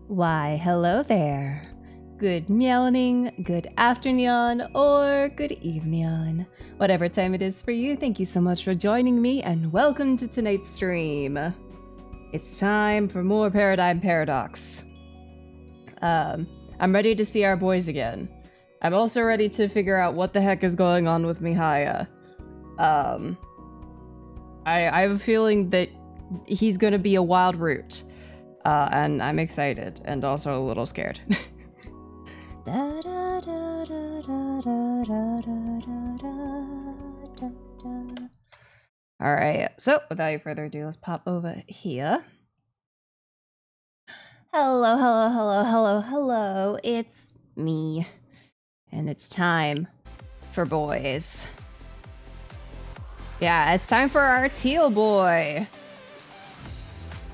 Why, hello there. Good morning, good afternoon, or good evening. Whatever time it is for you, thank you so much for joining me and welcome to tonight's stream. It's time for more Paradigm Paradox. I'm ready to see our boys again. I'm also ready to figure out what the heck is going on with Mihaya. I have a feeling that he's gonna be a wild root. And I'm excited and also a little scared. Alright, so without further ado, let's pop over here. Hello, hello, hello, hello, hello. It's me. And it's time for boys. Yeah, it's time for our teal boy.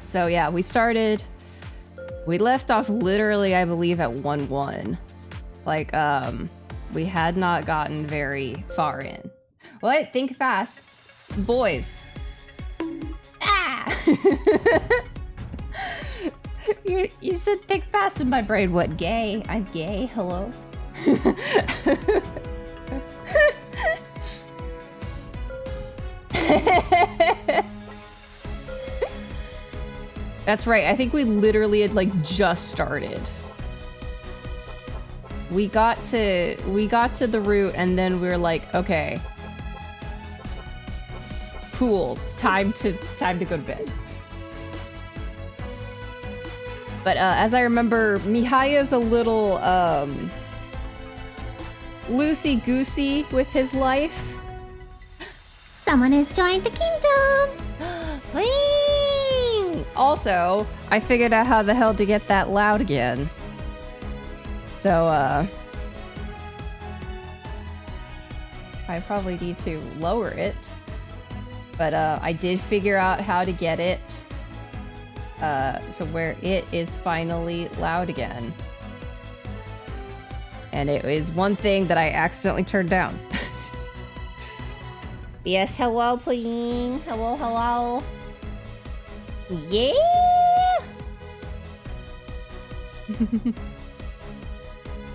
So yeah, we left off literally, I believe, at 1-1. Like, we had not gotten very far in. What? Think fast. Boys. Ah! you said think fast in my brain. What, gay? I'm gay, hello? That's right, I think we literally had like just started. We got to the root and then we were like, okay. Cool, time to go to bed. But as I remember, Mihaya's a little loosey-goosey with his life. Someone has joined the kingdom! Also, I figured out how the hell to get that loud again. So, I probably need to lower it. But, I did figure out how to get it, so where it is finally loud again. And it is one thing that I accidentally turned down. Yes, hello, Pudding. Hello, hello. Yeah!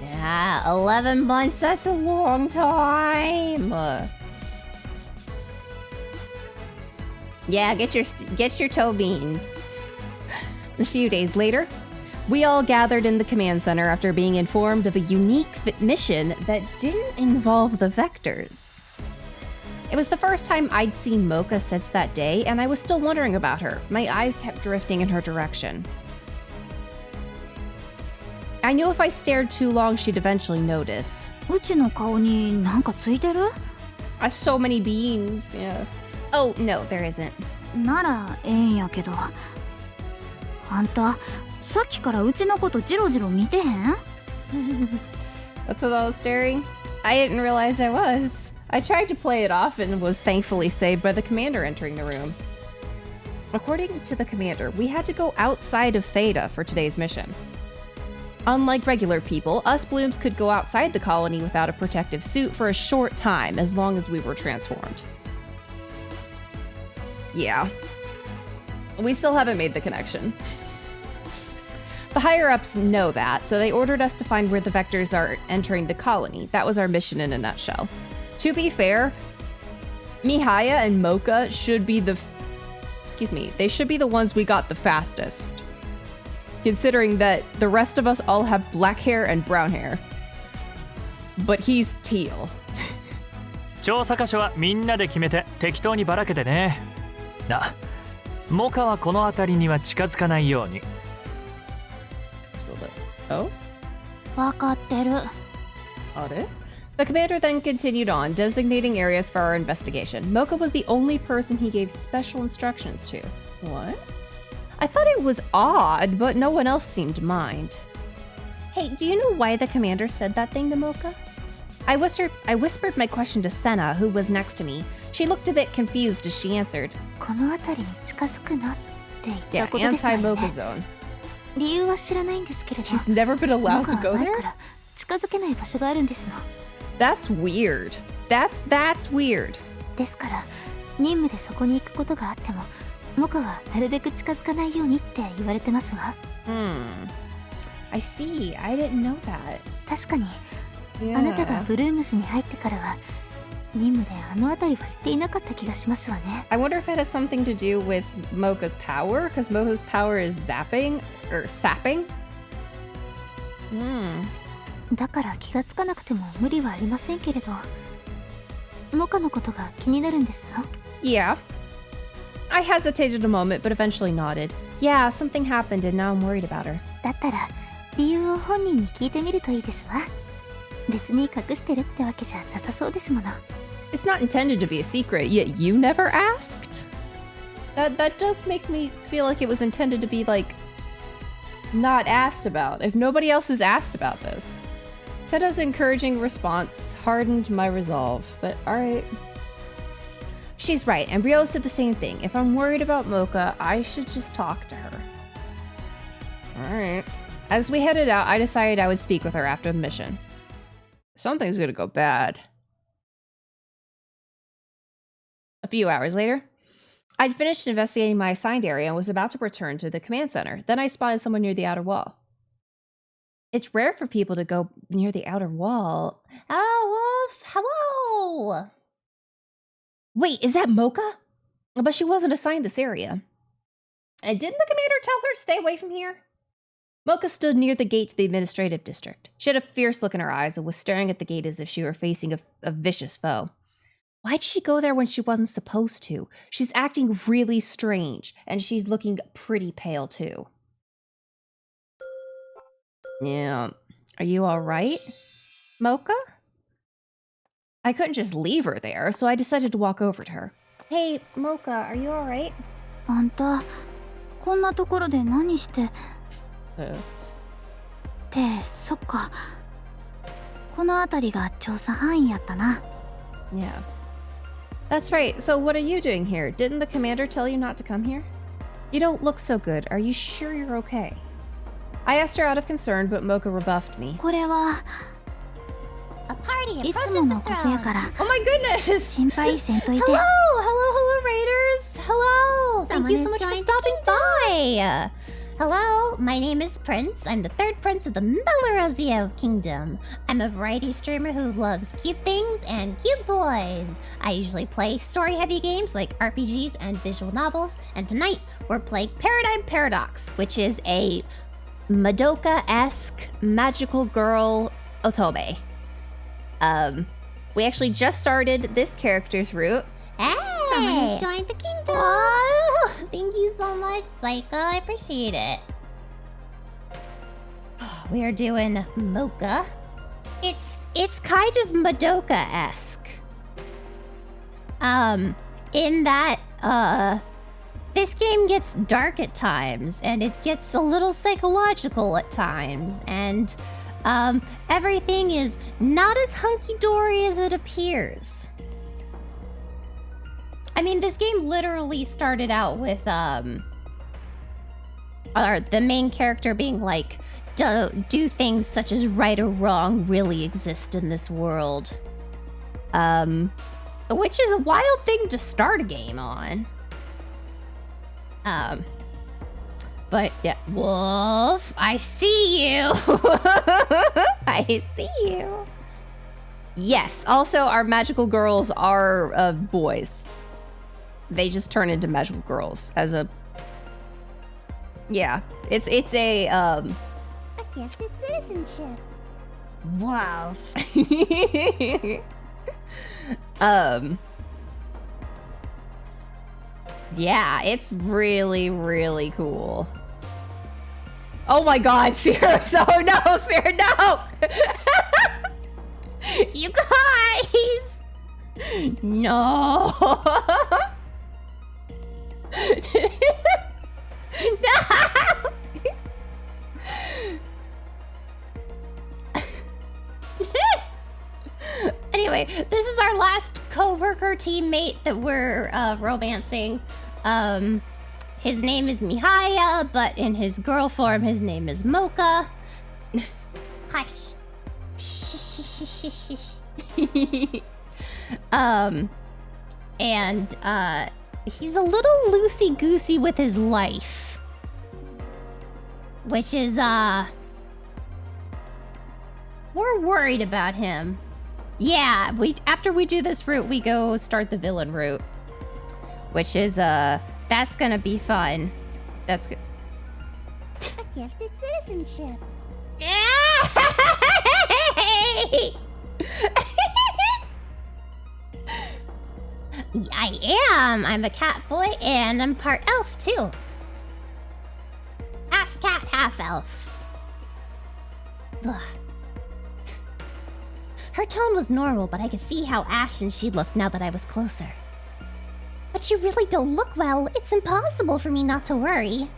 Yeah, 11 months, that's a long time! Yeah, get your toe beans. A few days later, we all gathered in the command center after being informed of a unique mission that didn't involve the vectors. It was the first time I'd seen Mocha since that day, and I was still wondering about her. My eyes kept drifting in her direction. I knew if I stared too long, she'd eventually notice. So many beans, yeah. Oh, no, there isn't. That's what I was staring? I didn't realize I was. I tried to play it off and was thankfully saved by the commander entering the room. According to the commander, we had to go outside of Theta for today's mission. Unlike regular people, us blooms could go outside the colony without a protective suit for a short time, as long as we were transformed. Yeah. We still haven't made the connection. The higher-ups know that, so they ordered us to find where the vectors are entering the colony. That was our mission in a nutshell. To be fair, Mihaya and Mocha should be they should be the ones we got the fastest. Considering that the rest of us all have black hair and brown hair. But he's teal. 調査箇所はみんなで決めて適当にばらけてね。モカはこの辺りには近づかないように。Oh? わかってる。あれ? The commander then continued on, designating areas for our investigation. Mocha was the only person he gave special instructions to. What? I thought it was odd, but no one else seemed to mind. Hey, do you know why the commander said that thing to Mocha? I whispered my question to Senna, who was next to me. She looked a bit confused as she answered. Yeah, anti-Mocha zone. She's never been allowed to go there? That's weird. That's weird. ですから、任務でそこに行くことがあっても、モカはなるべく近づかないようにって言われてますわ。I see. I didn't know that. 確かに、 Yeah. あなたがブルームスに入ってからは任務であの辺りは行っていなかった気がしますわね。 I wonder if it has something to do with Mocha's power, because Mocha's power is zapping or sapping. だから気がつかなくても無理はありませんけれど、モカのことが気になるんですの？ Yeah. I hesitated a moment, but eventually nodded. Yeah, something happened, and now I'm worried about her. だったら理由を本人に聞いてみるといいですわ。別に隠してるってわけじゃなさそうですもの。 It's not intended to be a secret, yet you never asked? That does make me feel like it was intended to be, like, not asked about, if nobody else has asked about this. Seta's encouraging response hardened my resolve, but alright. She's right, and Ryo said the same thing. If I'm worried about Mocha, I should just talk to her. Alright. As we headed out, I decided I would speak with her after the mission. Something's gonna go bad. A few hours later, I'd finished investigating my assigned area and was about to return to the command center. Then I spotted someone near the outer wall. It's rare for people to go near the outer wall. Oh, Wolf! Hello! Wait, is that Mocha? But she wasn't assigned this area. And didn't the commander tell her to stay away from here? Mocha stood near the gate to the administrative district. She had a fierce look in her eyes and was staring at the gate as if she were facing a vicious foe. Why'd she go there when she wasn't supposed to? She's acting really strange, and she's looking pretty pale too. Yeah. Are you alright, Mocha? I couldn't just leave her there, so I decided to walk over to her. Hey, Mocha, are you alright? あんた、こんなところで何して？ってそっか。この辺りが調査範囲やったな。 Yeah. That's right. So what are you doing here? Didn't the commander tell you not to come here? You don't look so good. Are you sure you're okay? I asked her out of concern, but Mocha rebuffed me. これは A party いつ approaches も the のことや throne. から Oh my goodness! 心配せんといて。 Hello, Raiders! Hello! Thank you so Someone much has for joined stopping by! Hello, my name is Prince. I'm the third prince of the Melarozio Kingdom. I'm a variety streamer who loves cute things and cute boys. I usually play story-heavy games like RPGs and visual novels, and tonight we're playing Paradigm Paradox, which is a Madoka-esque magical girl otome. We actually just started this character's route. Someone Hey! has joined the kingdom. Oh, thank you so much, Psycho. I appreciate it. We are doing Mocha. It's kind of Madoka-esque. In that, this game gets dark at times, and it gets a little psychological at times, and, everything is not as hunky-dory as it appears. I mean, this game literally started out with, the main character being like, do things such as right or wrong really exist in this world? Which is a wild thing to start a game on. But yeah, Wolf, I see you. I see you. Yes, also our magical girls are boys. They just turn into magical girls as a... Yeah, it's a A gifted citizenship. Wow. Yeah, it's really, really cool. Oh my god, Sirius! Oh no, Sirius, no! You guys! No! No! Anyway, this is our last co-worker teammate that we're romancing. His name is Mihaya, but in his girl form, his name is Mocha. Hush. And he's a little loosey-goosey with his life. Which is, We're worried about him. Yeah, after we do this route, we go start the villain route. Which is, that's gonna be fun. That's good. A gifted citizenship. I am. I'm a cat boy and I'm part elf too. Half cat, half elf. Ugh. Her tone was normal, but I could see how ashen she looked now that I was closer. But you really don't look well. It's impossible for me not to worry.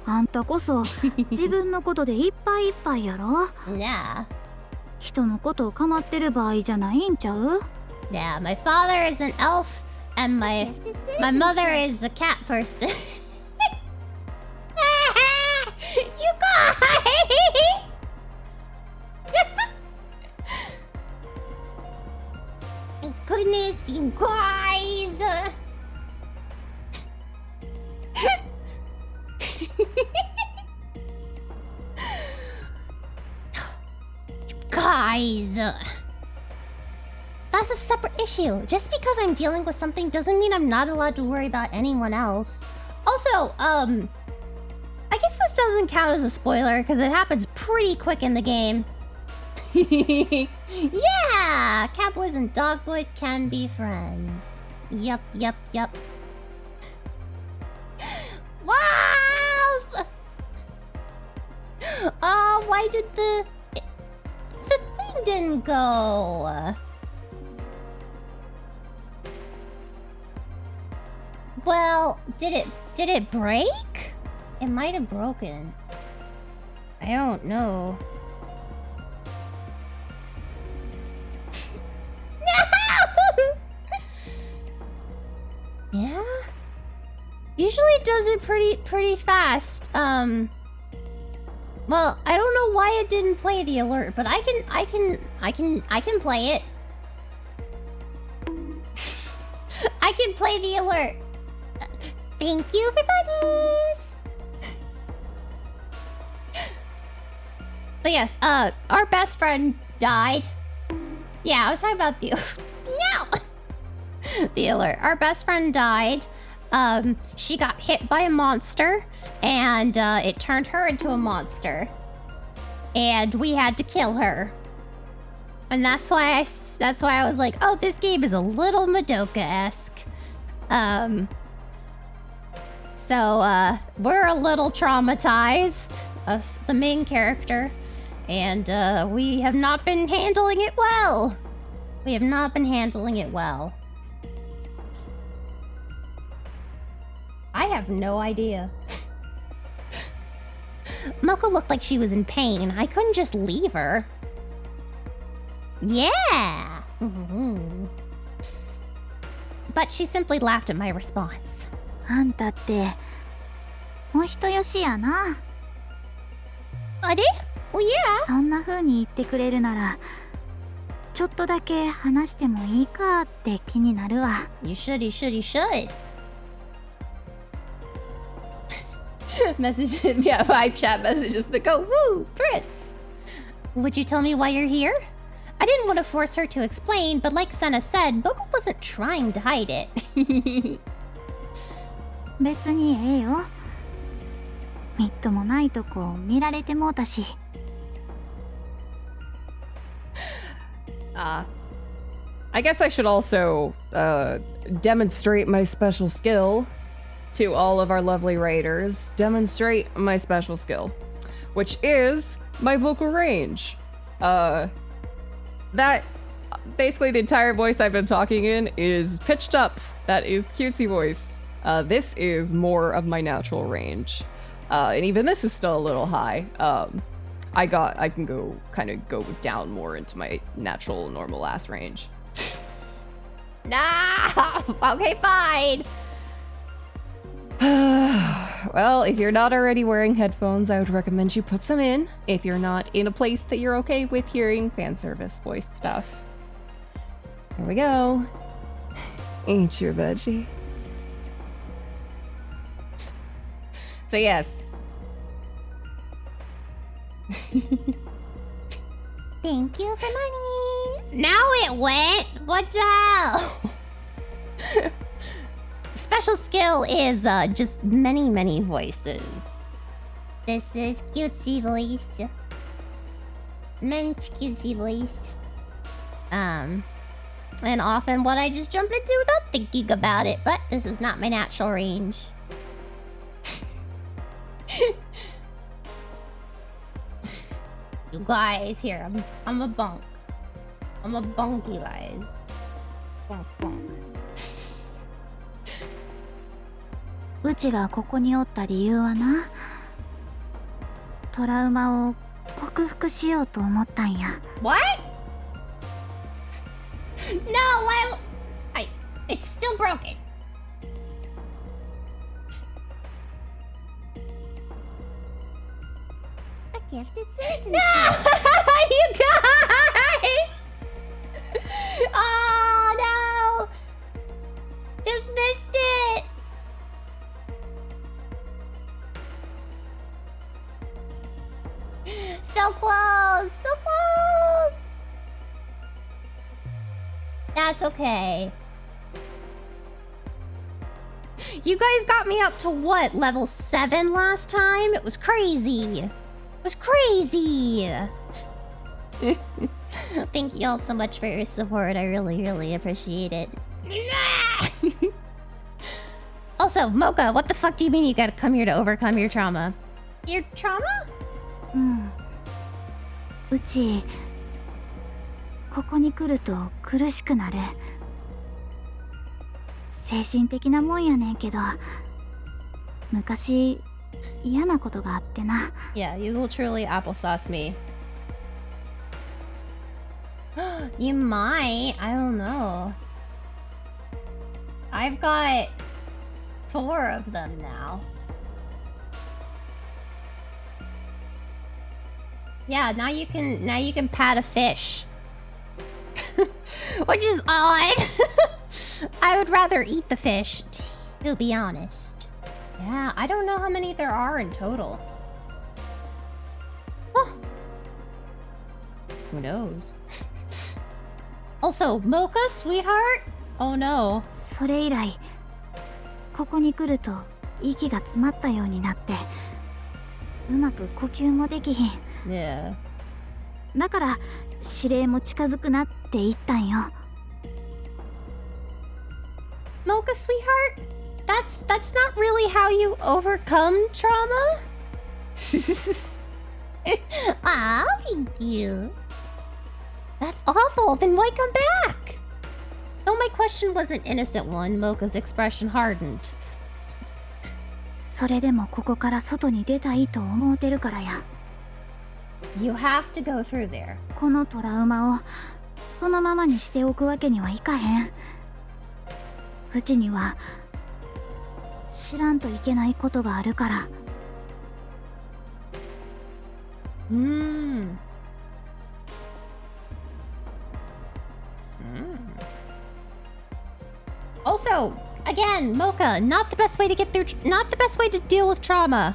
あんたこそ自分のことでいっぱいいっぱいやろ。 Yeah. 人のことを構ってる場合じゃないんちゃう？ Yeah, my father is an elf and my mother is a cat person. You guys! Goodness, you guys! Guys! That's a separate issue. Just because I'm dealing with something doesn't mean I'm not allowed to worry about anyone else. Also, I guess this doesn't count as a spoiler because it happens pretty quick in the game. Yeah! Catboys and dogboys can be friends. Yup. Wow! Oh, why did the thing didn't go? Well, did it break? It might have broken. I don't know. No! Yeah? Usually it does it pretty fast. Well, I don't know why it didn't play the alert, but I can play it. I can play the alert. Thank you for buddies. But yes, our best friend died. Yeah, I was talking about the No! the alert. Our best friend died. She got hit by a monster, and it turned her into a monster. And we had to kill her. And that's why I was like, oh, this game is a little Madoka-esque. So we're a little traumatized, us, the main character, and we have not been handling it well. We have not been handling it well. I have no idea. Moko looked like she was in pain. I couldn't just leave her. Yeah! But she simply laughed at my response. あんたってお人よしやな。 Ade? Oh yeah! そんな風に言ってくれるならちょっとだけ話してもいいかって気になるわ。 You should. Message, yeah, vibe chat messages that go, woo, Prince. Would you tell me why you're here? I didn't want to force her to explain, but like Senna said, Moko wasn't trying to hide it. 別にええよ。みっともないとこ見られてもうたし。I guess I should also demonstrate my special skill to all of our lovely raiders. Demonstrate my special skill, which is my vocal range. That basically the entire voice I've been talking in is pitched up. That is cutesy voice. This is more of my natural range. And even this is still a little high. I can go down more into my natural normal ass range. Nah, okay, fine. Well, if you're not already wearing headphones, I would recommend you put some in if you're not in a place that you're okay with hearing fan service voice stuff. Here we go. Eat your veggies. So yes. Thank you for money. Now it went. What the hell? Special skill is just many voices. This is cutesy voice. Mensch cutesy voice. And often what I just jump into without thinking about it, but this is not my natural range. You guys, here, I'm a bunk. I'm a bunk, you guys. Bunk. うちがここにおった理由はな、トラウマを克服しようと思ったんや。What? No, it's still broken. A gifted citizenship. You guys! Oh no! Just missed it. So close, so close. That's okay. You guys got me up to what, level 7 last time? It was crazy. It was crazy. Thank you all so much for your support. I really appreciate it. Also, Mocha, what the fuck do you mean you gotta come here to overcome your trauma? Your trauma? うん。うちここに来ると苦しくなる。精神的なもんやねんけど、昔嫌なことがあってな。Yeah, you will truly applesauce me. You might. I don't know. I've got 4 of them now. Yeah, now you can pat a fish. Which is odd. I would rather eat the fish, to be honest. Yeah, I don't know how many there are in total. Huh. Who knows? Also, Mocha, sweetheart? Oh no. それ以来ここに来ると息が詰まったようになって、うまく呼吸もできひん。Yeah. だから指令も近づくなって言ったんよ。Mocha, sweetheart? That's not really how you overcome trauma? Aw, thank you. That's awful. Then why come back? Though my question was an innocent one, Mocha's expression hardened. それでもここから外に出たいと思うてるからや。You have to go through there. このトラウマをそのままにしておくわけにはいかへん。うちには知らんといけないことがあるから。Also, again, Mocha, not the best way to get through, not the best way to deal with trauma.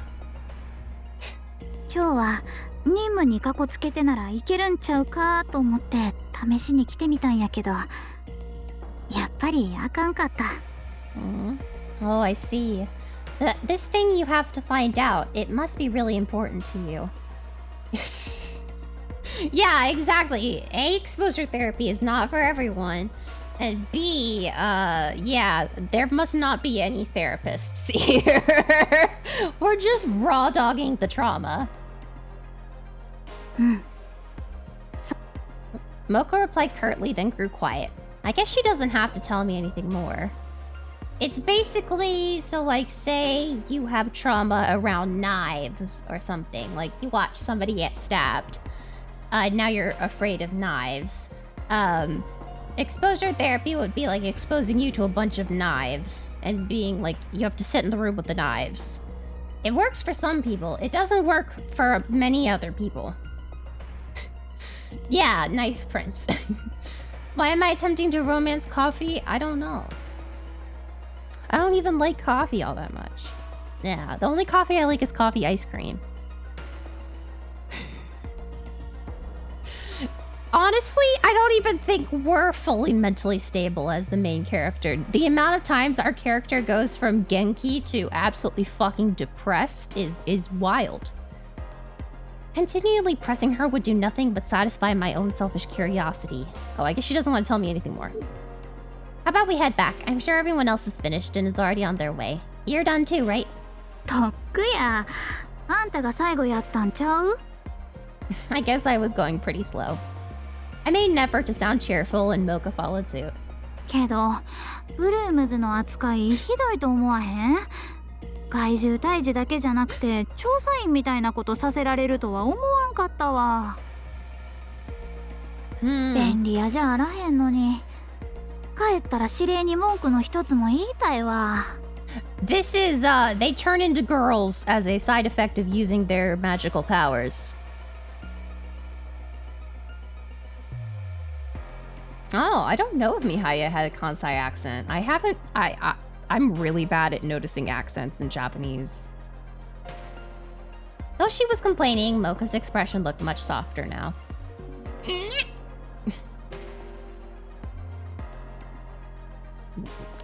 今日は任務にかこつけてならいけるんちゃうかと思って試しに来てみたんやけど、やっぱりあかんかった。Oh, I see. This thing you have to find out. It must be really important to you. Yeah, exactly. A, exposure therapy is not for everyone. And B, yeah, there must not be any therapists here. We're just raw dogging the trauma. Mocha replied curtly, then grew quiet. I guess she doesn't have to tell me anything more. It's basically, so like, say you have trauma around knives or something. Like, you watch somebody get stabbed. Now you're afraid of knives. Exposure therapy would be like exposing you to a bunch of knives and being like, you have to sit in the room with the knives. It works for some people. It doesn't work for many other people. Yeah, knife prince. Why am I attempting to romance coffee? I don't know. I don't even like coffee all that much. Yeah, the only coffee I like is coffee ice cream. Honestly, I don't even think we're fully mentally stable as the main character. The amount of times our character goes from Genki to absolutely fucking depressed is wild. Continually pressing her would do nothing but satisfy my own selfish curiosity. Oh, I guess she doesn't want to tell me anything more. How about we head back? I'm sure everyone else is finished and is already on their way. You're done too, right? とっくや。あんたが最後やったんちゃう？ I guess I was going pretty slow. I made an effort to sound cheerful and Mocha followed suit. けど、ブルームズの扱いひどいと思わへん？怪獣退治だけじゃなくて調査員みたいなことさせられるとは思わんかったわ。便利屋じゃあらへんのに。帰ったら指令に文句の一つも言いたいわ。This is, they turn into girls as a side effect of using their magical powers. Oh, I don't know if Mihaya had a Kansai accent. I'm really bad at noticing accents in Japanese. Though she was complaining, Mocha's expression looked much softer now.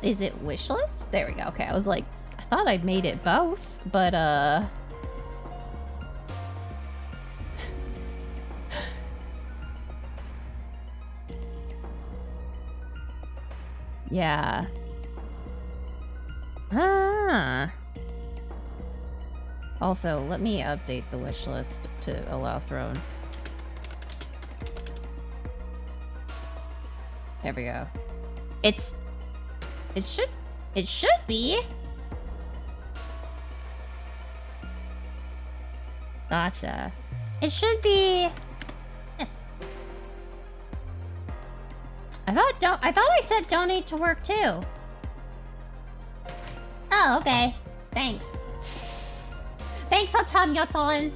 Is it wishless? There we go. Okay, I was like, I thought I'd made it both, but Yeah. Also, let me update the wish list to allow throne. There we go. it should be. Gotcha. It should be. I thought I said donate to work too. Oh, okay. Thanks. Thanks, Otamyoton.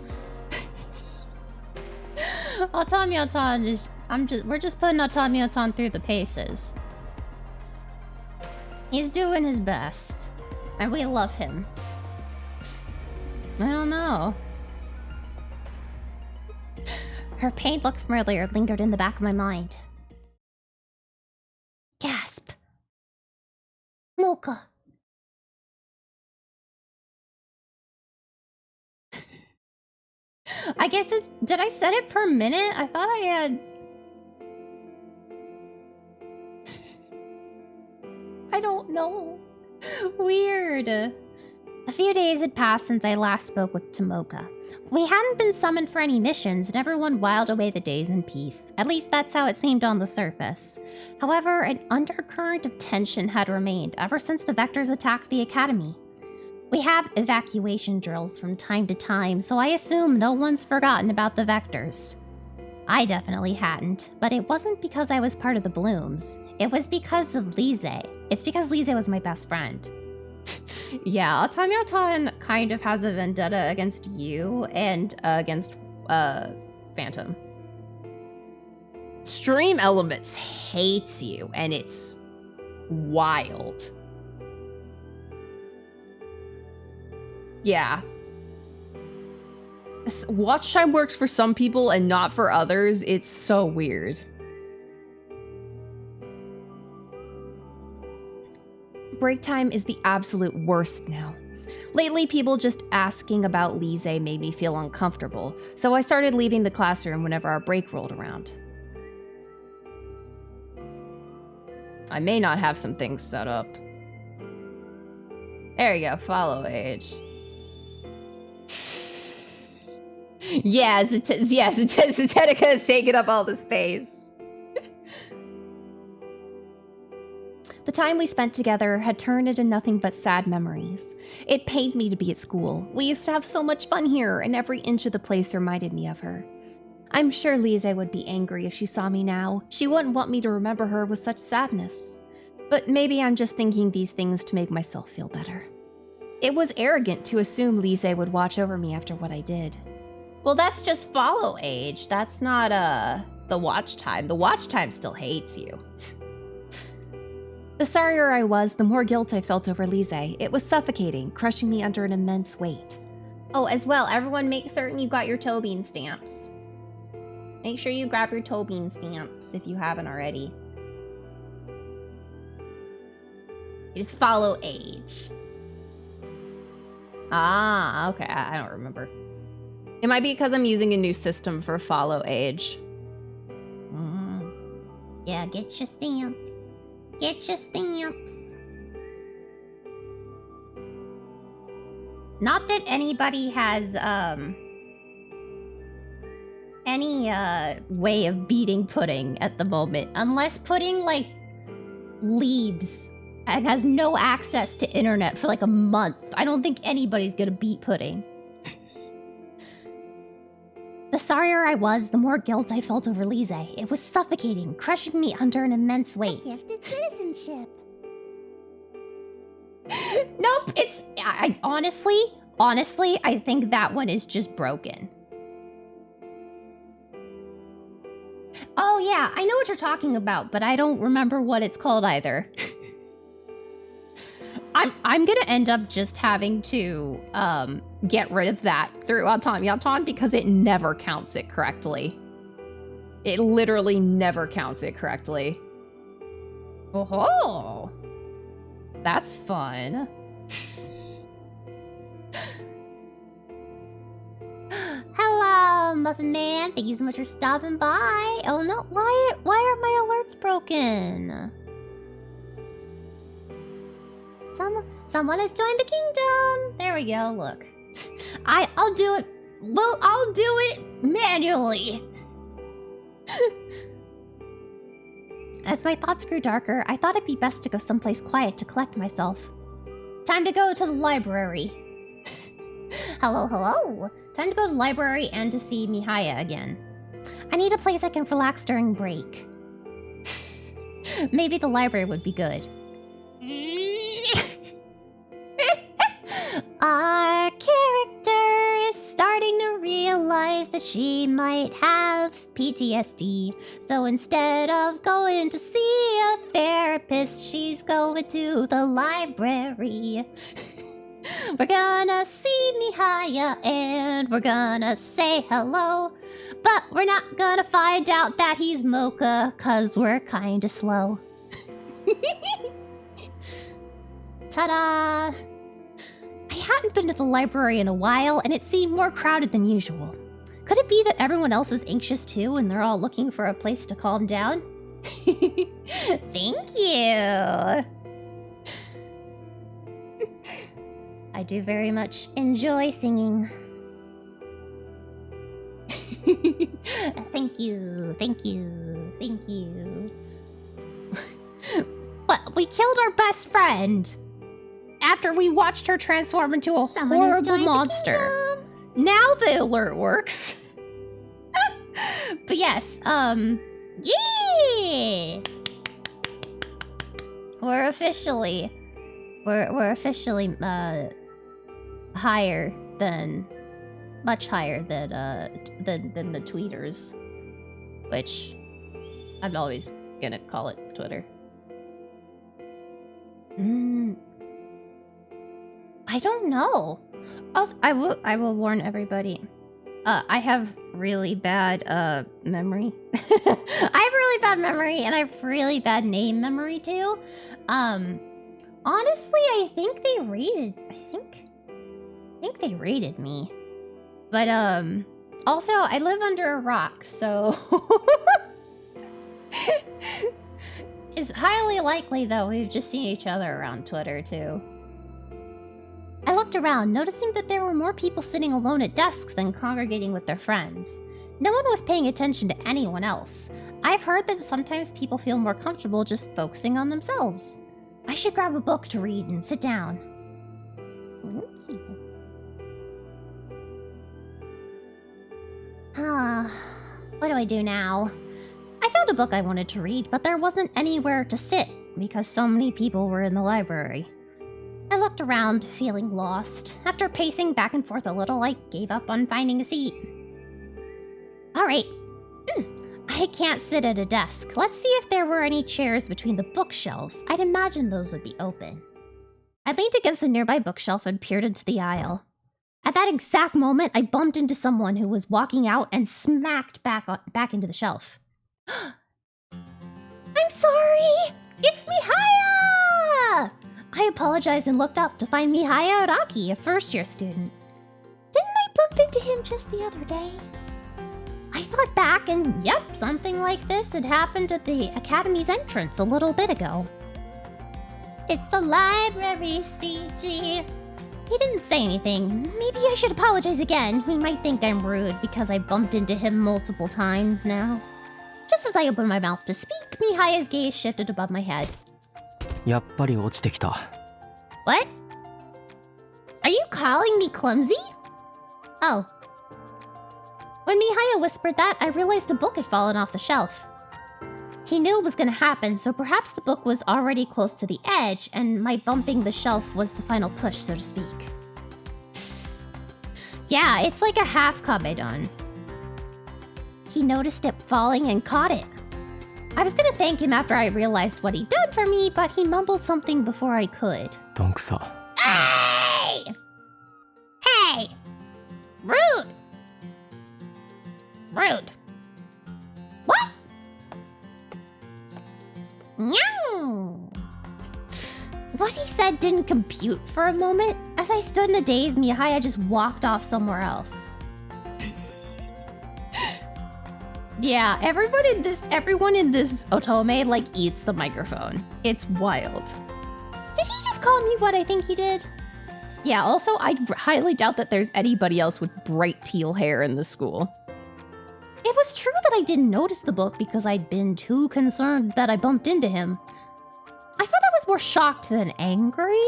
Otamyoton is we're just putting Otamyoton through the paces. He's doing his best. And we love him. I don't know. Her pain looked familiar, lingered in the back of my mind. Gasp. Mocha. I guess it's... Did I set it per minute? I thought I had... I don't know. Weird. A few days had passed since I last spoke with Tomoka. We hadn't been summoned for any missions, and everyone whiled away the days in peace. At least that's how it seemed on the surface. However, an undercurrent of tension had remained ever since the Vectors attacked the Academy. We have evacuation drills from time to time, so I assume no one's forgotten about the Vectors. I definitely hadn't, but it wasn't because I was part of the Blooms. It was because of Lise. It's because Lise was my best friend. Yeah, Otamyoton kind of has a vendetta against you and against Phantom. Stream Elements hates you, and it's wild. Yeah. Watch time works for some people and not for others. It's so weird. Break time is the absolute worst now. Lately, people just asking about Lise made me feel uncomfortable, so I started leaving the classroom whenever our break rolled around. I may not have some things set up. There you go, follow age. Yeah, Zetetica has taken up all the space. The time we spent together had turned into nothing but sad memories. It pained me to be at school. We used to have so much fun here, and every inch of the place reminded me of her. I'm sure Lise would be angry if she saw me now. She wouldn't want me to remember her with such sadness. But maybe I'm just thinking these things to make myself feel better. It was arrogant to assume Lise would watch over me after what I did. Well, that's just follow age. That's not, the watch time. The watch time still hates you. The sorrier I was, the more guilt I felt over Lise. It was suffocating, crushing me under an immense weight. Oh, as well, everyone make certain you got your toe bean stamps. Make sure you grab your toe bean stamps if you haven't already. It is follow age. Ah, okay. I don't remember. It might be because I'm using a new system for follow age. Yeah, get your stamps. Get your stamps. Not that anybody has any Way of beating pudding at the moment. unless pudding like leaves and has no access to internet for like a month. I don't think anybody's gonna beat pudding. The sorrier I was, the more guilt I felt over Lise. It was suffocating, crushing me under an immense weight. Gifted citizenship. Nope, it's... I honestly, I think that one is just broken. Oh yeah, I know what you're talking about, but I don't remember what it's called either. I'm gonna end up just having to get rid of that through Automaton because it never counts it correctly. It literally never counts it correctly. Oh, that's fun. Hello, Muffin Man. Thank you so much for stopping by. Oh no, why are my alerts broken? Someone has joined the kingdom. There we go. Look, I'll do it. Well, I'll do it manually. As my thoughts grew darker, I thought it'd be best to go someplace quiet to collect myself. Time to go to the library. Hello, hello. Time to go to the library and to see Mihaya again. I need a place I can relax during break. Maybe the library would be good. Our character is starting to realize that she might have PTSD. So instead of going to see a therapist, she's going to the library. We're gonna see Mihaya and we're gonna say hello. But we're not gonna find out that he's Mocha, cause we're kinda slow. Ta-da! I hadn't been to the library in a while, and it seemed more crowded than usual. Could it be that everyone else is anxious too, and they're all looking for a place to calm down? Thank you! I do very much enjoy singing. Thank you, thank you, thank you. But we killed our best friend! After we watched her transform into a horrible monster. Now the alert works. But yes, yeah! We're officially higher than, much higher than the tweeters, which I'm always gonna call it Twitter. I don't know. Also, I will warn everybody. I have really bad memory. I have really bad memory, and I have really bad name memory too. Honestly, I think they rated. I think they rated me. But also I live under a rock, so it's highly likely though we've just seen each other around Twitter too. I looked around, noticing that there were more people sitting alone at desks than congregating with their friends. No one was paying attention to anyone else. I've heard that sometimes people feel more comfortable just focusing on themselves. I should grab a book to read and sit down. Thank you. What do I do now? I found a book I wanted to read, but there wasn't anywhere to sit because so many people were in the library. I looked around, feeling lost. After pacing back and forth a little, I gave up on finding a seat. Alright. I can't sit at a desk. Let's see if there were any chairs between the bookshelves. I'd imagine those would be open. I leaned against a nearby bookshelf and peered into the aisle. At that exact moment, I bumped into someone who was walking out and smacked back into the shelf. I'm sorry! It's Mihaya! I apologized and looked up to find Mihaya Araki, a first-year student. Didn't I bump into him just the other day? I thought back and yep, something like this had happened at the Academy's entrance a little bit ago. It's the library, CG. He didn't say anything. Maybe I should apologize again. He might think I'm rude because I bumped into him multiple times now. Just as I opened my mouth to speak, Mihaya's gaze shifted above my head. やっぱり落ちてきた。 What? Are you calling me clumsy? Oh. When Mihaya whispered that, I realized a book had fallen off the shelf. He knew it was going to happen, so perhaps the book was already close to the edge, and my bumping the shelf was the final push, so to speak. Yeah, it's like a half kabedon. He noticed it falling and caught it. I was going to thank him after I realized what he'd done for me, but he mumbled something before I could. どんくさ。 Hey! Hey! Rude! Rude. What? No. What he said didn't compute for a moment. As I stood in a daze, Mihaya just walked off somewhere else. Yeah, everyone in this otome like eats the microphone. It's wild. Did he just call me what I think he did? Yeah, also I highly doubt that there's anybody else with bright teal hair in the school. It was true that I didn't notice the book because I'd been too concerned that I bumped into him. I thought I was more shocked than angry,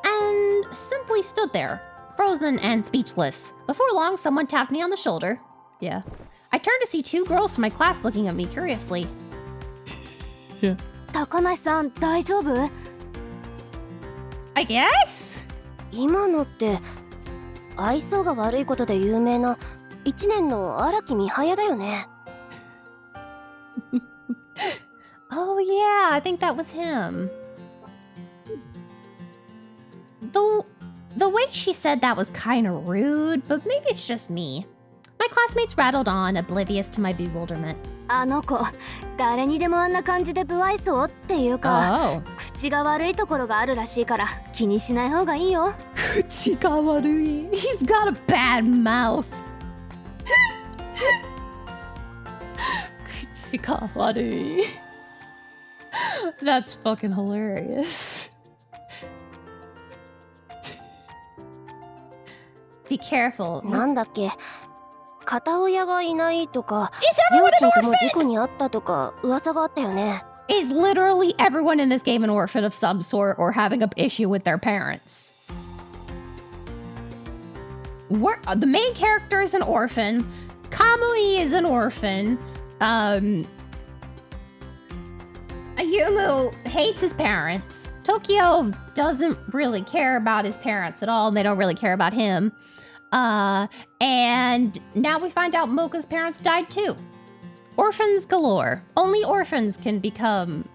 and simply stood there, frozen and speechless. Before long, someone tapped me on the shoulder. Yeah. I turned to see two girls from my class looking at me curiously. Yeah. 高梨さん、大丈夫？ I guess? 今のって愛想が悪いことで有名な1年の荒木美早だよね。 Oh yeah, I think that was him. The way she said that was kind of rude, but maybe it's just me. My classmates rattled on, oblivious to my bewilderment. あの子、誰にでもあんな感じで不愛想っていうか、 Oh. 口が悪いところがあるらしいから気にしない方がいいよ。口が悪い. He's got a bad mouth. 口が悪い. That's fucking hilarious. Be careful. なんだっけ、片親がいないとか、両親とも事故にあったとか噂があったよね。 Is literally everyone in this game an orphan of some sort or having an issue with their parents? The main character is an orphan. Kamui is an orphan. Ayumu hates his parents. Tokyo doesn't really care about his parents at all, and they don't really care about him. And now we find out Mocha's parents died too. Orphans galore. Only orphans can become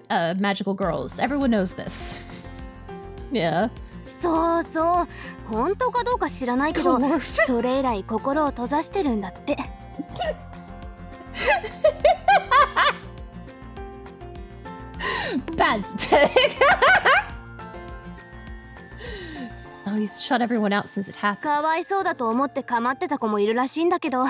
magical girls. Everyone knows this. Yeah. そうそう、本当かどうか知らないけど、 Orphans. それ以来心を閉ざしてるんだって。Bad stick. Oh, he's shut everyone out since it happened. かわいそうだと思って構ってた子もいるらしいんだけど、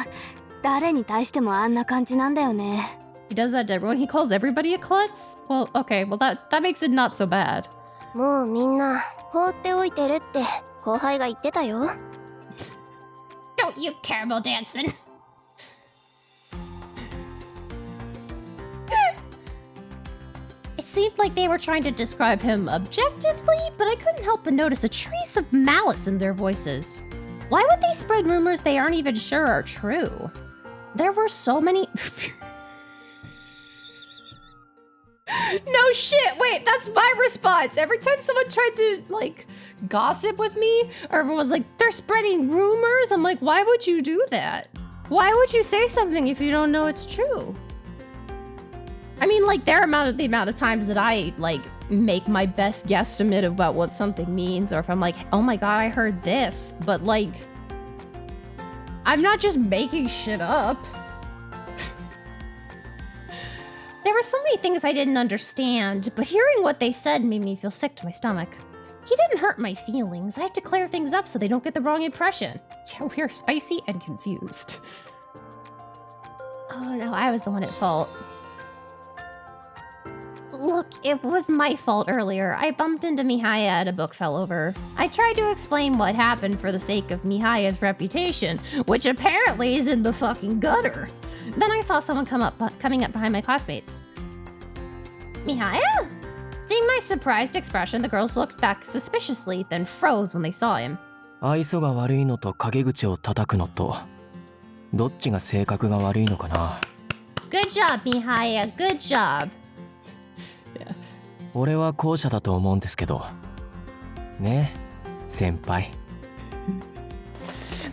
誰に対してもあんな感じなんだよね。 He does that to everyone. He calls everybody a klutz? Well, okay. Well, that makes it not so bad. もうみんな放っておいてるって後輩が言ってたよ。 Don't you caramel dancing. It seemed like they were trying to describe him objectively, but I couldn't help but notice a trace of malice in their voices. Why would they spread rumors they aren't even sure are true? There were so many... No shit, wait, that's my response. Every time someone tried to, like, gossip with me, or everyone was like, they're spreading rumors, I'm like, why would you do that? Why would you say something if you don't know it's true? I mean, like, the amount of times that I, like, make my best guesstimate about what something means, or if I'm like, oh my god, I heard this, but, like, I'm not just making shit up. There were so many things I didn't understand, but hearing what they said made me feel sick to my stomach. He didn't hurt my feelings. I have to clear things up so they don't get the wrong impression. Yeah, we're spicy and confused. Oh no, I was the one at fault. Look, it was my fault earlier. I bumped into Mihaya and a book fell over. I tried to explain what happened for the sake of Mihaya's reputation, which apparently is in the fucking gutter. Then I saw someone coming up behind my classmates. Mihaya? Seeing my surprised expression, the girls looked back suspiciously, then froze when they saw him. 愛想が悪いのと陰口を叩くのとどっちが性格が悪いのかな。 Good job, Mihaya. Good job. 俺は後者だと思うんですけど。ね、先輩。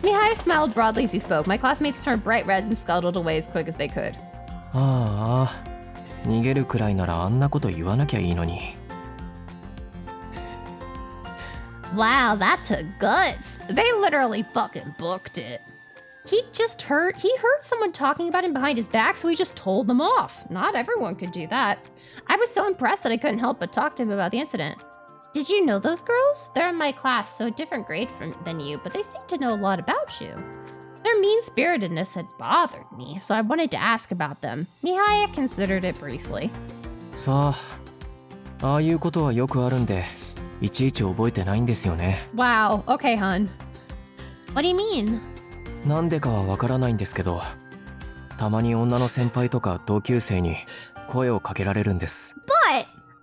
Mihaya smiled broadly as he spoke. My classmates turned bright red and scuttled away as quick as they could. ああ、逃げるくらいならあんなこと言わなきゃいいのに。Wow, that took guts. They literally fucking booked it. He heard someone talking about him behind his back, so he just told them off. Not everyone could do that. I was so impressed that I couldn't help but talk to him about the incident. Did you know those girls? They're in my class, so a different grade than you, but they seem to know a lot about you. Their mean-spiritedness had bothered me, so I wanted to ask about them. Mihaya considered it briefly. さあ、ああいうことはよくあるんで、いちいち覚えてないんですよね。Wow, okay, hun. What do you mean? なんでかはわからないんですけど、たまに女の先輩とか同級生に声をかけられるんです。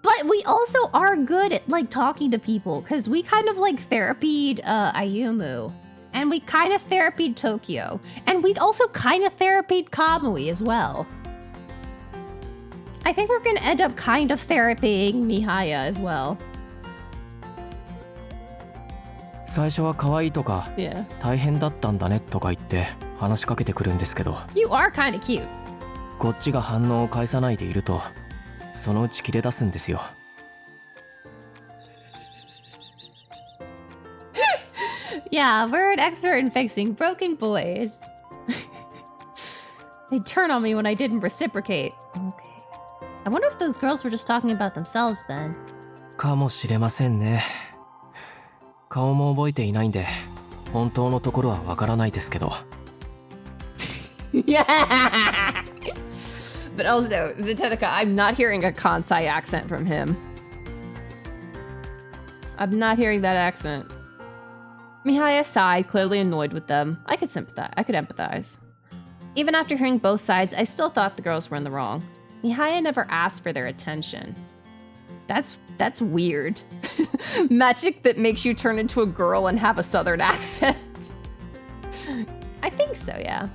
But we also are good at, like, talking to people, because we kind of, like, therapied Ayumu. And we kind of therapied Tokyo. And we also kind of therapied Kamui as well. I think we're gonna end up kind of therapying Mihaya as well. 最初は可愛いとか、Yeah. 大変だったんだねとか言って話しかけてくるんですけど、 You are kind of cute. こっちが反応を返さないでいると、そのうち切れ出すんですよ。Yeah, we're an expert in fixing broken boys. They'd turn on me when I didn't reciprocate. Okay. I wonder if those girls were just talking about themselves then. かもしれませんね。顔も覚えていないんで、本当のところはわからないですけど。Yeah! But also, Zetetica, I'm not hearing a Kansai accent from him. I'm not hearing that accent. Mihaya sighed, clearly annoyed with them. I could empathize. Even after hearing both sides, I still thought the girls were in the wrong. Mihaya never asked for their attention. That's weird. Magic that makes you turn into a girl and have a southern accent. I think so, yeah.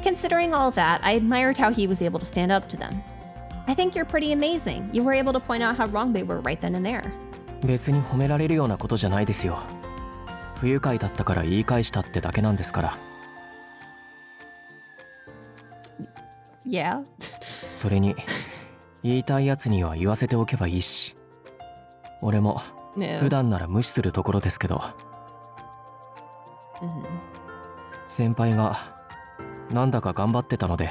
Considering all that, I admired how he was able to stand up to them. I think you're pretty amazing. You were able to point out how wrong they were right then and there. 別に褒められるようなことじゃないですよ。不愉快だったから言い返したってだけなんですから。Yeah. それに、言いたいやつには言わせておけばいいし。俺も普段なら無視するところですけど。先輩がなんだか頑張ってたので、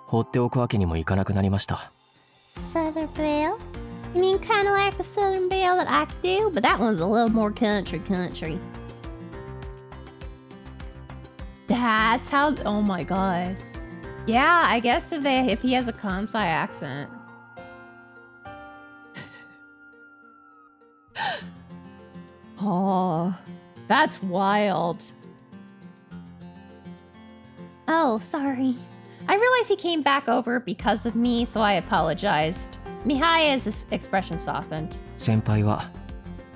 放っておくわけにもいかなくなりました。Southern Belle? You mean kind of like the Southern Belle that I could do? But that one's a little more country. That's how. Oh my god. Yeah, I guess if he has a Kansai accent. Oh, that's wild. Oh, sorry. I realized he came back over because of me, so I apologized. Mihaya's expression softened. 先輩は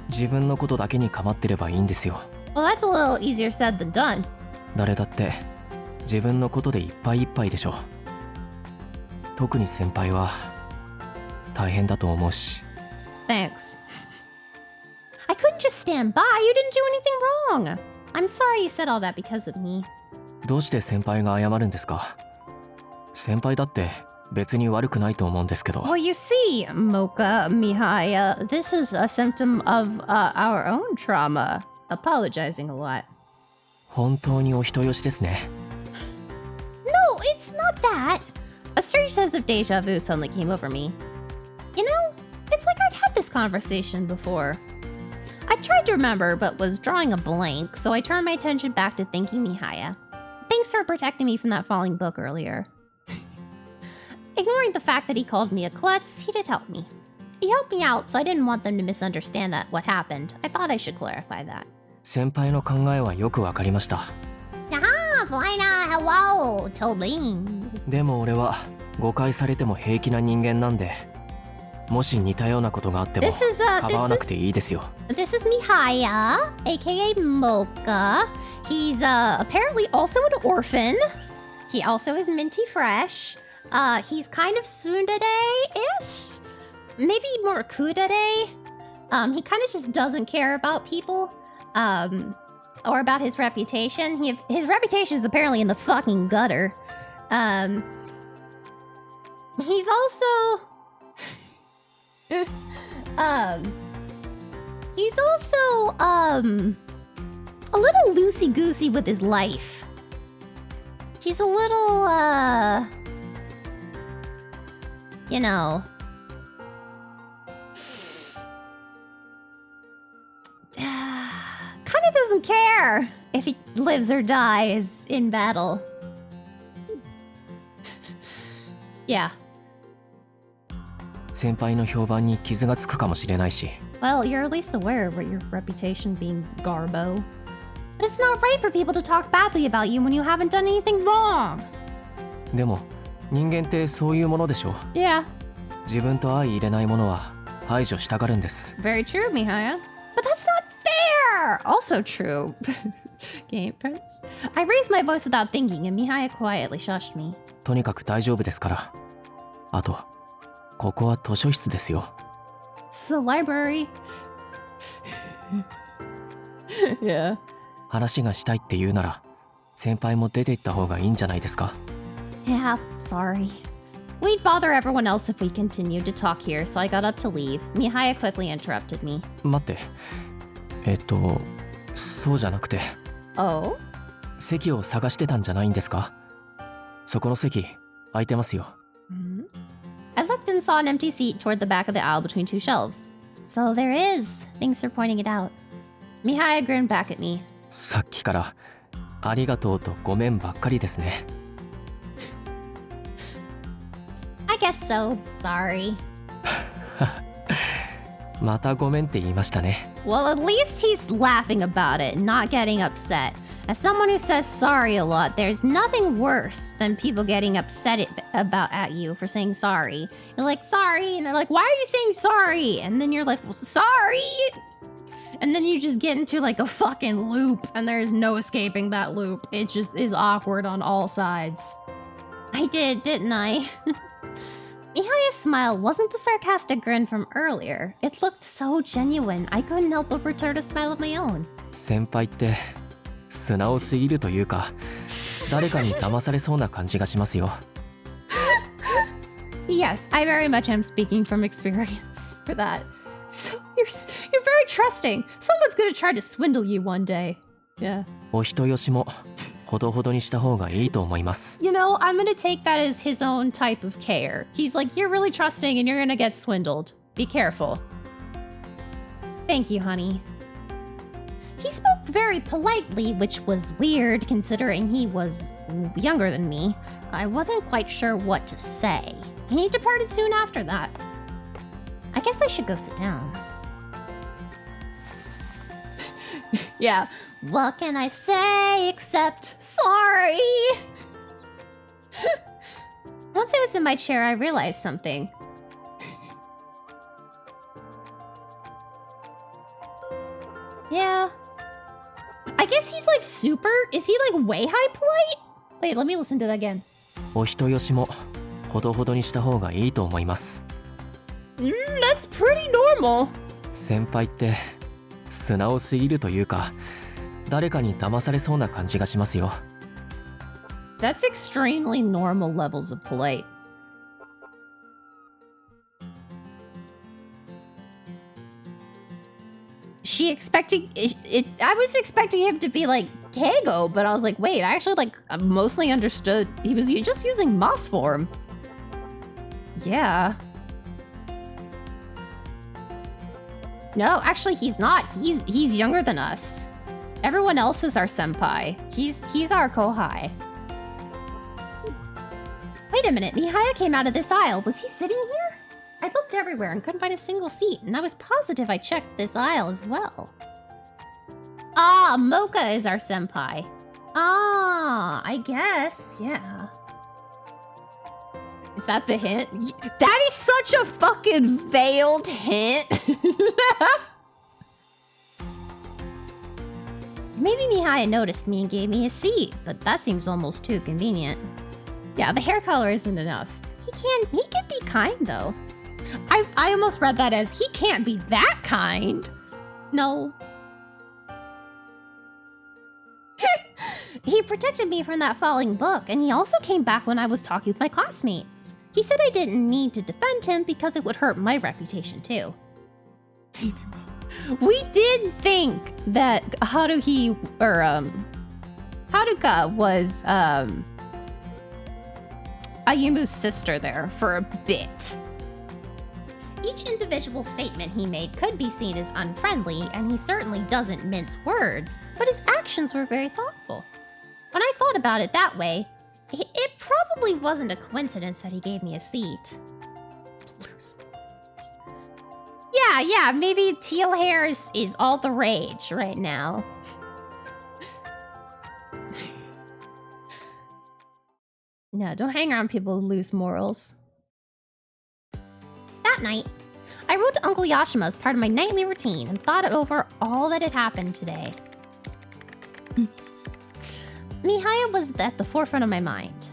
自分のことだけに構ってればいいんですよ。 Well, that's a little easier said than done. 誰だって自分のことでいっぱいいっぱいでしょ。特に先輩は大変だと思うし。 Thanks. I couldn't just stand by. You didn't do anything wrong. I'm sorry you said all that because of me. どうして先輩が謝るんですか。先輩だって別に悪くないと思うんですけど。 Well, you see, Mocha, Mihaya, this is a symptom of our own trauma. Apologizing a lot. 本当にお人よしですね。 No, it's not that. A strange sense of deja vu suddenly came over me. You know, it's like I've had this conversation before. I tried to remember, but was drawing a blank, so I turned my attention back to thanking Mihaya. Thanks for protecting me from that falling book earlier. Ignoring the fact that he called me a klutz, he did help me. He helped me out, so I didn't want them to misunderstand what happened. I thought I should clarify that. 先輩の考えはよくわかりました。 Ah, Blaina, hello, Tobin. でも俺は誤解されても平気な人間なんで、もし似たようなことがあってもかばわなくていいですよ。 This is Mihaya, aka Mocha. He's apparently also an orphan. He also is minty fresh. He's kind of tsundere-ish. Maybe more kudere. He kind of just doesn't care about people. Or about his reputation. His reputation is apparently in the fucking gutter. He's also... he's also, a little loosey-goosey with his life. He's a little, you know... kind of doesn't care if he lives or dies in battle. Yeah. 先輩の評判に傷がつくかもしれないし。 Well, you're at least aware of your reputation being garbo. But it's not right for people to talk badly about you when you haven't done anything wrong. でも人間ってそういうものでしょ。 Yeah. 自分と相入れないものは排除したがるんです。 Very true, Mihaya. But that's not fair! Also true. Game Prince. I raised my voice without thinking, and Mihaya quietly shushed me. とにかく大丈夫ですから。あと、ここは図書室ですよ。 It's a library. Yeah. 話がしたいって言うなら、先輩も出て行った方がいいんじゃないですか。 Yeah, sorry. We'd bother everyone else if we continued to talk here, so I got up to leave. Mihaya quickly interrupted me. 待って。そうじゃなくて。 Oh? 席を探してたんじゃないんですか？そこの席、空いてますよ。 I looked and saw an empty seat toward the back of the aisle between two shelves. So there is. Thanks for pointing it out. Mihaya grinned back at me. さっきからありがとうとごめんばっかりですね。 I guess so. Sorry. またごめんって言いましたね。 Well, at least he's laughing about it, not getting upset. As someone who says sorry a lot, there's nothing worse than people getting upset at you for saying sorry. You're like, sorry, and they're like, why are you saying sorry? And then you're like, well, sorry! And then you just get into like a fucking loop, and there's no escaping that loop. It just is awkward on all sides. I did, didn't I? Mihaya's smile wasn't the sarcastic grin from earlier. It looked so genuine, I couldn't help but return a smile of my own. 先輩って素直すぎるというか、誰かに騙されそうな感じがしますよ。 Yes, I very much am speaking from experience for that. So you're very trusting. Someone's gonna try to swindle you one day. Yeah. お人よしもほどほどにした方がいいと思います。 You know, I'm gonna take that as his own type of care. He's like, you're really trusting and you're gonna get swindled. Be careful. Thank you, honey. He spoke very politely, which was weird considering he was younger than me. I wasn't quite sure what to say. He departed soon after that. I guess I should go sit down. Yeah. What can I say except sorry? Once I was in my chair, I realized something. Yeah. I guess he's like super... Is he like way high polite? Wait, let me listen to that again. お人よしもほどほどにした方がいいと思います。 That's pretty normal. 先輩って素直すぎるというか、誰かに騙されそうな感じがしますよ。 That's extremely normal levels of polite. she expecting it? I was expecting him to be like Kago, but I was like, wait, I actually like mostly understood he was just using moss form. Yeah. No, actually, he's not. He's younger than us. Everyone else is our senpai. He's our kohai. Wait a minute, Mihaya came out of this aisle. Was he sitting here? I looked everywhere and couldn't find a single seat, and I was positive I checked this aisle as well. Ah, Mocha is our senpai. Ah, I guess, yeah. Is that the hint? That is such a fucking veiled hint. Maybe Mihaya noticed me and gave me a seat, but that seems almost too convenient. Yeah, the hair color isn't enough. He can be kind though. I almost read that as he can't be that kind. No. He protected me from that falling book, and he also came back when I was talking with my classmates. He said I didn't need to defend him because it would hurt my reputation too. We did think that Haruka was Ayumu's sister there for a bit. Each individual statement he made could be seen as unfriendly, and he certainly doesn't mince words, but his actions were very thoughtful. When I thought about it that way, it probably wasn't a coincidence that he gave me a seat. Yeah, maybe teal hair is all the rage right now. No, don't hang around people with loose morals. That night, I wrote to Uncle Yashima as part of my nightly routine and thought over all that had happened today. Mihaya was at the forefront of my mind.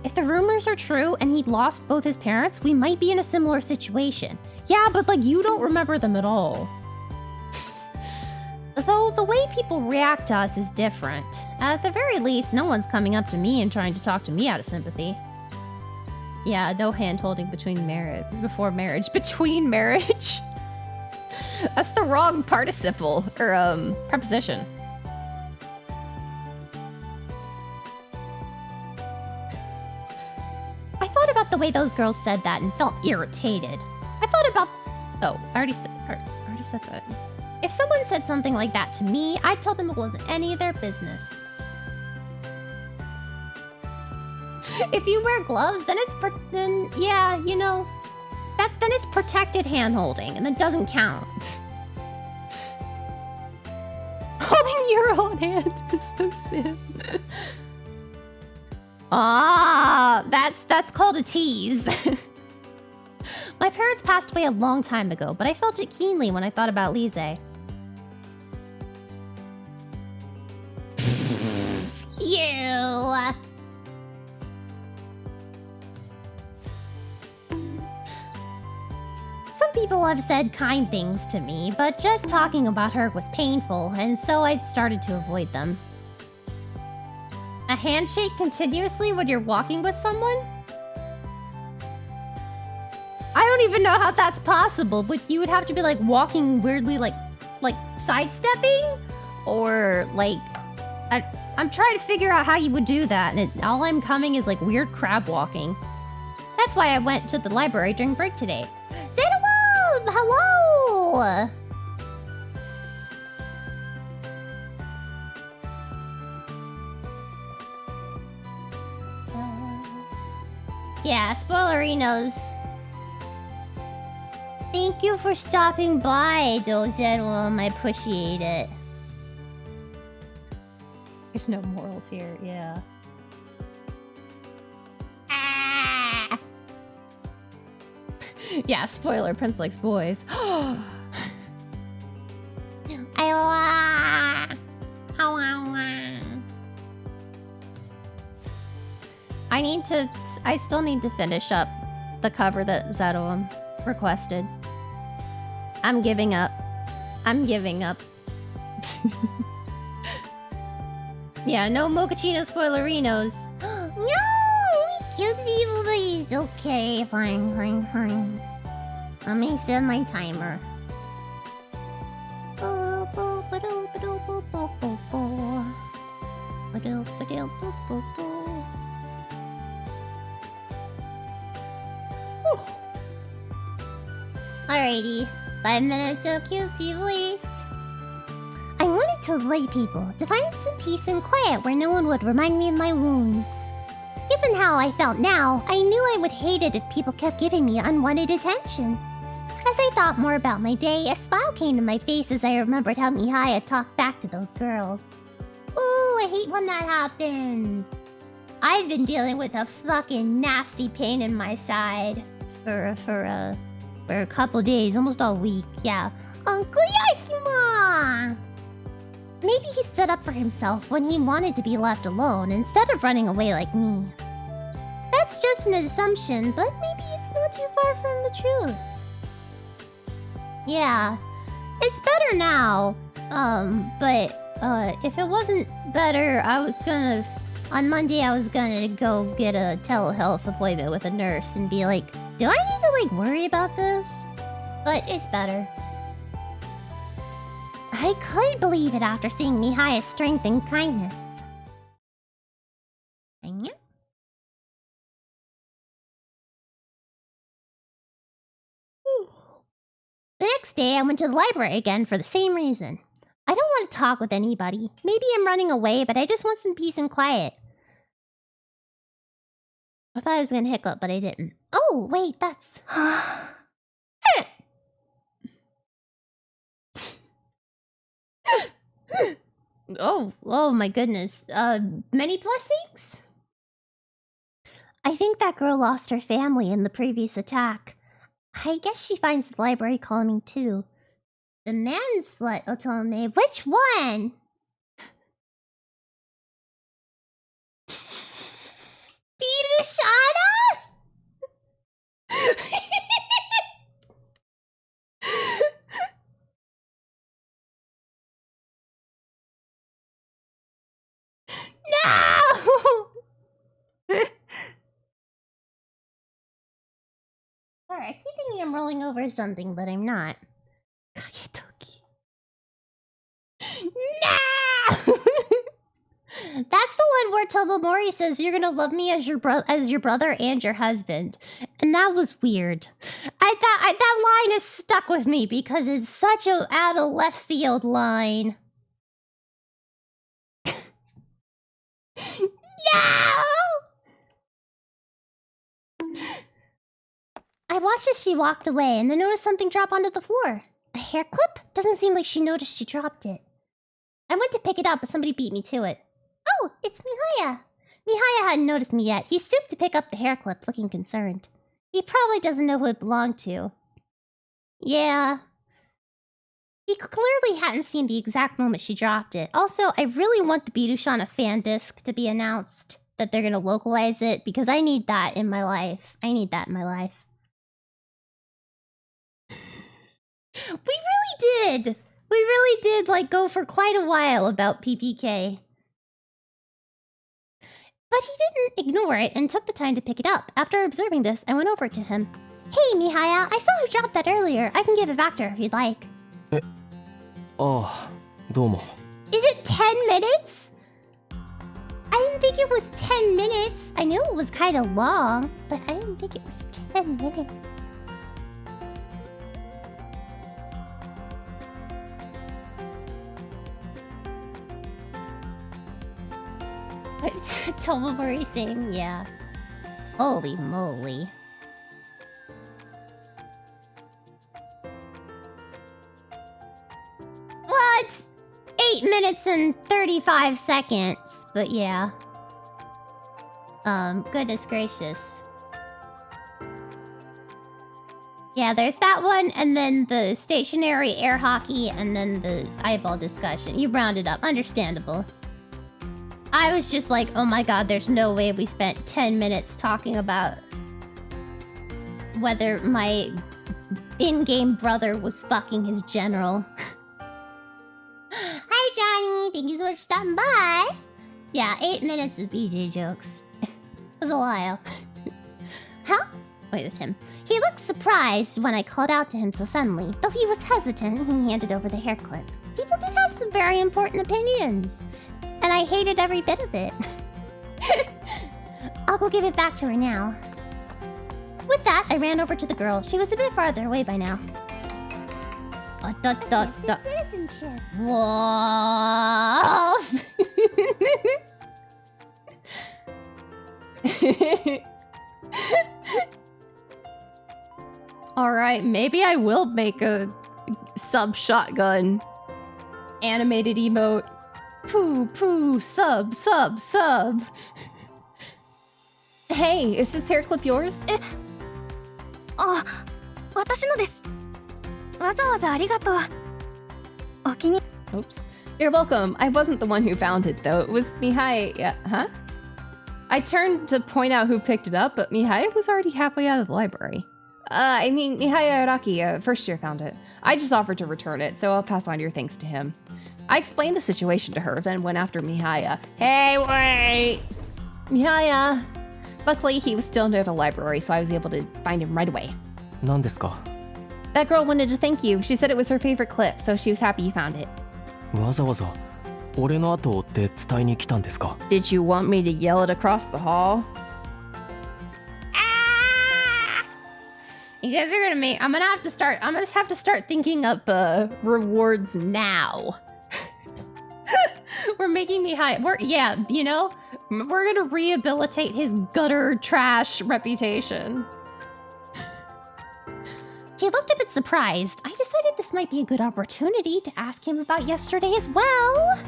If the rumors are true and he'd lost both his parents, we might be in a similar situation. Yeah, but like you don't remember them at all. Though the way people react to us is different. At the very least, no one's coming up to me and trying to talk to me out of sympathy. Yeah, no hand-holding between before marriage. Between marriage? That's the wrong participle, or preposition. I thought about the way those girls said that and felt irritated. I thought about... Oh, I already said that. If someone said something like that to me, I'd tell them it wasn't any of their business. If you wear gloves, then yeah, you know, then it's protected hand-holding, and it doesn't count. Holding your own hand is a sin. That's called a tease. My parents passed away a long time ago, but I felt it keenly when I thought about Lise. You. Some people have said kind things to me, but just talking about her was painful, and so I'd started to avoid them. A handshake continuously when you're walking with someone? I don't even know how that's possible, but you would have to be like walking weirdly, like sidestepping, or like I'm trying to figure out how you would do that, and all I'm coming is like weird crab walking. That's why I went to the library during break today. Xanawald, hello! Yeah, spoilerinos. Thank you for stopping by, Dozedwam. I appreciate it. There's no morals here, yeah. Ah! Yeah, spoiler, Prince likes boys. I still need to finish up the cover that Zedwam requested. I'm giving up. Yeah, no mochaccino spoilerinos. No! Cutesy please. Okay, fine. Let me set my timer. Alrighty, 5 minutes of cutesy voice. I wanted to avoid people, to find some peace and quiet where no one would remind me of my wounds. Given how I felt now, I knew I would hate it if people kept giving me unwanted attention. As I thought more about my day, a smile came to my face as I remembered how Mihaya talked back to those girls. Ooh, I hate when that happens. I've been dealing with a fucking nasty pain in my side for a couple days, almost all week, yeah. Uncle Yashima! Maybe he stood up for himself when he wanted to be left alone instead of running away like me. That's just an assumption, but maybe it's not too far from the truth. Yeah, it's better now. But if it wasn't better, on Monday I was gonna go get a telehealth appointment with a nurse and be like, do I need to worry about this? But it's better. I couldn't believe it after seeing Mihaya's strength and kindness. The next day, I went to the library again for the same reason. I don't want to talk with anybody. Maybe I'm running away, but I just want some peace and quiet. I thought I was gonna hiccup, but I didn't. Oh, wait, that's... Oh my goodness. Many blessings? I think that girl lost her family in the previous attack. I guess she finds the library calming too. The man slut, Otome. Which one? Birushana? No! Sorry, I keep thinking I'm rolling over something, but I'm not. Kagetoki. No! That's the one where Tomomori says you're gonna love me as your brother and your husband. And that was weird. That line is stuck with me because it's such a out of left field line. No! I watched as she walked away and then noticed something drop onto the floor. A hair clip? Doesn't seem like she noticed she dropped it. I went to pick it up, but somebody beat me to it. Oh, it's Mihaya. Mihaya hadn't noticed me yet. He stooped to pick up the hair clip, looking concerned. He probably doesn't know who it belonged to. Yeah. He clearly hadn't seen the exact moment she dropped it. Also, I really want the Birushana fan disc to be announced. That they're gonna localize it, because I need that in my life. I need that in my life. We really did, go for quite a while about PPK. But he didn't ignore it and took the time to pick it up. After observing this, I went over to him. Hey, Mihaya, I saw who dropped that earlier. I can give it back to her if you'd like. Domo. Is it 10 minutes? I didn't think it was 10 minutes. I knew it was kind of long, but I didn't think it was 10 minutes. Tomomori saying, yeah. Holy moly. Well, it's 8 minutes and 35 seconds, but yeah. Goodness gracious. Yeah, there's that one, and then the stationary air hockey, and then the eyeball discussion. You rounded up. Understandable. I was just like, oh my god, there's no way we spent 10 minutes talking about whether my in-game brother was fucking his general. Hi, Johnny. Thank you so much for stopping by. Yeah, 8 minutes of BJ jokes. It was a while. Huh? Wait, that's him. He looked surprised when I called out to him so suddenly. Though he was hesitant, he handed over the hair clip. People did have some very important opinions. And I hated every bit of it. I'll go give it back to her now. With that, I ran over to the girl. She was a bit farther away by now. Citizenship. Whoa! Alright, maybe I will make a sub shotgun animated emote. Poo, poo, sub. Hey, is this hair clip yours? あ、私のです。わざわざありがとう。お気に Oops. You're welcome. I wasn't the one who found it, though. It was Mihaya. Huh? I turned to point out who picked it up, but Mihaya was already halfway out of the library. I mean, Mihaya Araki, first year, found it. I just offered to return it, so I'll pass on your thanks to him. I explained the situation to her, then went after Mihaya. Hey, wait! Mihaya! Luckily, he was still near the library, so I was able to find him right away. 何ですか? That girl wanted to thank you. She said it was her favorite clip, so she was happy you found it. わざわざ俺の後を追って伝えに来たんですか? Did you want me to yell it across the hall? You guys are gonna make. I'm gonna have to start thinking up rewards now. We're making me high. We're gonna rehabilitate his gutter trash reputation. He looked a bit surprised. I decided this might be a good opportunity to ask him about yesterday as well.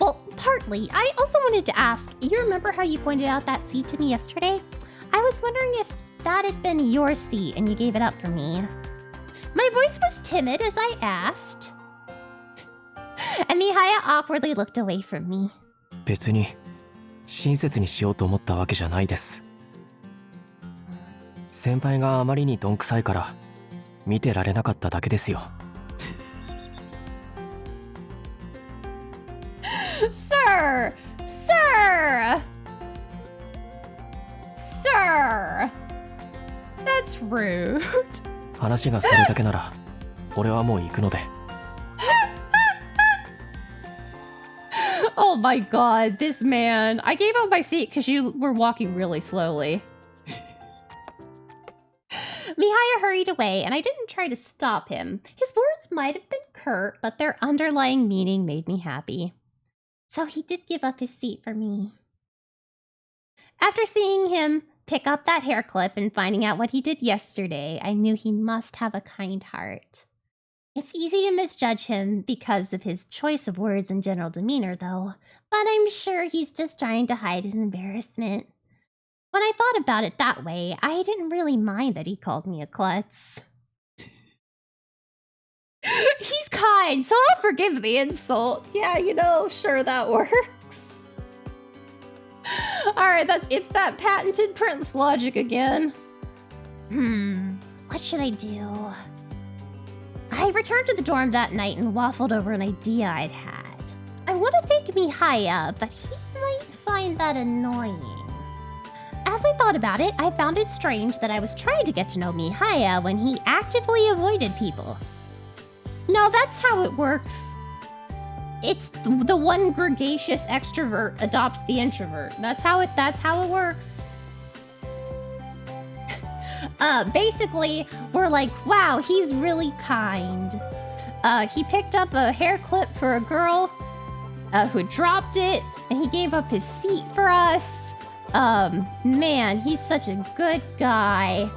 Well, partly. I also wanted to ask, you remember how you pointed out that seat to me yesterday? I was wondering if that had been your seat and you gave it up for me. My voice was timid as I asked. And Mihaya awkwardly looked away from me. 別に親切にしようと思ったわけじゃないです。先輩があまりにどんくさいから見てられなかっただけですよ。Sir! That's rude. 話がそれだけなら俺はもう行くので。Oh my god, this man. I gave up my seat because you were walking really slowly. Mihaya hurried away, and I didn't try to stop him. His words might have been curt, but their underlying meaning made me happy. So he did give up his seat for me. After seeing him pick up that hair clip and finding out what he did yesterday, I knew he must have a kind heart. It's easy to misjudge him because of his choice of words and general demeanor, though, but I'm sure he's just trying to hide his embarrassment. When I thought about it that way, I didn't really mind that he called me a klutz. He's kind, so I'll forgive the insult. Yeah, sure, that works. Alright, it's that patented Prince logic again. What should I do? I returned to the dorm that night and waffled over an idea I'd had. I want to thank Mihaya, but he might find that annoying. As I thought about it, I found it strange that I was trying to get to know Mihaya when he actively avoided people. No, that's how it works. It's the one gregarious extrovert adopts the introvert. That's how it works. Basically, we're like, wow, he's really kind. He picked up a hair clip for a girl who dropped it, and he gave up his seat for us. Man, he's such a good guy.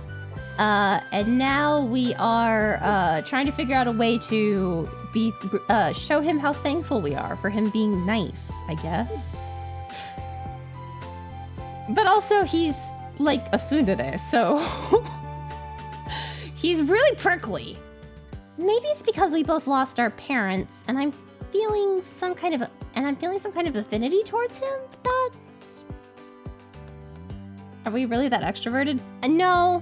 And now we are trying to figure out a way to show him how thankful we are for him being nice, I guess. But also, he's like a tsundere, so he's really prickly. Maybe it's because we both lost our parents, and I'm feeling some kind of affinity towards him. Are we really that extroverted? No.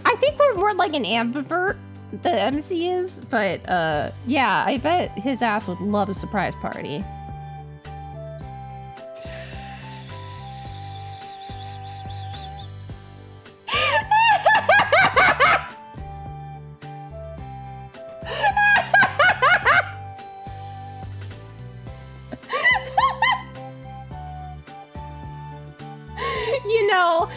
I think we're more like an ambivert, the MC is, but yeah, I bet his ass would love a surprise party. You know,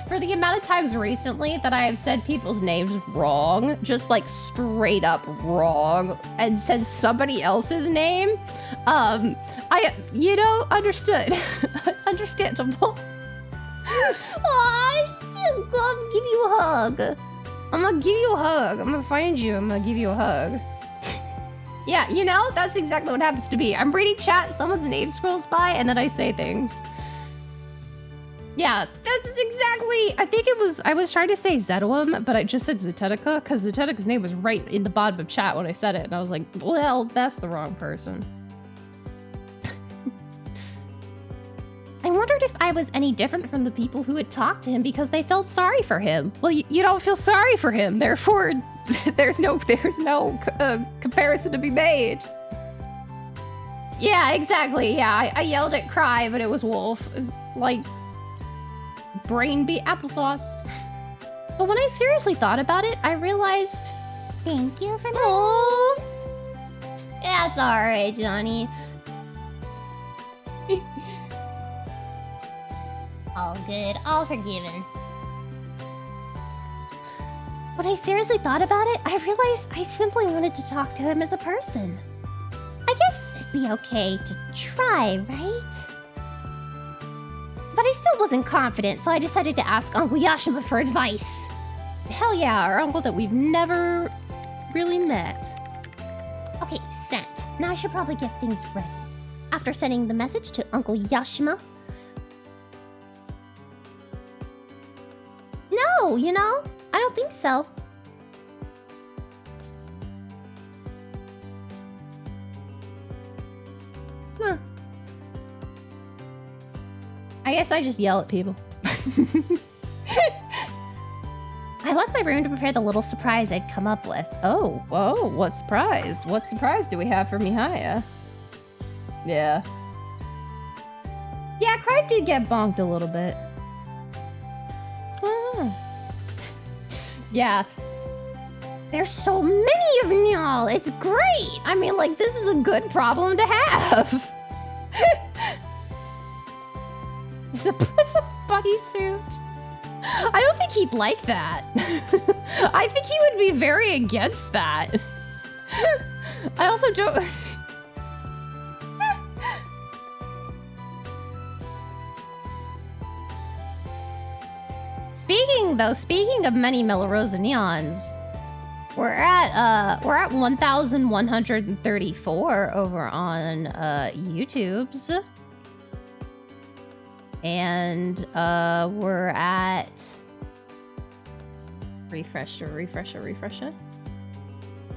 for the amount of times recently that I have said people's names wrong, just like straight up wrong, and said somebody else's name, understood. Understandable. Aw, still come give you a hug. I'm gonna give you a hug. I'm gonna find you. I'm gonna give you a hug. Yeah, you know, that's exactly what happens to me. I'm reading chat, someone's name scrolls by, and then I say things. Yeah, that's exactly, I was trying to say Zetuum, but I just said Zetetica, because Zetetica's name was right in the bottom of chat when I said it, and I was like, well, that's the wrong person. I wondered if I was any different from the people who had talked to him because they felt sorry for him. Well, you don't feel sorry for him, therefore, there's no comparison to be made. Yeah, exactly, yeah, I yelled at Cry, but it was Wolf. Like, brain beat applesauce. But when I seriously thought about it, I realized... Thank you for Aww. That's alright, Johnny. All good, all forgiven. When I seriously thought about it, I realized I simply wanted to talk to him as a person. I guess it'd be okay to try, right? But I still wasn't confident, so I decided to ask Uncle Yashima for advice. Hell yeah, our uncle that we've never really met. Okay, sent. Now I should probably get things ready. After sending the message to Uncle Yashima... No, you know, I don't think so. Huh. I guess I just yell at people. I left my room to prepare the little surprise I'd come up with. Oh, whoa, what surprise? What surprise do we have for Mihaya? Yeah. Yeah, Cripe did get bonked a little bit. Oh. Yeah. There's so many of y'all. It's great. I mean, like, this is a good problem to have. It's a bodysuit. I don't think he'd like that. I think he would be very against that. I also don't... Speaking of many Melorosa neons, we're at 1,134 over on YouTube's. And we're at refresher.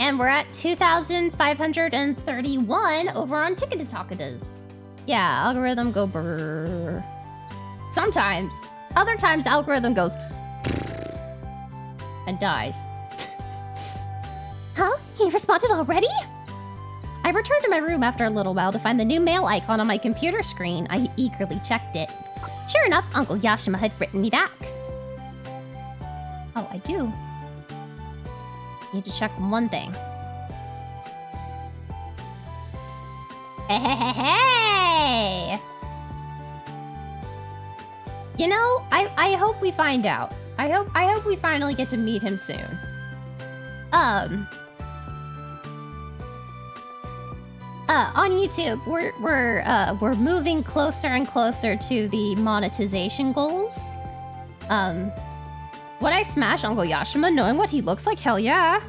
And we're at 2,531 over on Ticketatakas. Yeah, algorithm go brrr. Sometimes. Other times algorithm goes and dies. Huh? He responded already? I returned to my room after a little while to find the new mail icon on my computer screen. I eagerly checked it. Sure enough, Uncle Yashima had written me back. Oh, I do. Need to check one thing. Hey! You know, I hope we find out. I hope we finally get to meet him soon. On YouTube, we're moving closer and closer to the monetization goals. Would I smash Uncle Yashima knowing what he looks like? Hell yeah.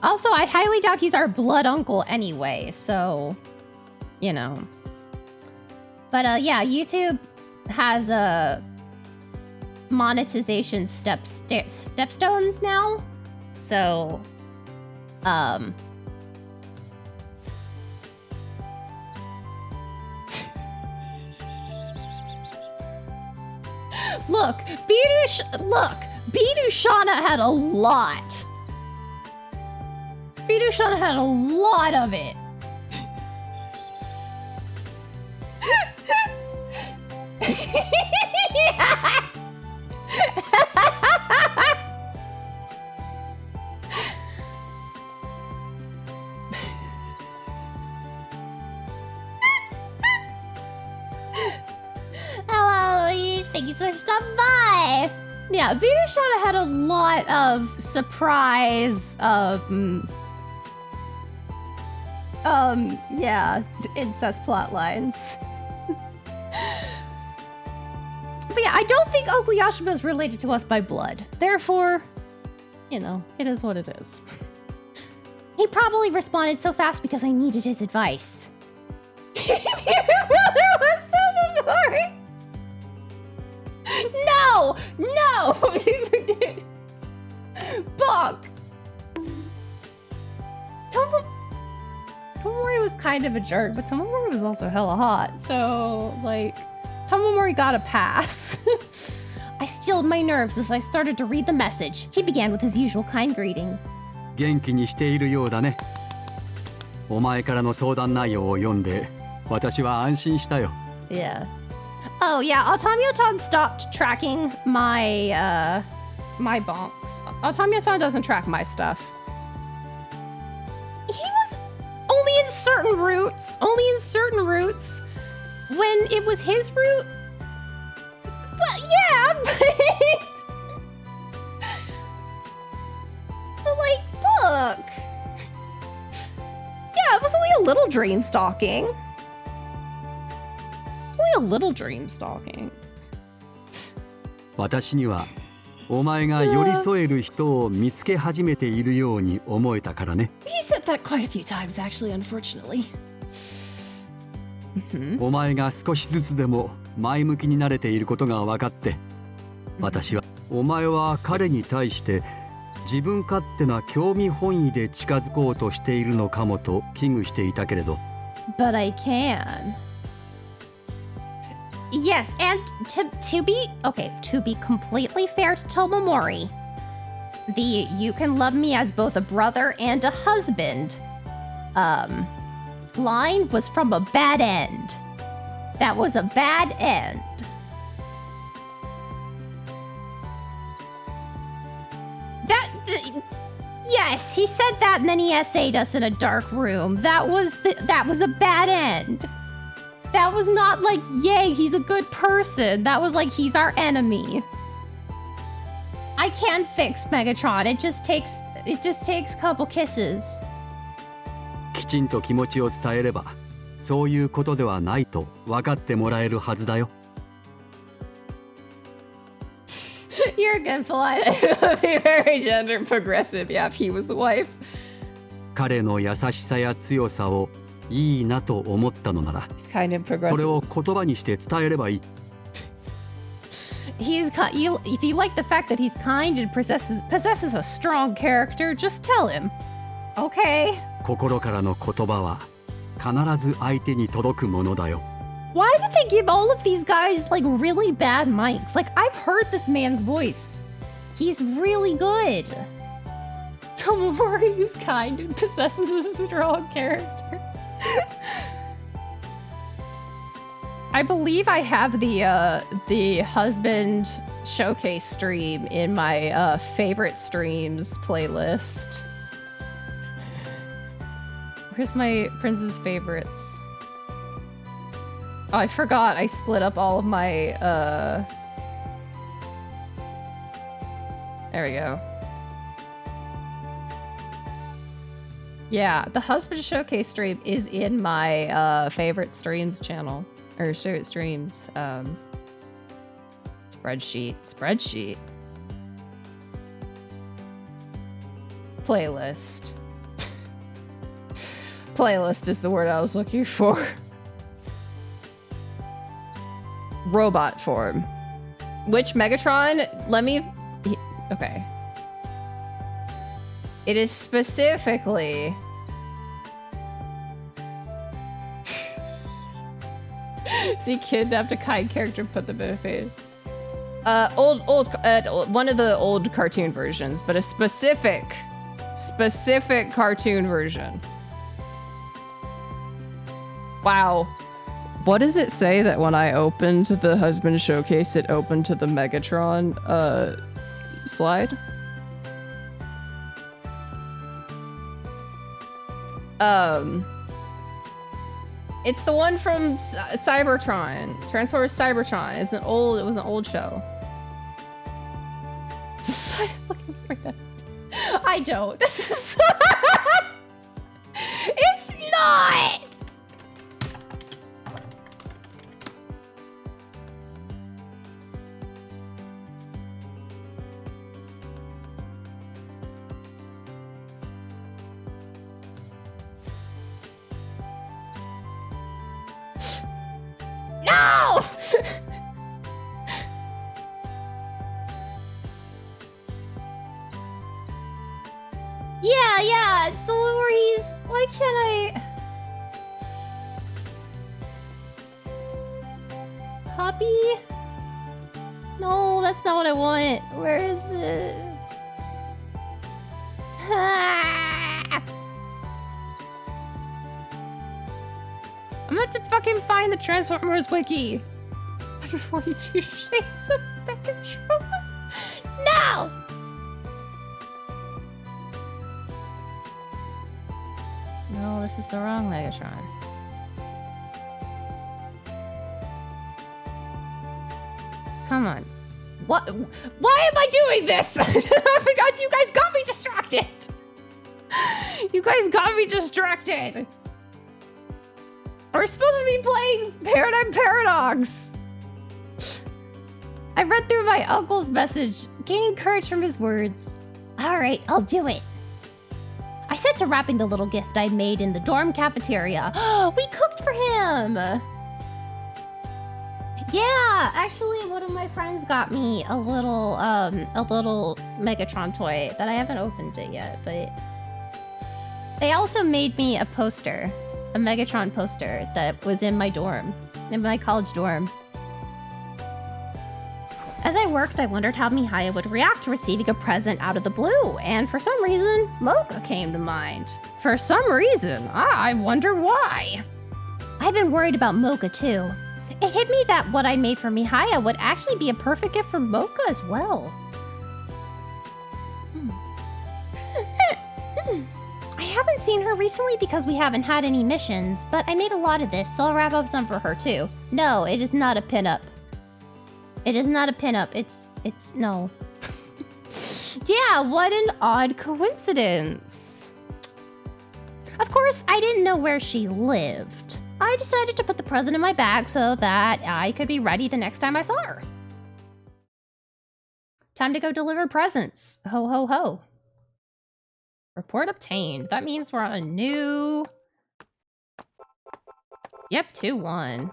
Also, I highly doubt he's our blood uncle anyway, so, you know. But yeah, YouTube has monetization stepstones now. So, Look, Bidushana had a lot. Bidushana had a lot of it. Hello, piece of stuff, bye! Yeah, Vtuber had a lot of surprise, yeah, incest plot lines. But yeah, I don't think Uncle Yashima is related to us by blood. Therefore, you know, it is what it is. He probably responded so fast because I needed his advice. Your brother was Tomomory! No! No! Bonk! Tomomory was kind of a jerk, but Tomomory was also hella hot, so, like, Tomomory got a pass. I stilled my nerves as I started to read the message. He began with his usual kind greetings. 元気にしているようだね。お前からの相談内容を読んで、私は安心したよ。Yeah. Oh yeah, Automio-tan stopped tracking my my bonks. Automio-tan doesn't track my stuff. He was only in certain routes. When it was his route. Well, yeah, but like, look. Yeah, it was only a little dream stalking. Only a little dream stalking. 私にはお前が寄り添える人を見つけ始めているように思えたからね。He said that quite a few times, actually, unfortunately. お前が少しずつでも前向きになれていることが分かって、私はお前は彼に対して自分勝手な興味本位で近づこうとしているのかもと危惧していたけれど。But I can. Yes, and to be completely fair to Tomomori, the "you can love me as both a brother and a husband" line was from a bad end. That was a bad end. Yes, he said that and then he essayed us in a dark room. That was a bad end. That was not like, yay, he's a good person. That was like, he's our enemy. I can fix Megatron. It just takes a couple kisses. きちんと気持ちを伝えれば、そういうことではないと分かってもらえるはずだよ。You're a good polite. Be very gender progressive. Yeah, if he was the wife. 彼の優しさや強さをいいなと思ったのなら、 He's kind and そ progressive. れを言葉にして伝えればいい。If you like the fact that he's kind and possesses a strong character, just tell him. Okay. 心からの言葉は必ず相手に届くものだよ。Why did they give all of these guys like really bad mics? Like, I've heard this man's voice. He's really good. Tomomori is kind and possesses a strong character. I believe I have the husband showcase stream in my favorite streams playlist. Where's my Prince's favorites? Oh, I forgot I split up all of my there we go. Yeah, the husband showcase stream is in my favorite streams channel. Or favorite streams. Spreadsheet. Playlist. Playlist is the word I was looking for. Robot form. Which Megatron? Okay. It is specifically... So he kidnapped a kind character and put them in a face. One of the old cartoon versions, but a specific cartoon version. Wow. What does it say that when I opened the husband showcase, it opened to the Megatron slide? It's the one from Cybertron. Transformers Cybertron. It was an old show. I don't. This is it's not. No! Yeah, it's the one where he's... Why can't I... Copy? No, that's not what I want. Where is it? I'm about to fucking find the Transformers wiki. 142 Shades of Megatron. No! No, this is the wrong Megatron. Come on. What? Why am I doing this? Because you guys got me distracted. You guys got me distracted. We're supposed to be playing Paradigm Paradox. I read through my uncle's message, gaining courage from his words. All right, I'll do it. I set to wrapping the little gift I made in the dorm cafeteria. We cooked for him. Yeah, actually, one of my friends got me a little Megatron toy that I haven't opened it yet, but they also made me a poster, a Megatron poster that was in my dorm, in my college dorm. As I worked, I wondered how Mihaya would react to receiving a present out of the blue, and for some reason, Mocha came to mind. For some reason, I wonder why. I've been worried about Mocha too. It hit me that what I made for Mihaya would actually be a perfect gift for Mocha as well. I haven't seen her recently because we haven't had any missions, but I made a lot of this, so I'll wrap up some for her too. No, it is not a pinup. It is not a pinup. It's no. Yeah, what an odd coincidence. Of course, I didn't know where she lived. I decided to put the present in my bag so that I could be ready the next time I saw her. Time to go deliver presents. Ho, ho, ho. Report obtained. That means we're on a new... Yep, 2-1.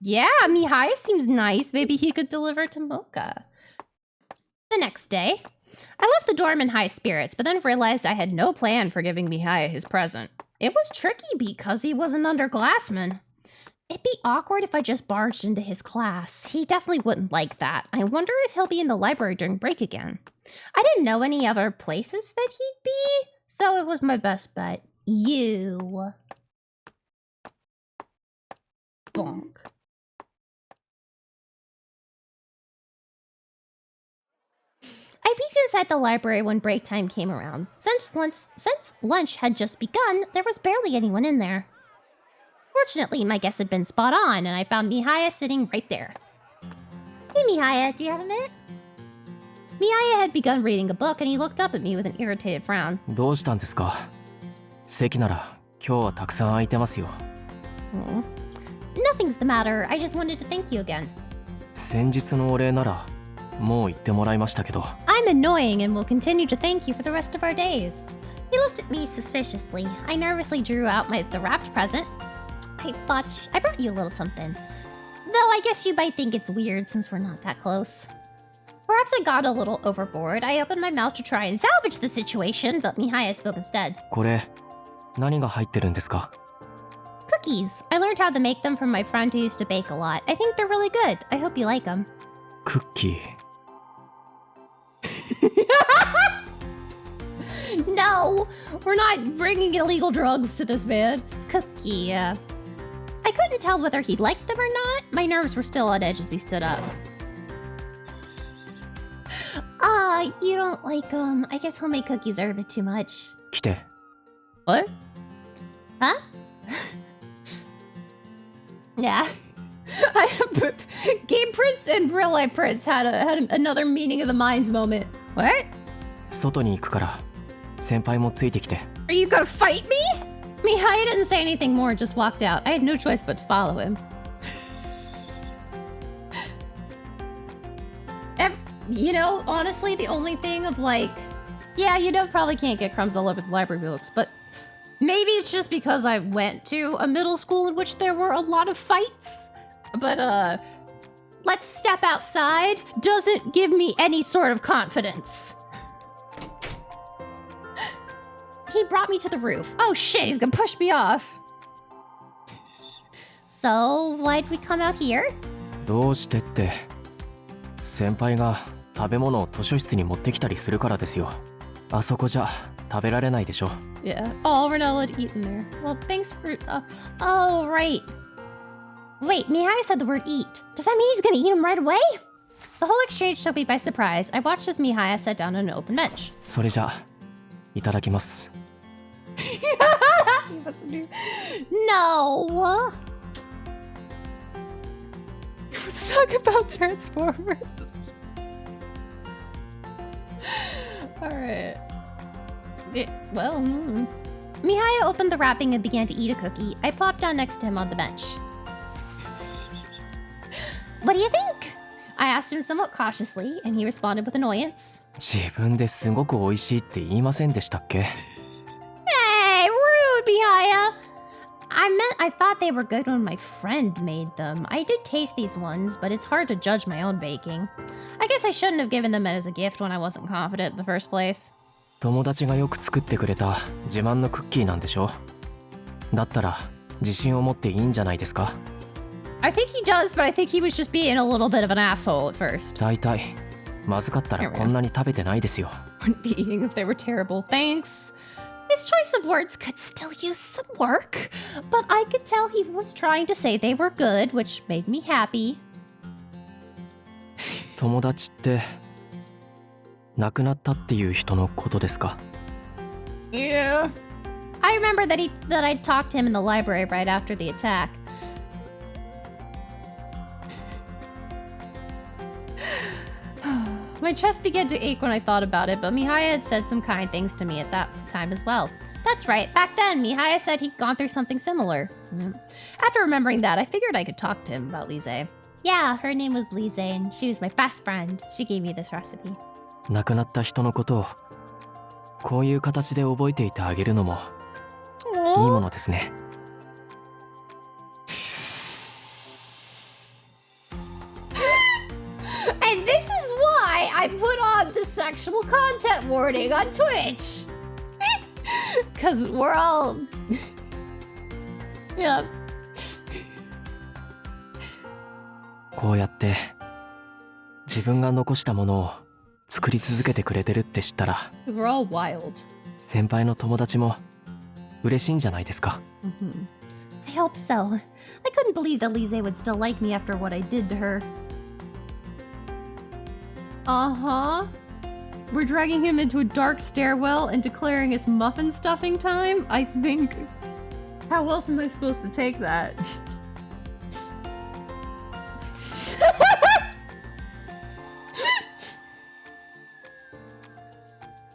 Yeah, Mihaya seems nice. Maybe he could deliver to Mocha. The next day, I left the dorm in high spirits, but then realized I had no plan for giving Mihaya his present. It was tricky because he was an underclassman. It'd be awkward if I just barged into his class. He definitely wouldn't like that. I wonder if he'll be in the library during break again. I didn't know any other places that he'd be, so it was my best bet. You. Bonk. I peeked inside the library when break time came around. Since lunch had just begun, there was barely anyone in there. Fortunately, my guess had been spot on, and I found Mihaya sitting right there. Hey Mihaya, do you have a minute? Mihaya had begun reading a book, and he looked up at me with an irritated frown. どうしたんですか? 席なら今日はたくさん空いてますよ。 Nothing's the matter. I just wanted to thank you again. 先日のお礼ならもう言ってもらいましたけど。 I'm annoying and will continue to thank you for the rest of our days. He looked at me suspiciously. I nervously drew out the wrapped present. I brought you a little something. Though I guess you might think it's weird since we're not that close. Perhaps I got a little overboard. I opened my mouth to try and salvage the situation, but Mihaya spoke instead. これ何が入ってるんですか? Cookies. I learned how to make them from my friend who used to bake a lot. I think they're really good. I hope you like them. クッキー。 No, we're not bringing illegal drugs to this man. Cookie. I couldn't tell whether he liked them or not. My nerves were still on edge as he stood up. You don't like them. I guess homemade cookies are a bit too much. 来て。 What? Huh? Yeah. Game Prince and real life Prince had another meaning of the minds moment. What? 外に行くから先輩もついてきて。 Are you gonna fight me? Mihaya didn't say anything more and just walked out. I had no choice but to follow him. You know, honestly, the only thing of like, yeah, you know, probably can't get crumbs all over the library books, but maybe it's just because I went to a middle school in which there were a lot of fights. But, let's step outside doesn't give me any sort of confidence. He brought me to the roof. Oh shit, he's gonna push me off. So, why'd we come out here? どうしてって先輩が食べ物を図書室に持ってきたりするからですよ。あそこじゃ食べられないでしょ。 Yeah. Oh, we're not allowed to eat in there. Well, thanks for... oh, right. Wait, Mihaya said the word eat. Does that mean he's gonna eat him right away? The whole exchange took me by surprise. I watched as Mihaya sat down on an open bench. それじゃいただきます。 No! Let's talk about Transformers. Alright. Well, Mihaya opened the wrapping and began to eat a cookie. I plopped down next to him on the bench. What do you think? I asked him somewhat cautiously, and he responded with annoyance. 自分ですごく美味しいって言いませんでしたっけ？ Hey, rude, Mihaya! I thought they were good when my friend made them. I did taste these ones, but it's hard to judge my own baking. I guess I shouldn't have given them as a gift when I wasn't confident in the first place. 友達がよく作ってくれた自慢のクッキーなんでしょ？だったら自信を持っていいんじゃないですか？ I think he does, but I think he was just being a little bit of an asshole at first. 大体まずかったらこんなに食べてないですよ。 Wouldn't be eating if they were terrible. Thanks. His choice of words could still use some work, but I could tell he was trying to say they were good, which made me happy. 友達って亡くなったっていう人のことですか？ Yeah. I remember that I talked to him in the library right after the attack. My chest began to ache when I thought about it, but Mihaya had said some kind things to me at that time as well. That's right. Back then, Mihaya said he'd gone through something similar. After remembering that, I figured I could talk to him about Lise. Yeah, her name was Lise, and she was my best friend. She gave me this recipe. 亡くなった人のことをこういう形で覚えていてあげるのもいいものですね。 And this is why I put on the sexual content warning on Twitch. Because we're all... yeah. こうやって自分が残したものを作り続けてくれてるって知ったら Because we're all wild. 先輩の友達も嬉しいんじゃないですか？ I hope so. I couldn't believe that Lise would still like me after what I did to her. Uh-huh. We're dragging him into a dark stairwell and declaring it's muffin stuffing time? I think... How else am I supposed to take that?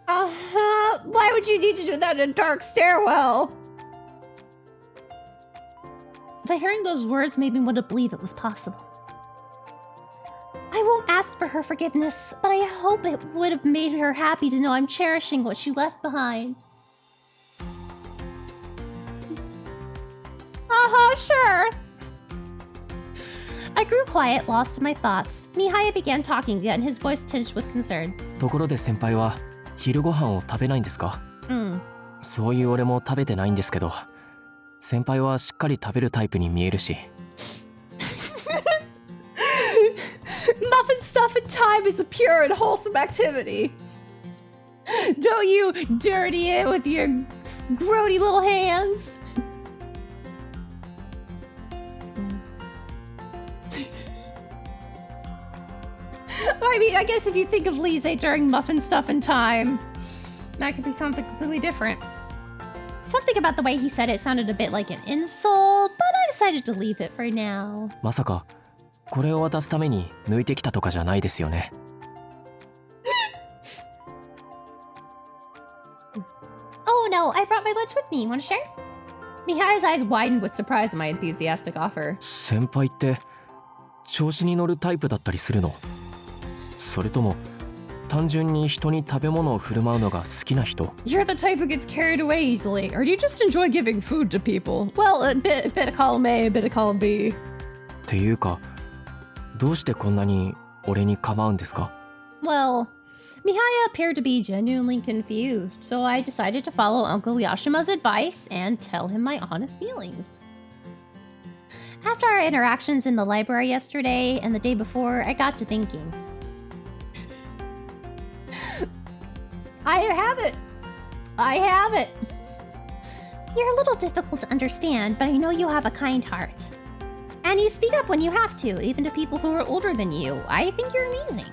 Uh-huh. Why would you need to do that in a dark stairwell? The hearing those words made me want to believe it was possible. I won't ask for her forgiveness, but I hope it would have made her happy to know I'm cherishing what she left behind. Uh-huh, sure. I grew quiet, lost in my thoughts. Mihaya began talking again, his voice tinged with concern. ところで先輩は昼ご飯を食べないんですか？そういう俺も食べてないんですけど、先輩はしっかり食べるタイプに見えるし。Muffin stuffing time is a pure and wholesome activity. Don't you dirty it with your grody little hands. I mean, I guess if you think of Lise during muffin stuffing time, that could be something completely different. Something about the way he said it sounded a bit like an insult, but I decided to leave it for now. まさかこれを渡すために抜いてきたとかじゃないですよね。Oh no, I brought my lunch with me. Want to share? Mihaya's eyes widened with surprise at my enthusiastic offer. 先輩って調子に乗るタイプだったりするの？それとも単純に人に食べ物を振る舞うのが好きな人？ You're the type who gets carried away easily, or do you just enjoy giving food to people? Well, a bit of column A, a bit of column B. っていうかどうしてこんなに俺に構うんですか？ Well, Mihaya appeared to be genuinely confused, so I decided to follow Uncle Yashima's advice and tell him my honest feelings. After our interactions in the library yesterday and the day before, I got to thinking. I have it. You're a little difficult to understand, but I know you have a kind heart. And you speak up when you have to, even to people who are older than you. I think you're amazing.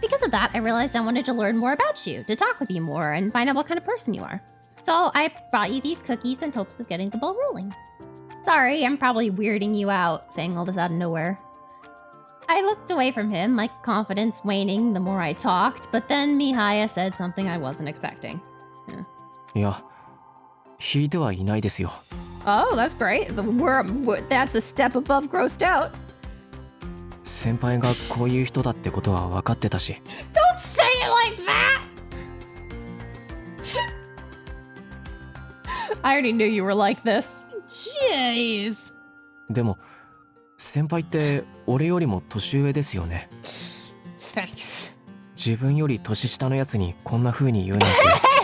Because of that, I realized I wanted to learn more about you, to talk with you more, and find out what kind of person you are. So I brought you these cookies in hopes of getting the ball rolling. Sorry, I'm probably weirding you out, saying all this out of nowhere. I looked away from him, my confidence waning the more I talked, but then Mihaya said something I wasn't expecting. いや引いてはいないですよ。 Oh, that's great. That's a step above grossed out. 先輩がこういう人だってことは分かってたし。 Don't say it like that! I already knew you were like this. Jeez. でも先輩って俺よりも年上ですよね。 Thanks. 自分より年下のやつにこんな風に言うなんて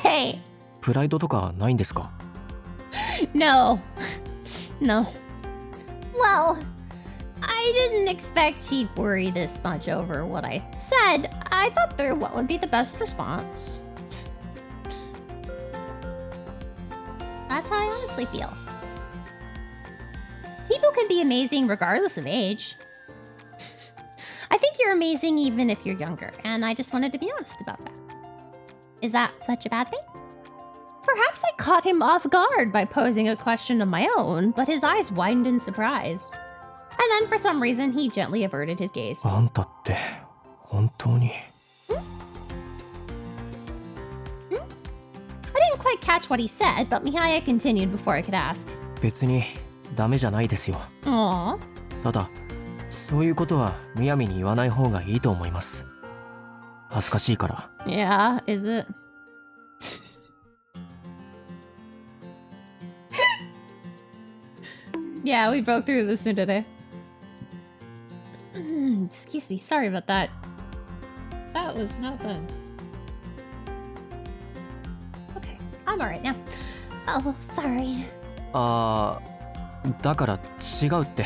Hey! プライドとかないんですか？ No. No. Well, I didn't expect he'd worry this much over what I said. I thought through what would be the best response. That's how I honestly feel. People can be amazing regardless of age. I think you're amazing even if you're younger, and I just wanted to be honest about that. Is that such a bad thing? Perhaps I caught him off guard by posing a question of my own, but his eyes widened in surprise. And then for some reason, he gently averted his gaze. あんたって本当に I didn't quite catch what he said, but Mihaya continued before I could ask. 別にダメじゃないですよ。 Aw. ただそういうことはむやみに言わない方がいいと思います。恥ずかしいから。 Yeah, is it? Yeah, we broke through this today. Excuse me, sorry about that. That was not fun. Okay, I'm alright now. Oh, sorry. あーだから違うって。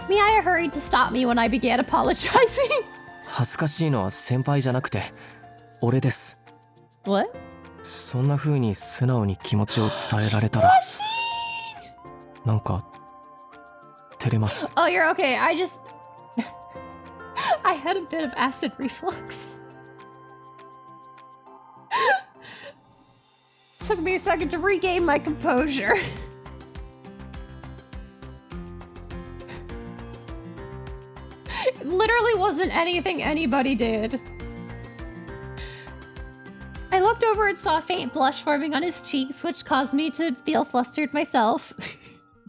Mihaya hurried to stop me when I began apologizing. 恥ずかしいのは先輩じゃなくて俺です。 What? そんな風に素直に気持ちを伝えられたらなんか照れます。 Oh, you're okay. I had a bit of acid reflux. Took me a second to regain my composure. It literally wasn't anything anybody did. I looked over and saw a faint blush forming on his cheeks, which caused me to feel flustered myself.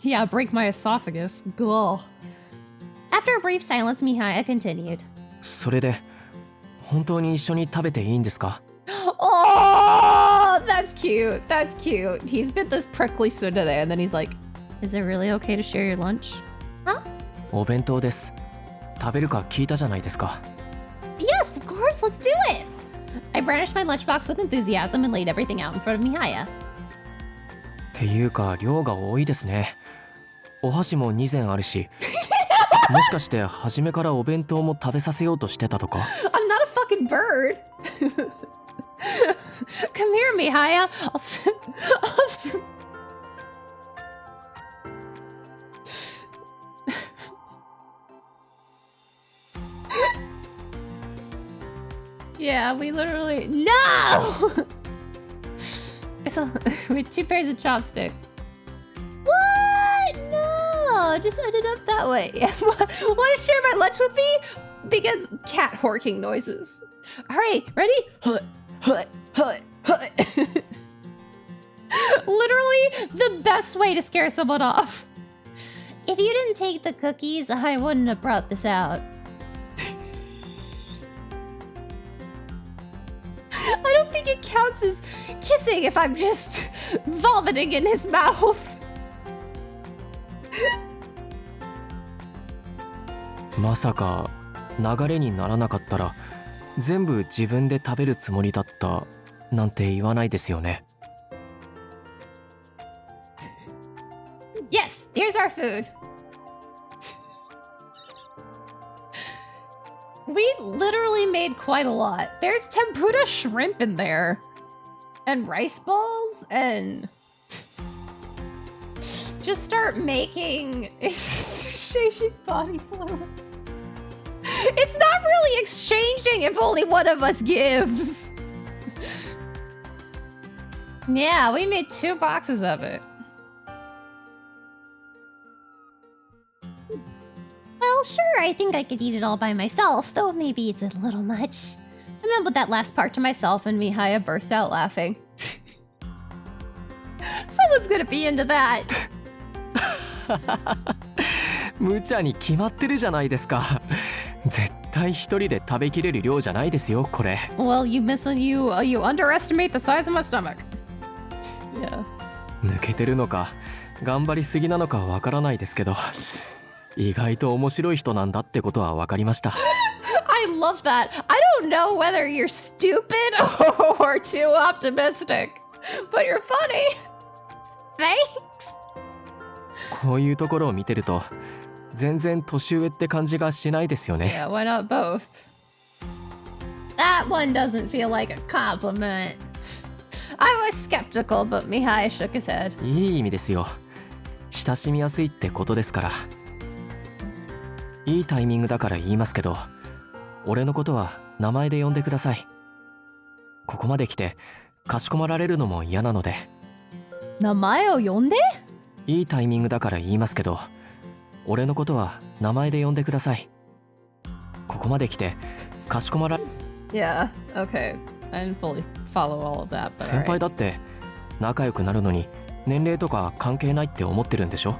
Yeah, break my esophagus. Gulp. After a brief silence, Mihaya continued. それで本当に一緒に食べていいんですか？ Oh, that's cute. That's cute. He's been this prickly tsundere, and then he's like, "Is it really okay to share your lunch?" Huh? お弁当です。食べるか聞いたじゃないですか。 Yes, of course, let's do it! I brandished my lunchbox with enthusiasm and laid everything out in front of Mihaya. っていうか量が多いですね。お箸も2膳あるしもしかして初めからお弁当も食べさせようとしてたとか？ I'm not a fucking bird. Come here, Mihaya. Yeah, we literally... No! with 2 pairs of chopsticks. What? No, just ended up that way. Want to share my lunch with me? Because cat horking noises. All right, ready? Hut, hut, hut, hut. Literally the best way to scare someone off. If you didn't take the cookies, I wouldn't have brought this out. I don't think it counts as kissing if I'm just vomiting in his mouth. まさか流れにならなかったら全部自分で食べるつもりだったなんて言わないですよね。 Yes, here's our food. We literally made quite a lot. There's tempura shrimp in there. And rice balls and... Just start making exchanging body fluids. It's not really exchanging if only one of us gives. Yeah, we made 2 boxes of it. Well, sure, I think I could eat it all by myself, though maybe it's a little much. I mumbled that last part to myself and Mihaya burst out laughing. Someone's gonna be into that. 無茶に決まってるじゃないですか。絶対一人で食べきれる量じゃないですよ、これ。Well, you underestimate the size of my stomach. Yeah. 抜けてるのか、頑張りすぎなのかわからないですけど、意外と面白い人なんだってことは分かりました。I love that. I don't know whether you're stupid or too optimistic, but you're funny. Thanks. こういうところを見てると、全然年上って感じがしないですよね。Yeah, why not both? That one doesn't feel like a compliment. I was skeptical, but Mihai shook his head. いい意味ですよ。親しみやすいってことですから。いいタイミングだから言いますけど、俺のことは名前で呼んでください。ここまで来てかしこまられるのも嫌なので。名前を呼んで？いいタイミングだから言いますけど、俺のことは名前で呼んでください。ここまで来てかしこまら。Yeah, okay. I didn't fully follow all of that, but 先輩だって仲良くなるのに年齢とか関係ないって思ってるんでしょ？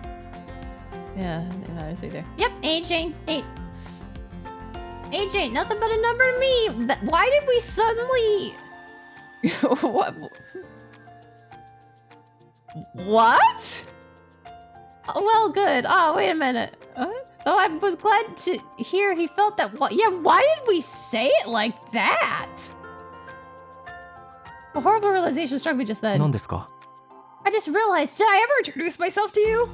Yeah, I see there. Yep, age ain't nothing but a number to me. Why did we suddenly... What? Oh, well, good. Oh, wait a minute. Oh, I was glad to hear he felt that... Yeah, why did we say it like that? A horrible realization struck me just then. 何ですか？ I just realized, did I ever introduce myself to you?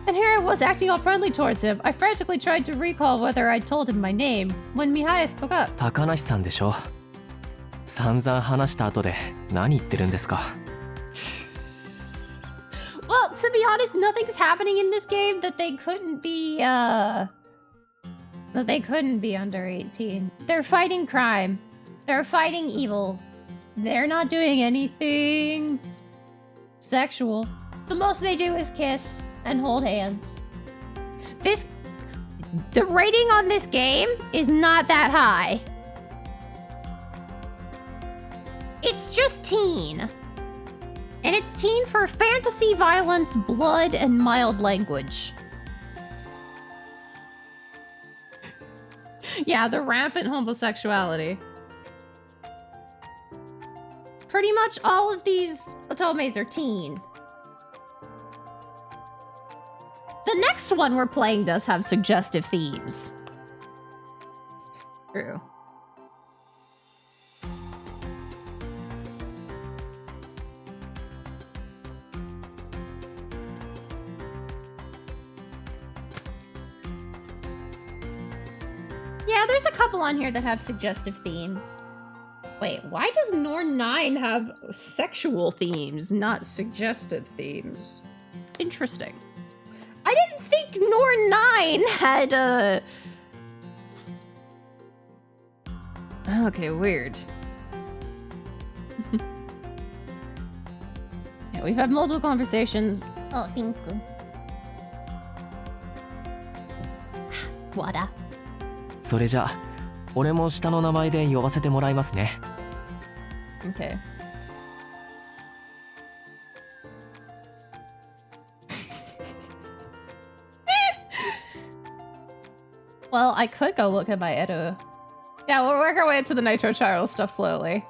And here I was acting all friendly towards him. I frantically tried to recall whether I'd told him my name when Mihaya spoke up. 高梨さんでしょ。散々話した後で何言ってるんですか。 Well, to be honest, nothing's happening in this game that they couldn't be under 18. They're fighting crime. They're fighting evil. They're not doing anything sexual. The most they do is kiss and hold hands. The rating on this game is not that high. It's just teen. And it's teen for fantasy, violence, blood, and mild language. Yeah, the rampant homosexuality. Pretty much all of these otomes are teen. The next one we're playing does have suggestive themes. True. Yeah, there's a couple on here that have suggestive themes. Wait, why does Norn 9 have sexual themes, not suggestive themes? Interesting. I didn't think Norn 9 had a... Okay, weird. we've had multiple conversations. Oh, thank you. Water. それじゃあ俺も下の名前で呼ばせてもらいますね。 Okay. Well, I could go look at my Edo. Yeah, we'll work our way into the Nitro Chiral stuff slowly.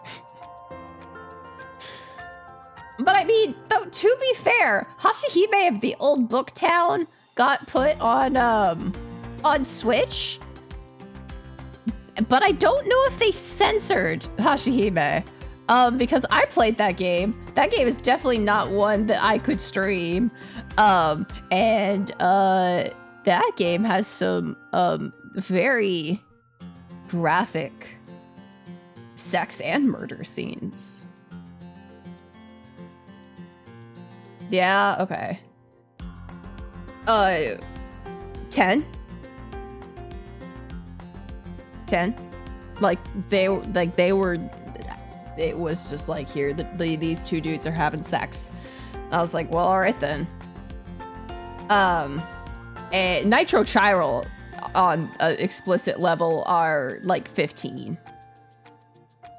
But I mean, though, to be fair, Hashihime of the old book town got put on Switch. But I don't know if they censored Hashihime. Because I played that game. That game is definitely not one that I could stream. That game has some very graphic sex and murder scenes. Yeah, okay. 10? 10? Like they were it was just like, here, these two dudes are having sex. I was like, well, all right then. And Nitro Chiral on an explicit level are like 15.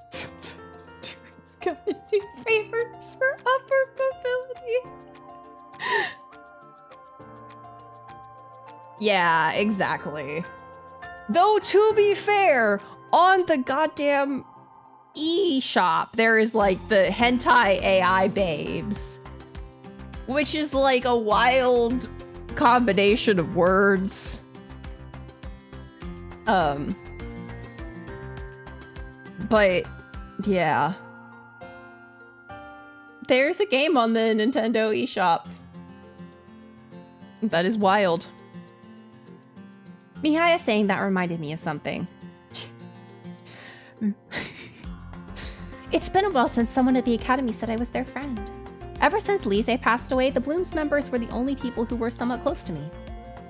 Sometimes dudes gotta do favors for upper mobility. Yeah, exactly. Though, to be fair, on the goddamn eShop, there is like the hentai AI babes, which is like a wild combination of words. But yeah, there's a game on the Nintendo eShop that is wild. Mihaya saying that reminded me of something. It's been a while since someone at the academy said I was their friend. Ever since Lise passed away, the Blooms members were the only people who were somewhat close to me.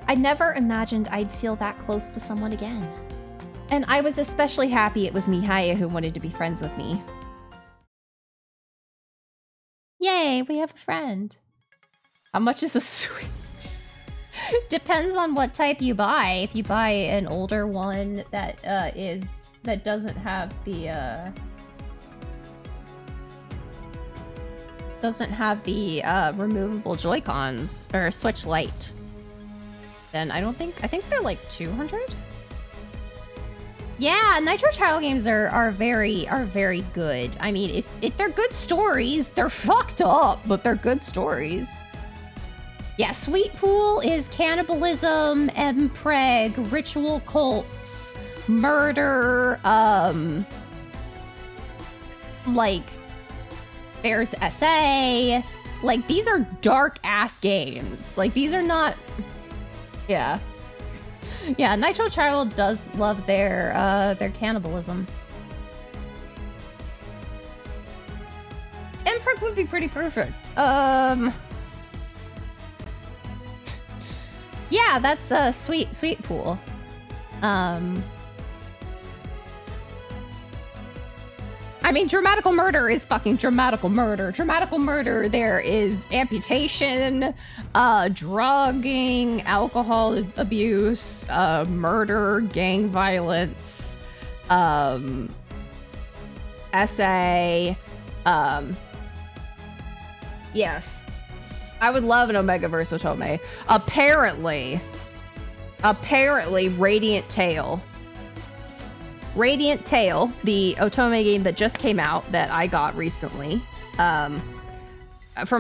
I never imagined I'd feel that close to someone again. And I was especially happy it was Mihaya who wanted to be friends with me. Yay, we have a friend. How much is a Switch? Depends on what type you buy. If you buy an older one that doesn't have the removable Joy-Cons or Switch Lite, then I think they're like 200. Yeah, Nitro Child games are very good. I mean, if they're good stories, they're fucked up, but they're good stories. Yeah, Sweet Pool is cannibalism, mpreg, ritual cults, murder, like there's SA. Like, these are dark ass games. Like, these are not. Yeah. Yeah, Nitro Child does love their cannibalism. Mpreg would be pretty perfect. Yeah, that's Sweet Pool. I mean, dramatical murder is fucking dramatical murder. Dramatical murder, there is amputation, drugging, alcohol abuse, murder, gang violence, SA. Yes. I would love an Omegaverse otome. Apparently, Radiant Tail, the otome game that just came out that I got recently, from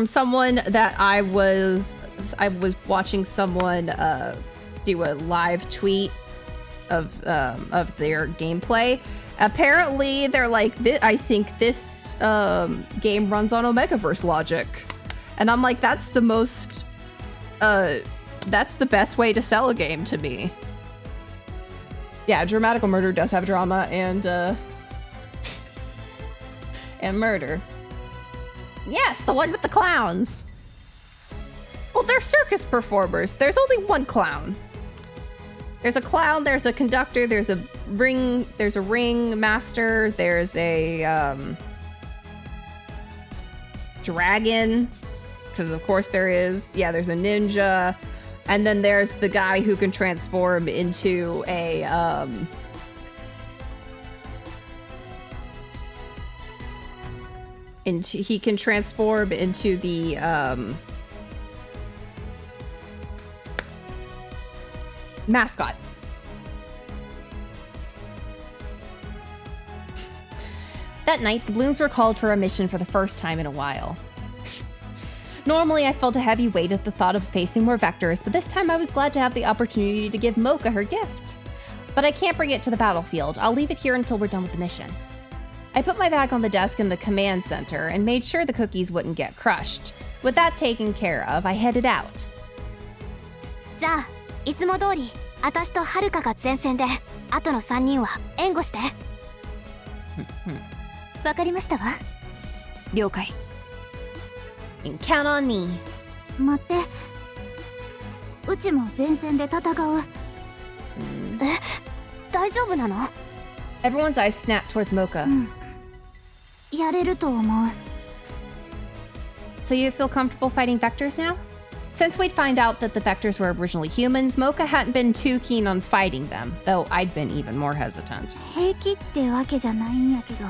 someone that I was watching someone do a live tweet of their gameplay. Apparently, they're like, I think this game runs on Omegaverse logic. And I'm like, that's the best way to sell a game to me. Yeah, dramatical murder does have drama and murder. Yes, the one with the clowns. Well, they're circus performers. There's only one clown. There's a clown, there's a conductor, there's a ring master, there's a dragon. because of course there is. Yeah, there's a ninja. And then there's the guy who can transform into a, he can transform into the, mascot. That night, the Blooms were called for a mission for the first time in a while. Normally, I felt a heavy weight at the thought of facing more vectors, but this time I was glad to have the opportunity to give Mocha her gift. But I can't bring it to the battlefield. I'll leave it here until we're done with the mission. I put my bag on the desk in the command center and made sure the cookies wouldn't get crushed. With that taken care of, I headed out. じゃあいつも通り私とはるかが前線であとの3人は援護してわかりましたわ了解 And count on me. 待って、うちも前線で戦う。大丈夫なの Everyone's eyes snapped towards Mocha. やれると思う。 So you feel comfortable fighting vectors now? Since we'd find out that the vectors were originally humans, Mocha hadn't been too keen on fighting them, though I'd been even more hesitant. 平気ってわけじゃないんやけど、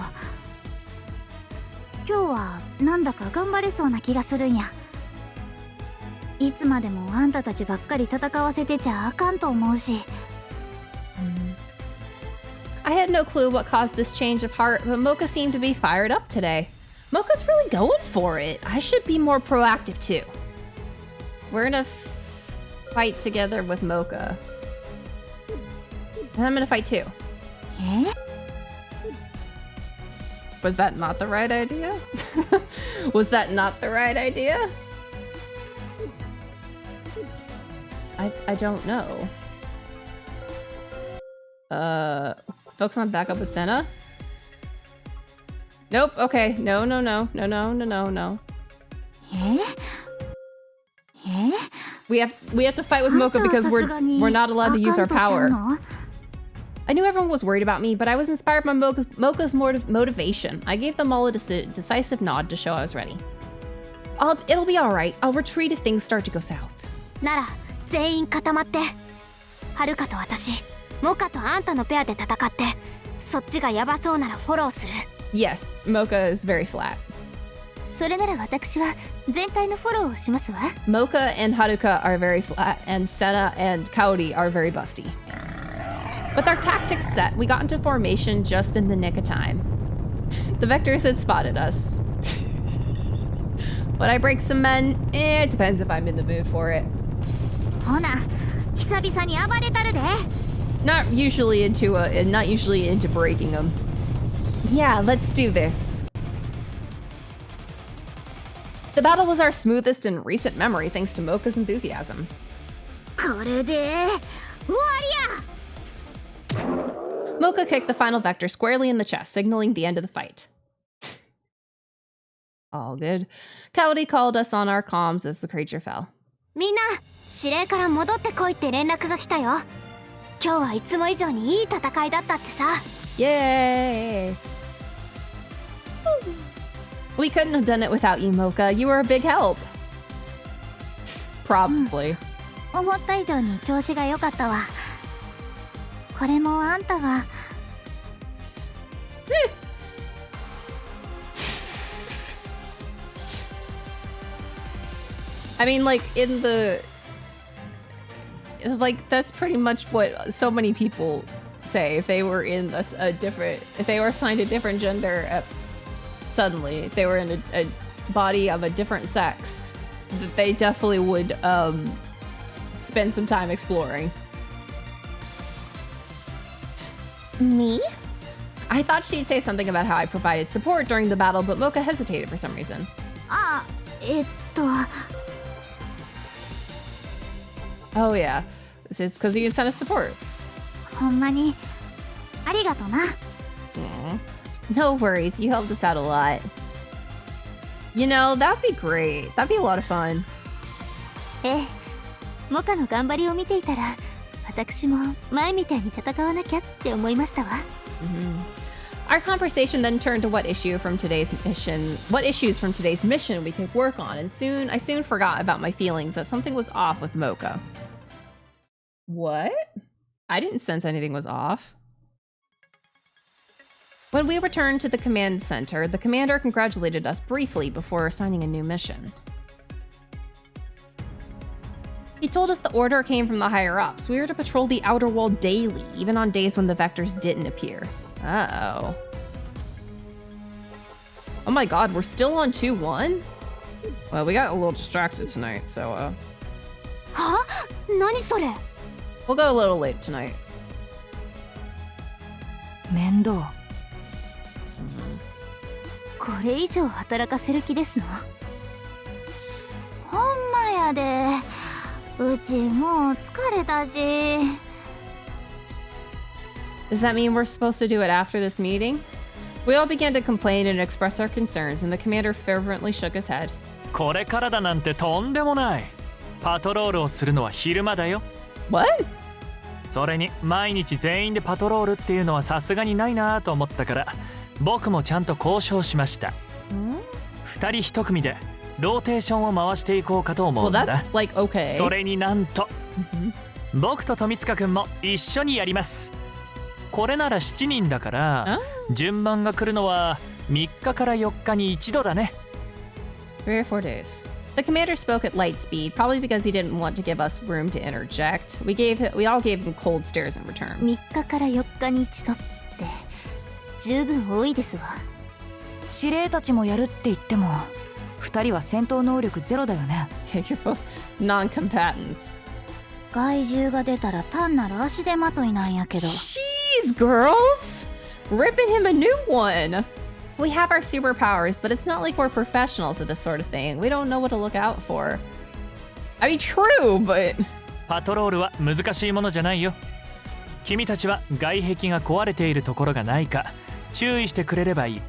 今日はなんだか頑張れそうな気がするんや。いつまでもあんたたちばっかり戦わせてちゃあかんと思うし。I had no clue what caused this change of heart, but Mocha seemed to be fired up today. Mocha's really going for it. I should be more proactive too. We're gonna fight together with Mocha. And I'm gonna fight too. Was that not the right idea? Was that not the right idea? I don't know. Focus on backup with Senna? Nope, okay. No. We have to fight with Mocha because we're not allowed to use our power. I knew everyone was worried about me, but I was inspired by Mocha's motivation. I gave them all a decisive nod to show I was ready. It'll be alright. I'll retreat if things start to go south. なら全員固まってはるかと私モカとあんたのペアで戦ってそっちがヤバそうならフォローする Yes, Mocha is very flat. それなら私は全体のフォローをしますわ Mocha and Haruka are very flat, and Senna and Kaori are very busty. With our tactics set, we got into formation just in the nick of time. The Vectors had spotted us. Would I break some men? It depends if I'm in the mood for it. ほな、久々に暴れたるで。Not usually into breaking them. Yeah, let's do this. The battle was our smoothest in recent memory thanks to Mocha's enthusiasm. これで終わりや。 Mocha kicked the final vector squarely in the chest, signaling the end of the fight. All good. Kaori called us on our comms as the creature fell. みんな指令から戻ってこいって連絡が来たよ今日はいつも以上にいい戦いだったってさ Yay! We couldn't have done it without you, Mocha. You were a big help. Probably. 思った以上に調子が良かったわ。これもあんたが。I mean, like, that's pretty much what so many people say if they were in if they were assigned a different gender suddenly, if they were in a body of a different sex, that they definitely would spend some time exploring. Me? I thought she'd say something about how I provided support during the battle, but Mocha hesitated for some reason. あ、Oh yeah, this is because you sent us support. ほんまにありがとな。No worries, you helped us out a lot. You know, that'd be great. That'd be a lot of fun. ええ、モカの頑張りを見ていたら、私も前みたいに戦わなきゃって思いましたわ。Our conversation then turned to what issues from today's mission we could work on, and I soon forgot about my feelings that something was off with Mocha. What? I didn't sense anything was off. When we returned to the command center, the commander congratulated us briefly before assigning a new mission. He told us the order came from the higher-ups. We were to patrol the outer wall daily, even on days when the vectors didn't appear. Uh-oh. Oh my god, we're still on 2-1? Well, we got a little distracted tonight, so, Huh? 何それ? we'll go a little late tonight. 面倒。これ以上働かせる気ですの？ほんまやで。うちもう疲れたし。Does that mean we're supposed to do it after this meeting? We all began to complain and express our concerns, and the commander fervently shook his head. これからだなんてとんでもない。パトロールをするのは昼間だよ。What? それに毎日全員でパトロールっていうのはさすがにないなと思ったから僕もちゃんと交渉しました。2人1組でローテーションを回していこうかと思うん Well, だ。 that's like okay. それになんと、僕と富塚くんも一緒にやります。これなら7人だから順番が来るのは3日から4日に1度だね。 3 or 4 days. The commander spoke at light speed, probably because he didn't want to give us room to interject. We all gave him cold stares in return. 3日から4日に1度って十分多いですわ。司令たちもやるって言っても2人は戦闘能力ゼロだよね。Okay, you're both non-combatants. 害獣が出たら単なる足手まといなんやけど。 Jeez, girls! Ripping him a new one! We have our superpowers, but it's not like we're professionals at this sort of thing. We don't know what to look out for. I mean, true, but... パトロールは難しいものじゃないよ。君たちは外壁が壊れているところがないか注意してくれればいい。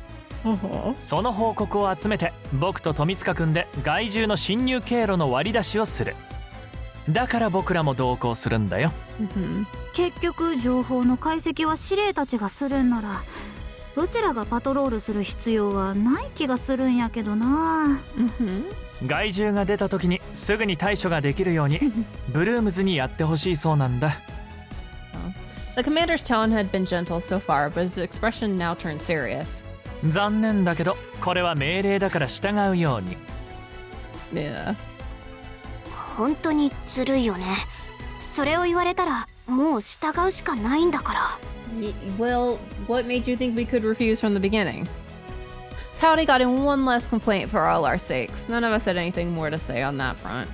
その報告を集めて僕と富塚くんで害獣の侵入経路の割り出しをする。だから僕らも同行するんだよ。結局情報の解析は司令たちがするんならうちらがパトロールする必要はない気がするんやけどな。害獣が出た時にすぐに対処ができるようにブルームズにやってほしいそうなんだ。The commander's tone had been gentle so far, but his expression now turned serious. 残念だけどこれは命令だから従うように。Yeah. 本当にずるいよね。それを言われたらもう従うしかないんだから。Well, what made you think we could refuse from the beginning? Howdy got in one less complaint for all our sakes. None of us had anything more to say on that front.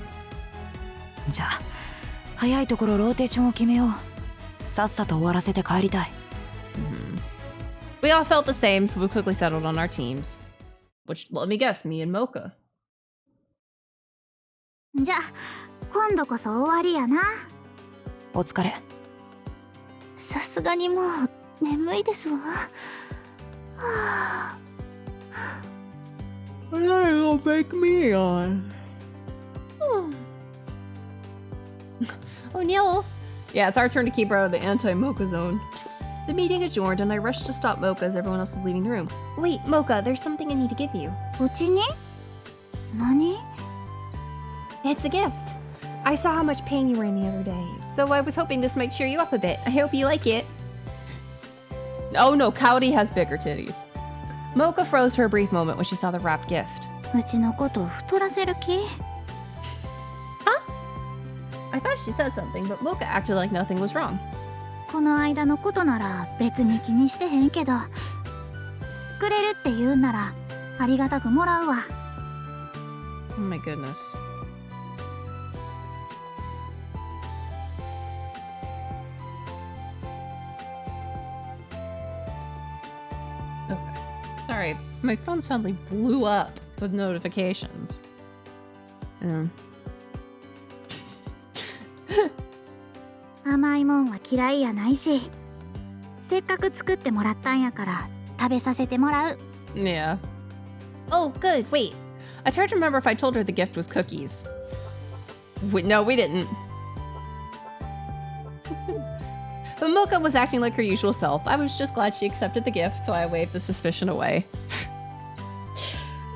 じゃあ早いところローテーションを決めよう。さっさと終わらせて帰りたい。We all felt the same, so we quickly settled on our teams. Which, let me guess, me and Mocha. じゃあ今度こそ終わりやな。お疲れ。さすがにもう眠いですわ。That'll make me yawn. Oh no. Yeah, it's our turn to keep her out of the anti-Mocha zone. The meeting adjourned, and I rushed to stop Mocha as everyone else was leaving the room. Wait, Mocha, there's something I need to give you. うちに？何？ It's a gift. I saw how much pain you were in the other day, so I was hoping this might cheer you up a bit. I hope you like it. Oh no, Cowdy has bigger titties. Mocha froze for a brief moment when she saw the wrapped gift. うちのこと太らせる気？ I thought she said something, but Mocha acted like nothing was wrong. この間のことなら別に気にしてへんけど、くれるって言うんならありがたくもらうわ。 Oh my goodness. Okay. Sorry, my phone suddenly blew up with notifications. 甘いもんは嫌いやないし、せっかく作ってもらったんやから食べさせてもらう。 Yeah. Oh, good. Wait. I tried to remember if I told her the gift was cookies. No, we didn't. But Mocha was acting like her usual self. I was just glad she accepted the gift, so I waved the suspicion away.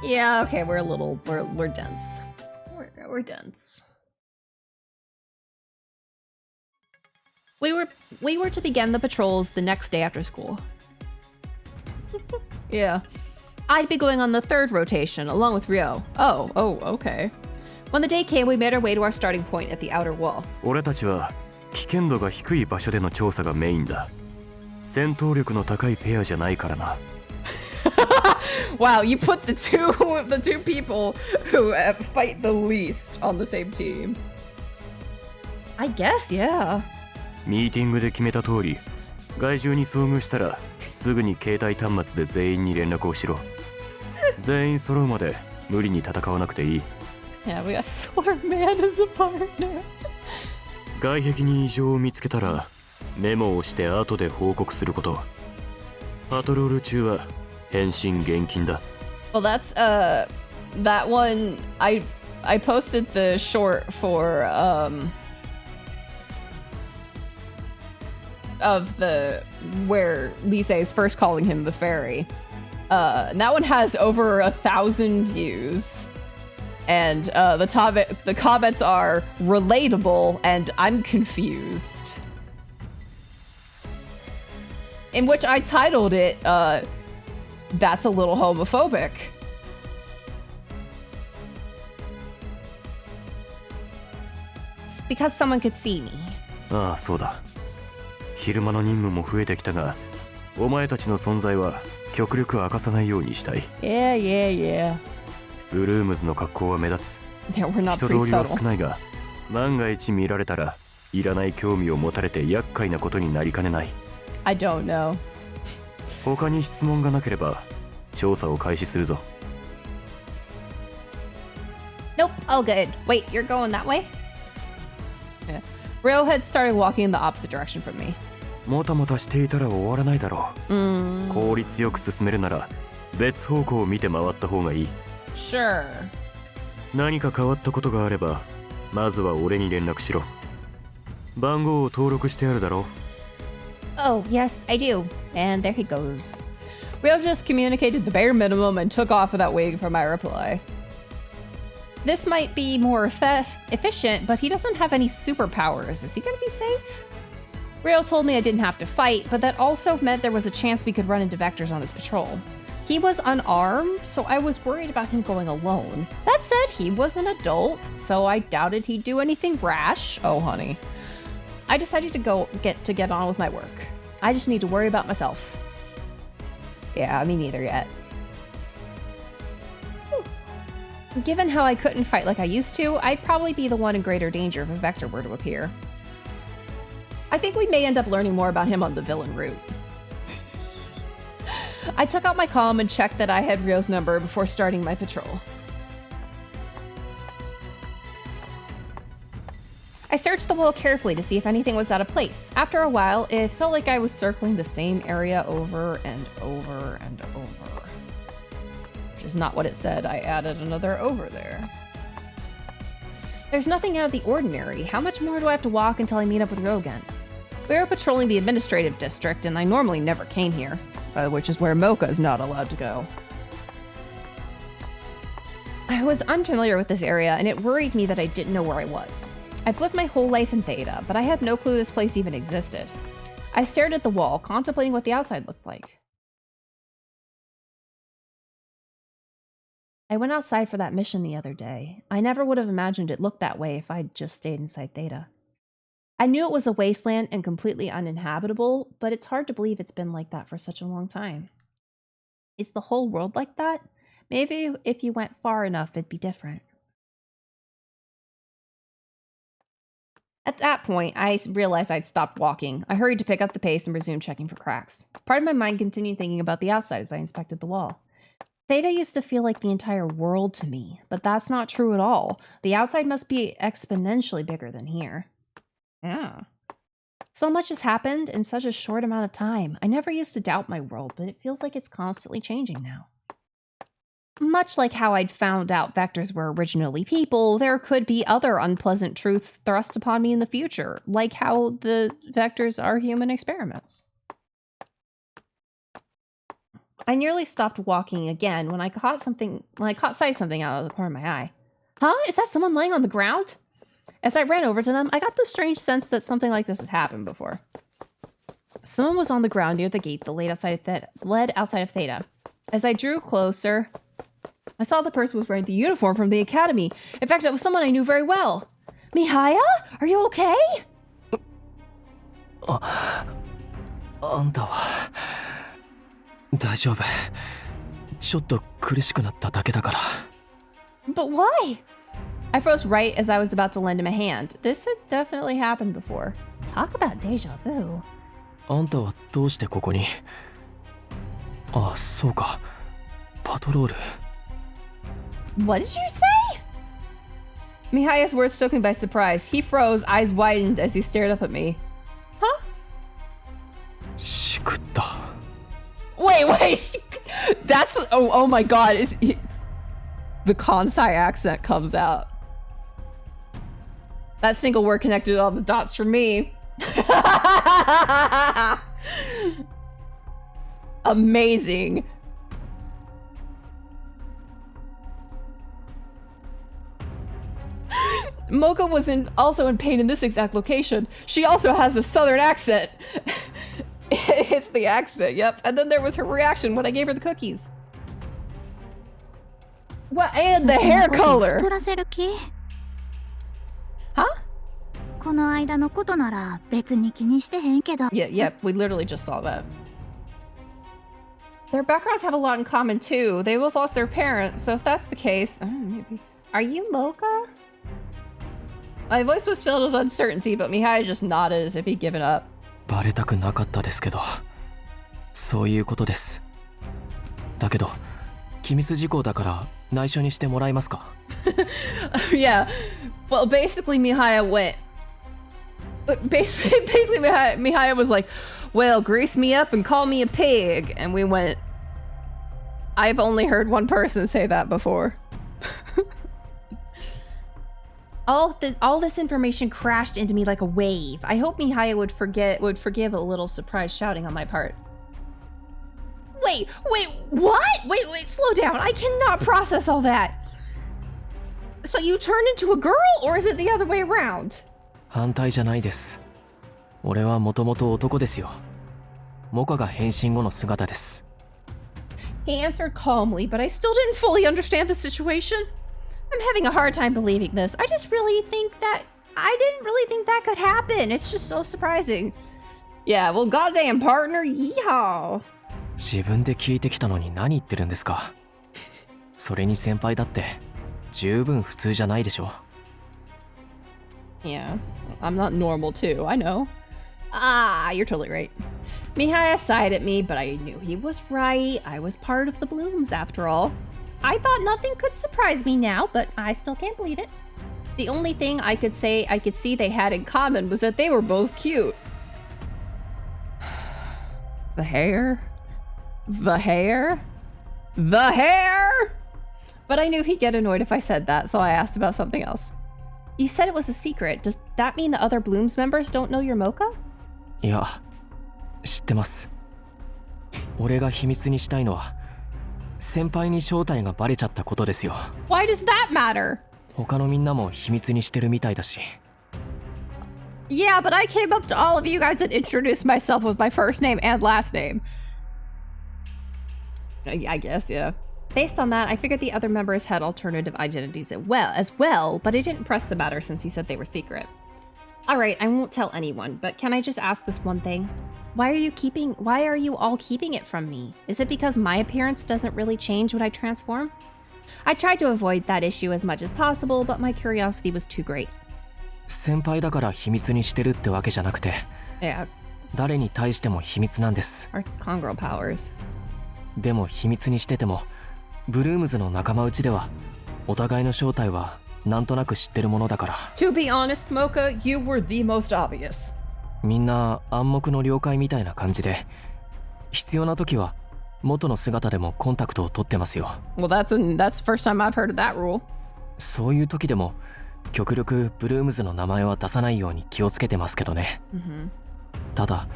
Yeah, okay, we're dense. We're dense. We were to begin the patrols the next day after school. Yeah. I'd be going on the 3rd rotation, along with Ryo. Oh, okay. When the day came, we made our way to our starting point at the outer wall. 俺たちは危険度が低い場所での調査がメインだ。戦闘力の高いペアじゃないからな。Wow, you put the two people who fight the least on the same team. I guess, yeah. ミーティングで決めた通り、害獣に遭遇したらすぐに携帯端末で全員に連絡をしろ。全員揃うまで無理に戦わなくていい。Yeah, we got Solar Man as a partner. 外壁に異常を見つけたらメモをして後で報告すること。パトロール中は返信厳禁だ。Well, that's that one I posted the short for of the where Lise is first calling him the fairy. And that one has over 1,000 views. And the comments are relatable and I'm confused. In which I titled it, that's a little homophobic. It's because someone could see me. ああ、そうだ。昼間の任務も増えてきたが、お前たちの存在は極力明かさないようにしたい。Yeah. ブルームズの格好は目立つ。 Yeah, we're not 人 pretty 通りは subtle. 少ないが、万が一見られたらいらない興味を持たれて厄介なことになりかねない。I don't know. 他に質問がなければ調査を開始するぞ。Nope, all good. Wait, you're going that way? Yeah. Ryo had started walking in the opposite direction from me. もたもたしていたら終わらないだろう。効率よく進めるなら別方向を見て回った方がいい。Sure. 何か変わったことがあればまずは俺に連絡しろ。番号を登録してあるだろう。 Oh, yes, I do. And there he goes. Ryo just communicated the bare minimum and took off without waiting for my reply. This might be more efficient, but he doesn't have any superpowers. Is he gonna be safe? Ryo told me I didn't have to fight, but that also meant there was a chance we could run into Vectors on his patrol. He was unarmed, so I was worried about him going alone. That said, he was an adult, so I doubted he'd do anything rash. Oh, honey. I decided to get on with my work. I just need to worry about myself. Yeah, me neither yet. Given how I couldn't fight like I used to, I'd probably be the one in greater danger if a Vector were to appear. I think we may end up learning more about him on the villain route. I took out my comm and checked that I had Ryo's number before starting my patrol. I searched the wall carefully to see if anything was out of place. After a while, it felt like I was circling the same area over and over and over. Which is not what it said. I added another over there. There's nothing out of the ordinary. How much more do I have to walk until I meet up with Ryo again? We were patrolling the administrative district, and I normally never came here, which is where Mocha is not allowed to go. I was unfamiliar with this area, and it worried me that I didn't know where I was. I've lived my whole life in Theta, but I had no clue this place even existed. I stared at the wall, contemplating what the outside looked like. I went outside for that mission the other day. I never would have imagined it looked that way if I'd just stayed inside Theta. I knew it was a wasteland and completely uninhabitable, but it's hard to believe it's been like that for such a long time. Is the whole world like that? Maybe if you went far enough, it'd be different. At that point, I realized I'd stopped walking. I hurried to pick up the pace and resume checking for cracks. Part of my mind continued thinking about the outside as I inspected the wall. Theta used to feel like the entire world to me, but that's not true at all. The outside must be exponentially bigger than here. Yeah. So much has happened in such a short amount of time. I never used to doubt my world, but it feels like it's constantly changing now. Much like how I'd found out vectors were originally people, there could be other unpleasant truths thrust upon me in the future, like how the vectors are human experiments. I nearly stopped walking again when I caught sight of something out of the corner of my eye. Huh? Is that someone laying on the ground? As I ran over to them, I got the strange sense that something like this had happened before. Someone was on the ground near the gate that led outside of Theta. As I drew closer, I saw the person was wearing the uniform from the academy. In fact, it was someone I knew very well. Mihaya? Are you okay? あんたは大丈夫。ちょっと苦しくなっただけだから。But why? I froze right as I was about to lend him a hand. This had definitely happened before. Talk about deja vu. あんたはどうしてここに？あ、そうか。パトロール。What did you say? Mihaya's words took me by surprise. He froze, eyes widened as he stared up at me. Huh? しくった。 Wait. That's oh my god. The Kansai accent comes out. That single word connected all the dots for me. Amazing. Mocha was also in pain in this exact location. She also has a southern accent. It's the accent, yep. And then there was her reaction when I gave her the cookies. What? And the hair color. 太らせる気？ Huh? この間のことなら別に気にしてへんけど。 Yeah, we literally just saw that. Their backgrounds have a lot in common too. They both lost their parents, so if that's the case, maybe. Are you Mocha? My voice was filled with uncertainty, but Mihaya just nodded as if he'd given up. バレたくなかったですけど、そういうことです。だけど、機密事項だから内緒にしてもらえますか？ Yeah. Well, basically Mihaya went. Basically Mihaya was like, well, grease me up and call me a pig. And we went, I've only heard one person say that before. All this information crashed into me like a wave. I hope Mihaya would forgive a little surprise shouting on my part. Wait, what? Wait, slow down. I cannot process all that. So you turned into a girl, or is it the other way around? 反対じゃないです。俺はもともと男ですよ。モカが変身後の姿です。 He answered calmly, but I still didn't fully understand the situation. I'm having a hard time believing this. I didn't really think that could happen. It's just so surprising. Yeah, well, goddamn partner, yeehaw. 自分で聞いてきたのに何言ってるんですか。それに先輩だって十分普通じゃないでしょ。 Yeah, I'm not normal too, I know. Ah, you're totally right. Mihaya sighed at me, but I knew he was right. I was part of the Blooms after all. I thought nothing could surprise me now, but I still can't believe it. The only thing I could see they had in common was that they were both cute. The hair. But I knew he'd get annoyed if I said that, so I asked about something else. You said it was a secret. Does that mean the other Blooms members don't know your Mocha? いや、知ってます。俺が秘密にしたいのは先輩に正体がバレちゃったことですよ。 Why does that matter? 他のみんなも秘密にしてるみたいだし。 Yeah, but I came up to all of you guys and introduced myself with my first name and last name. I guess, yeah. Based on that, I figured the other members had alternative identities as well, but I didn't press the matter since he said they were secret. Alright, I won't tell anyone, but can I just ask this one thing? Why are you all keeping it from me? Is it because my appearance doesn't really change when I transform? I tried to avoid that issue as much as possible, but my curiosity was too great. 先輩だから秘密にしてるってわけじゃなくて、Yeah, 誰に対しても秘密なんです。 our congrual powers. でも秘密にしてても、ブルームズの仲間内ではお互いの正体はなんとなく知ってるものだから。 To be honest, Mocha, you were the most obvious. みんな暗黙の了解みたいな感じで、必要な時は元の姿でもコンタクトを取ってますよ。 Well, that's the first time I've heard of that rule. そういう時でも極力ブルームズの名前は出さないように気をつけてますけどね。ただ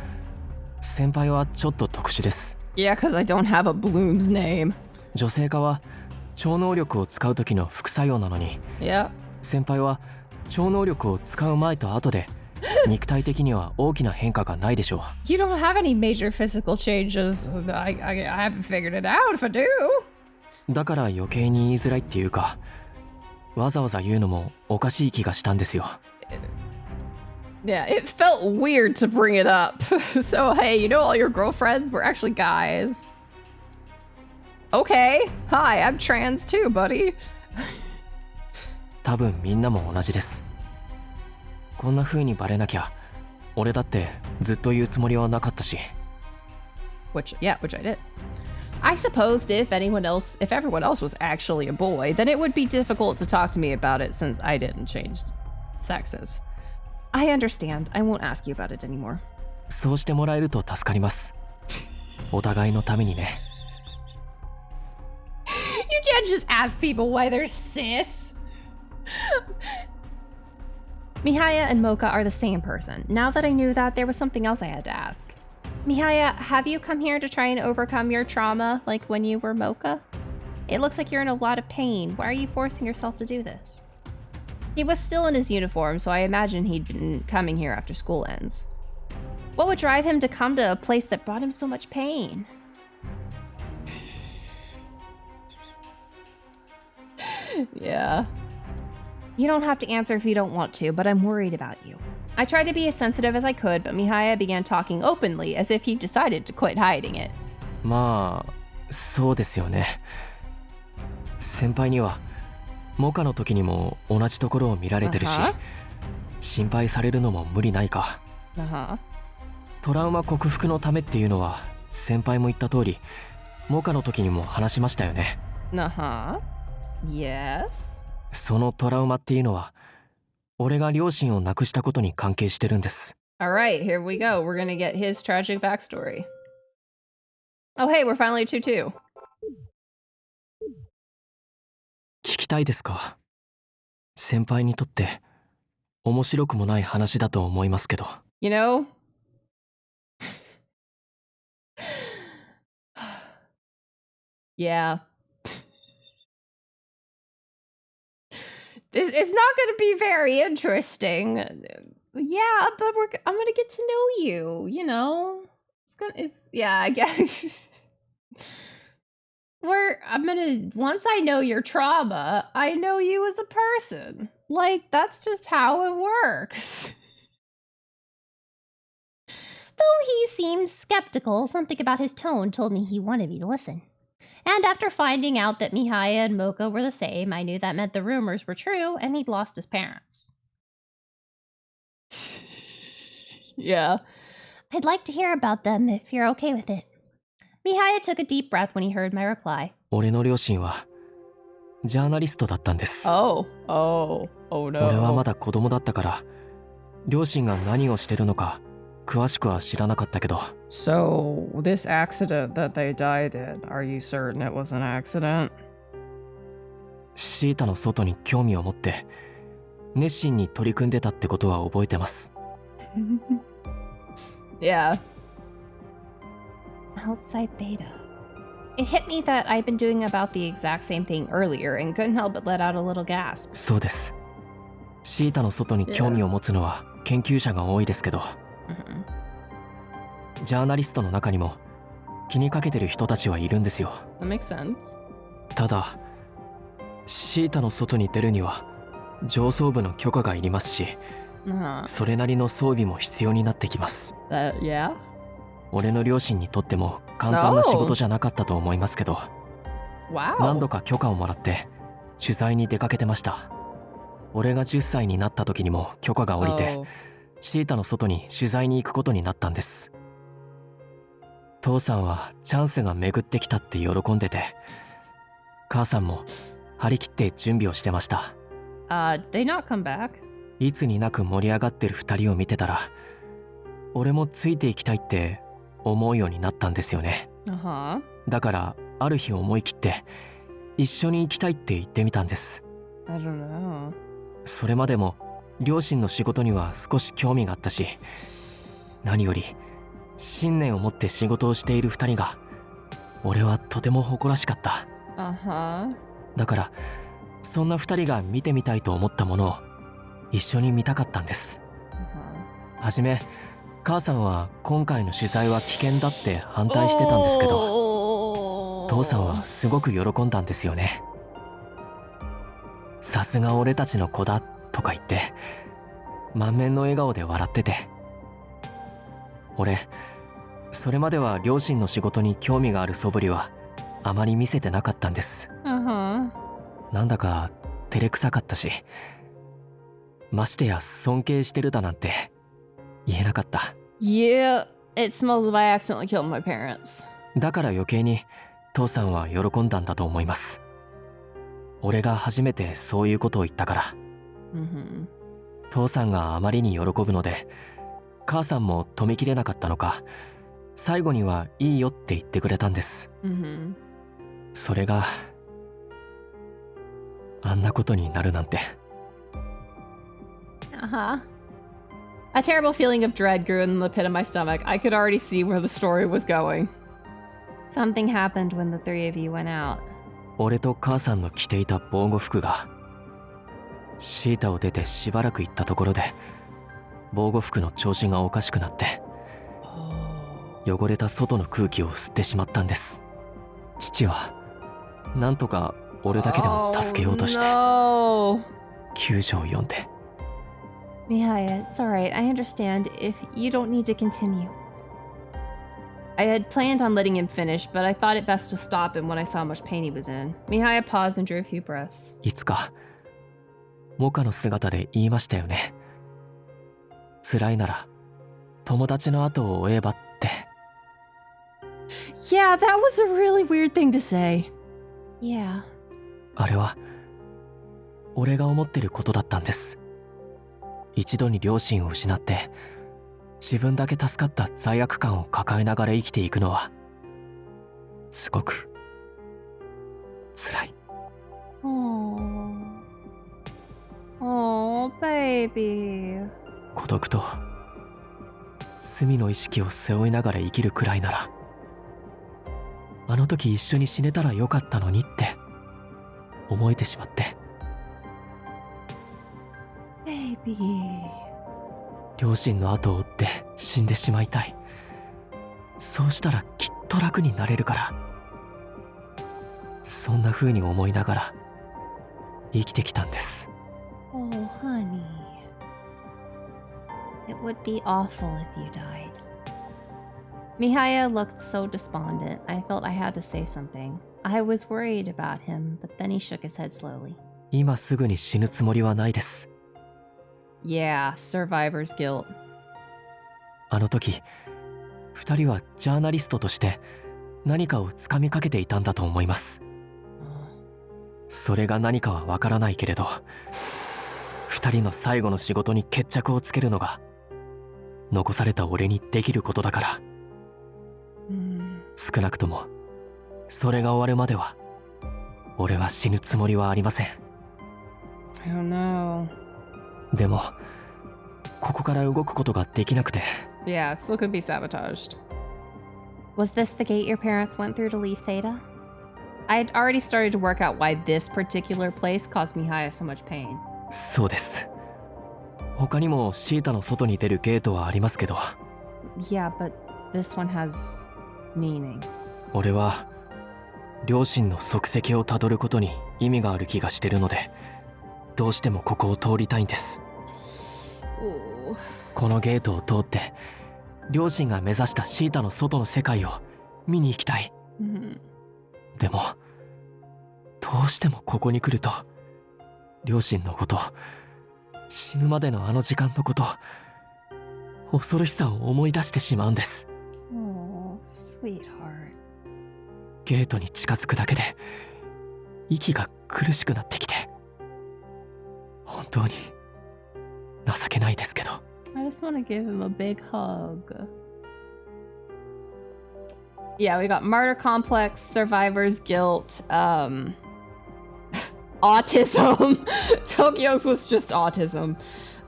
先輩はちょっと特殊です。 Yeah, because I don't have a Bloom's name. 女性化は超能力を使う時の副作用なのに、 Yeah. 先輩は超能力を使う前と後で肉体的には大きな変化がないでしょう。 You don't have any major physical changes. I haven't figured it out if I do. だから余計に言いづらいっていうか、わざわざ言うのもおかしい気がしたんですよ。 Yeah, it felt weird to bring it up. So, hey, you know all your girlfriends were actually guys. Okay. Hi, I'm trans too, buddy. 多分みんなも同じです。こんな風にバレなきゃ俺だってずっと言うつもりはなかったし。 Which I did. I supposed if everyone else was actually a boy, then it would be difficult to talk to me about it since I didn't change sexes. I understand. I won't ask you about it anymore. そうしてもらえると助かります。お互いのためにね。You can't just ask people why they're cis. Mihaya and Mocha are the same person. Now that I knew that, there was something else I had to ask. Mihaya, have you come here to try and overcome your trauma like when you were Mocha? It looks like you're in a lot of pain. Why are you forcing yourself to do this? He was still in his uniform, so I imagine he'd been coming here after school ends. What would drive him to come to a place that brought him so much pain? Yeah. You don't have to answer if you don't want to, but I'm worried about you. I tried to be as sensitive as I could, but Mihaya began talking openly as if he decided to quit hiding it. まあそうですよね。先輩にはモカの時にも同じところを見られてるし、心配されるのも無理ないか。トラウマ克服のためっていうのは先輩も言った通りモカの時にも話しましたよね。Yes. そのトラウマっていうのは俺が両親を亡くしたことに関係してるんです。 Alright, here we go. We're gonna get his tragic backstory. Oh hey, we're finally at 2-2. 聞きたいですか？先輩にとって面白くもない話だと思いますけど。 You know? Yeah. It's not going to be very interesting. Yeah, but I'm going to get to know you, you know? Yeah, I guess. Once I know your trauma, I know you as a person. Like, that's just how it works. Though he seemed skeptical, something about his tone told me he wanted me to listen. And after finding out that Mihaya and Mocha were the same, I knew that meant the rumors were true and he'd lost his parents. Yeah. I'd like to hear about them if you're okay with it. Mihaya took a deep breath when he heard my reply. 俺の両親はジャーナリストだったんです。 Oh no. 俺はまだ子供だったから両親が何をしてるのか詳しくは知らなかったけど。 So, this accident that they died in, are you certain it was an accident? シータの外に興味を持って熱心に取り組んでたってことは覚えてます。Yeah. Outside Beta. It hit me that I'd been doing about the exact same thing earlier and couldn't help but let out a little gasp. そうです。シータの外に興味を持つのは研究者が多いですけど、ジャーナリストの中にも気にかけてる人たちはいるんですよ。 That makes sense. ただシータの外に出るには上層部の許可がいりますし、それなりの装備も必要になってきます。 Yeah? 俺の両親にとっても簡単な仕事じゃなかったと思いますけど、Wow. 何度か許可をもらって取材に出かけてました。俺が10歳になった時にも許可が下りて、シータの外に取材に行くことになったんです。父さんはチャンスが巡ってきたって喜んでて、母さんも張り切って準備をしてました。They not come back? いつになく盛り上がってる2人を見てたら、俺もついていきたいって思うようになったんですよね。だからある日思い切って一緒に行きたいって言ってみたんです。 I don't know. それまでも両親の仕事には少し興味があったし、何より信念を持って仕事をしている2人が俺はとても誇らしかった。だからそんな2人が見てみたいと思ったものを一緒に見たかったんです。はじめ母さんは今回の取材は危険だって反対してたんですけど、父さんはすごく喜んだんですよね。さすが俺たちの子だとか言って満面の笑顔で笑ってて、俺それまでは両親の仕事に興味がある素振りはあまり見せてなかったんです。なんだか照れくさかったし、ましてや尊敬してるだなんて言えなかった。 Yeah, it smells if I accidentally killed my parents. だから余計に父さんは喜んだんだと思います。俺が初めてそういうことを言ったから。父さんがあまりに喜ぶので母さんも止めきれなかったのか、最後にはいいよって言ってくれたんです。それがあんなことになるなんて。A terrible feeling of dread grew in the pit of my stomach. I could already see where the story was going. Something happened when the three of you went out. 俺と母さんの着ていた防護服がシータを出てしばらく行ったところで防護服の調子がおかしくなって汚れた外の空気を吸ってしまったんです。父はなんとか俺だけでも助けようとして救助を呼んで。 Mihaya, it's alright. I understand if you don't need to continue. I had planned on letting him finish, but I thought it best to stop him when I saw how much pain he was in. Mihaya paused and drew a few breaths. いつかモカの姿で言いましたよね。辛いなら友達の後を追えばって。 Yeah, that was a really weird thing to say. Yeah. あれは俺が思ってることだったんです。一度に両親を失って自分だけ助かった罪悪感を抱えながら生きていくのはすごく辛い。Oh, baby. 孤独と罪の意識を背負いながら生きるくらいならあの時一緒に死ねたらよかったのにって思えてしまって。Baby. 両親の後を追って死んでしまいたい。そうしたらきっと楽になれるから。そんな風に思いながら生きてきたんです。Oh, honey. It would be awful if you died. Mihaya looked so despondent. I felt I had to say something. I was worried about him, but then he shook his head slowly. 今すぐに死ぬつもりはないです。Yeah, survivor's guilt. あの時二人はジャーナリストとして何かをつかみかけていたんだと思います。それが何かはわからないけれど二人の最後の仕事に決着をつけるのが残された俺にできることだから、少なくともそれが終わるまでは俺は死ぬつもりはありません。 I don't know. でもここから動くことができなくて。 Yeah, it still could be sabotaged. Was this the gate your parents went through to leave Theta? I had already started to work out why this particular place caused Mihaya so much pain. そうです。他にもシータの外に出るゲートはありますけど、 Yeah, but this one has meaning. 俺は両親の足跡をたどることに意味がある気がしてるのでどうしてもここを通りたいんです。このゲートを通って両親が目指したシータの外の世界を見に行きたい。でもどうしてもここに来ると両親のこと、死ぬまでのあの時間のこと、恐ろしさを思い出してしまうんです。 Oh, sweetheart. ゲートに近づくだけで息が苦しくなってきて本当に情けないですけど。 I just want to give him a big hug. Yeah, we got martyr complex, survivor's guilt, autism. Tokyo's was just autism.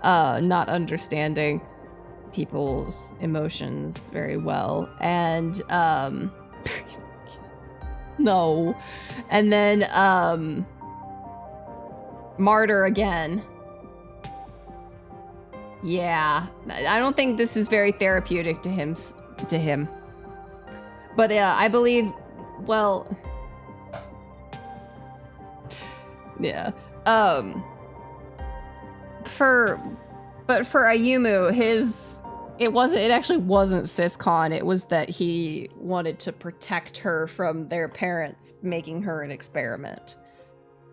Not understanding people's emotions very well. And, no. And then, martyr again. Yeah. I don't think this is very therapeutic to him. But, I believe, well... Yeah. For Ayumu, it actually wasn't siscon. It was that he wanted to protect her from their parents making her an experiment.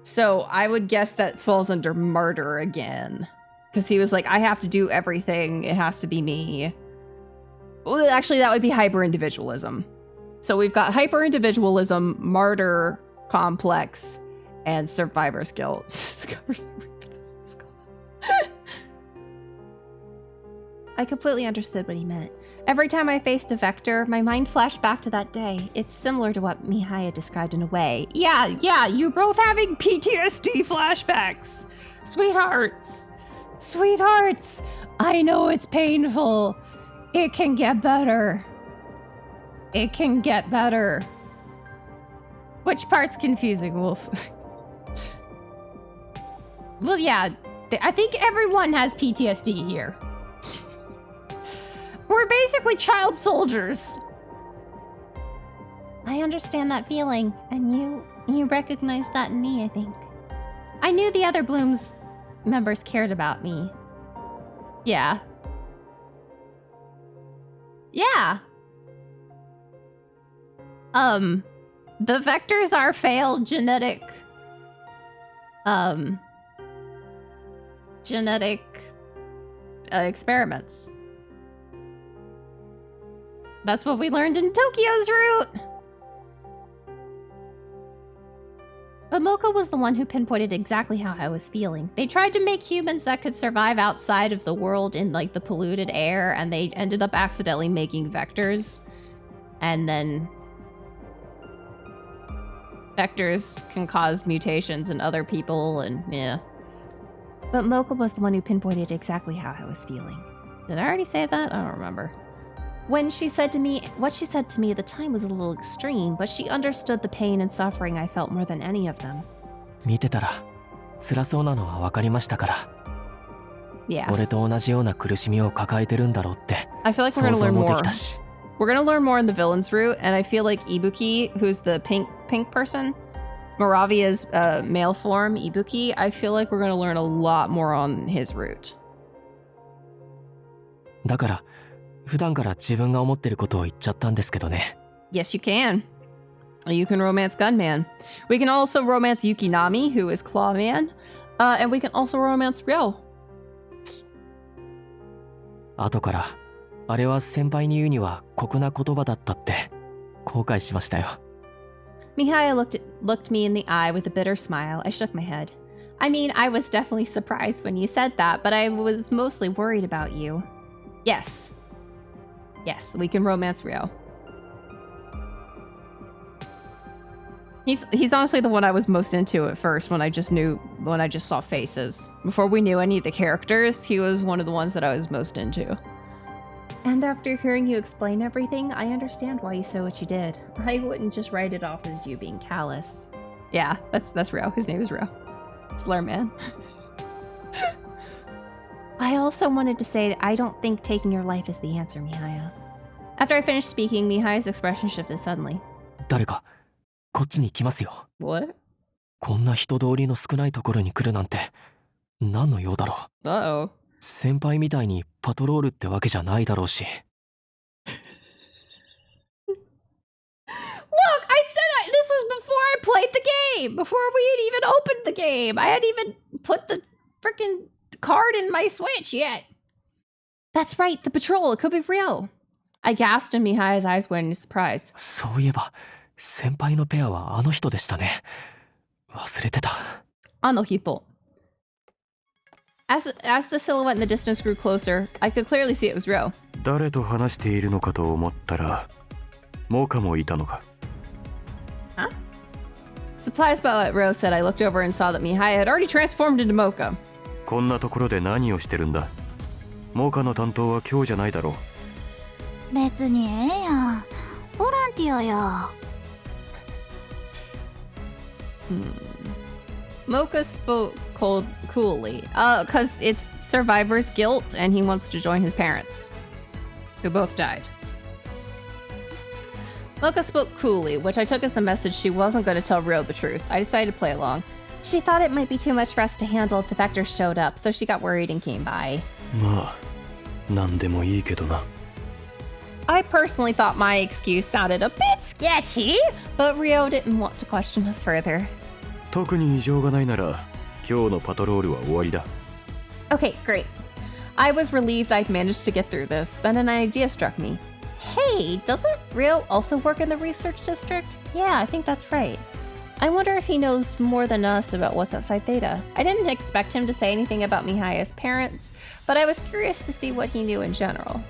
So I would guess that falls under martyr again. Because he was like, I have to do everything. It has to be me. Well, actually, that would be hyper-individualism. So we've got hyper-individualism, martyr complex, and survivor's guilt. I completely understood what he meant. Every time I faced a vector, my mind flashed back to that day. It's similar to what Mihaya described in a way. Yeah, you're both having PTSD flashbacks. Sweethearts. I know it's painful. It can get better. Which part's confusing, Wolf? Well, yeah, I think everyone has PTSD here. We're basically child soldiers. I understand that feeling, and you recognize that in me, I think. I knew the other Bloom's members cared about me. Yeah. The vectors are failed genetic experiments. That's what we learned in Tokyo's route. But Mocha was the one who pinpointed exactly how I was feeling. They tried to make humans that could survive outside of the world in, like, the polluted air, and they ended up accidentally making vectors. And then vectors can cause mutations in other people, and yeah. But Mocha was the one who pinpointed exactly how I was feeling. Did I already say that? I don't remember. What she said to me at the time was a little extreme, but she understood the pain and suffering I felt more than any of them. 見てたら辛そうなのは分かりましたから。Yeah. 俺と同じような苦しみを抱えてるんだろうって I feel like we're 想 gonna 像 learn もで more. きたし。We're gonna learn more in the villains route, and I feel like Ibuki, who's the pink person, Moravia's male form, Ibuki, I feel like we're gonna learn a lot more on his route. だから普段から自分が思ってることを言っちゃったんですけどね。 Yes, you can. You can romance Gunman. We can also romance Yukinami, who is Clawman. And we can also romance Ryo. 後からあれは先輩に言うには酷な言葉だったって後悔しましたよ。 Mihaya looked me in the eye with a bitter smile. I shook my head. I mean, I was definitely surprised when you said that, but I was mostly worried about you. Yes, we can romance Ryo. He's honestly the one I was most into at first when I just saw faces. Before we knew any of the characters, he was one of the ones that I was most into. And after hearing you explain everything, I understand why you said what you did. I wouldn't just write it off as you being callous. Yeah, that's Ryo. His name is Ryo. Slur man. I also wanted to say that I don't think taking your life is the answer, Mihaya. After I finished speaking, Mihaya's expression shifted suddenly. 誰かこっちに来ますよ。 What? こんな人通りの少ないところに来るなんて何の用だろう。 Uh-oh. 先輩みたいにパトロールってわけじゃないだろうし。 Look, I said this was before I played the game! Before we had even opened the game! I hadn't even put the freaking card in my Switch yet! That's right, the patrol, it could be real! I gasped and Mihaya's eyes went in surprise. そういえば先輩のペアはあの人でしたね。忘れてた。 Anohito. As the silhouette in the distance grew closer, I could clearly see it was Ryo. 誰と話しているのかと思ったらモカもいたのか。 Huh? Surprised by what Ryo said, I looked over and saw that Mihaya had already transformed into Mocha. こんなところで何をしてるんだ。モカの担当は今日じゃないだろう。別にええやん。ボランティアや。Mocha spoke coolly, cause it's survivor's guilt and he wants to join his parents, who both died. Mocha spoke coolly, which I took as the message she wasn't going to tell Ryo the truth. I decided to play along. She thought it might be too much for us to handle if the Vectors showed up, so she got worried and came by. まあ、なんでもいいけどな。I personally thought my excuse sounded a bit sketchy, but Ryo didn't want to question us further. 特に異常がないなら、今日のパトロールは終わりだ。Okay, great. I was relieved I'd managed to get through this. Then an idea struck me. Hey, doesn't Ryo also work in the research district? Yeah, I think that's right. I wonder if he knows more than us about what's outside Theta. I didn't expect him to say anything about Mihaya's parents, but I was curious to see what he knew in general.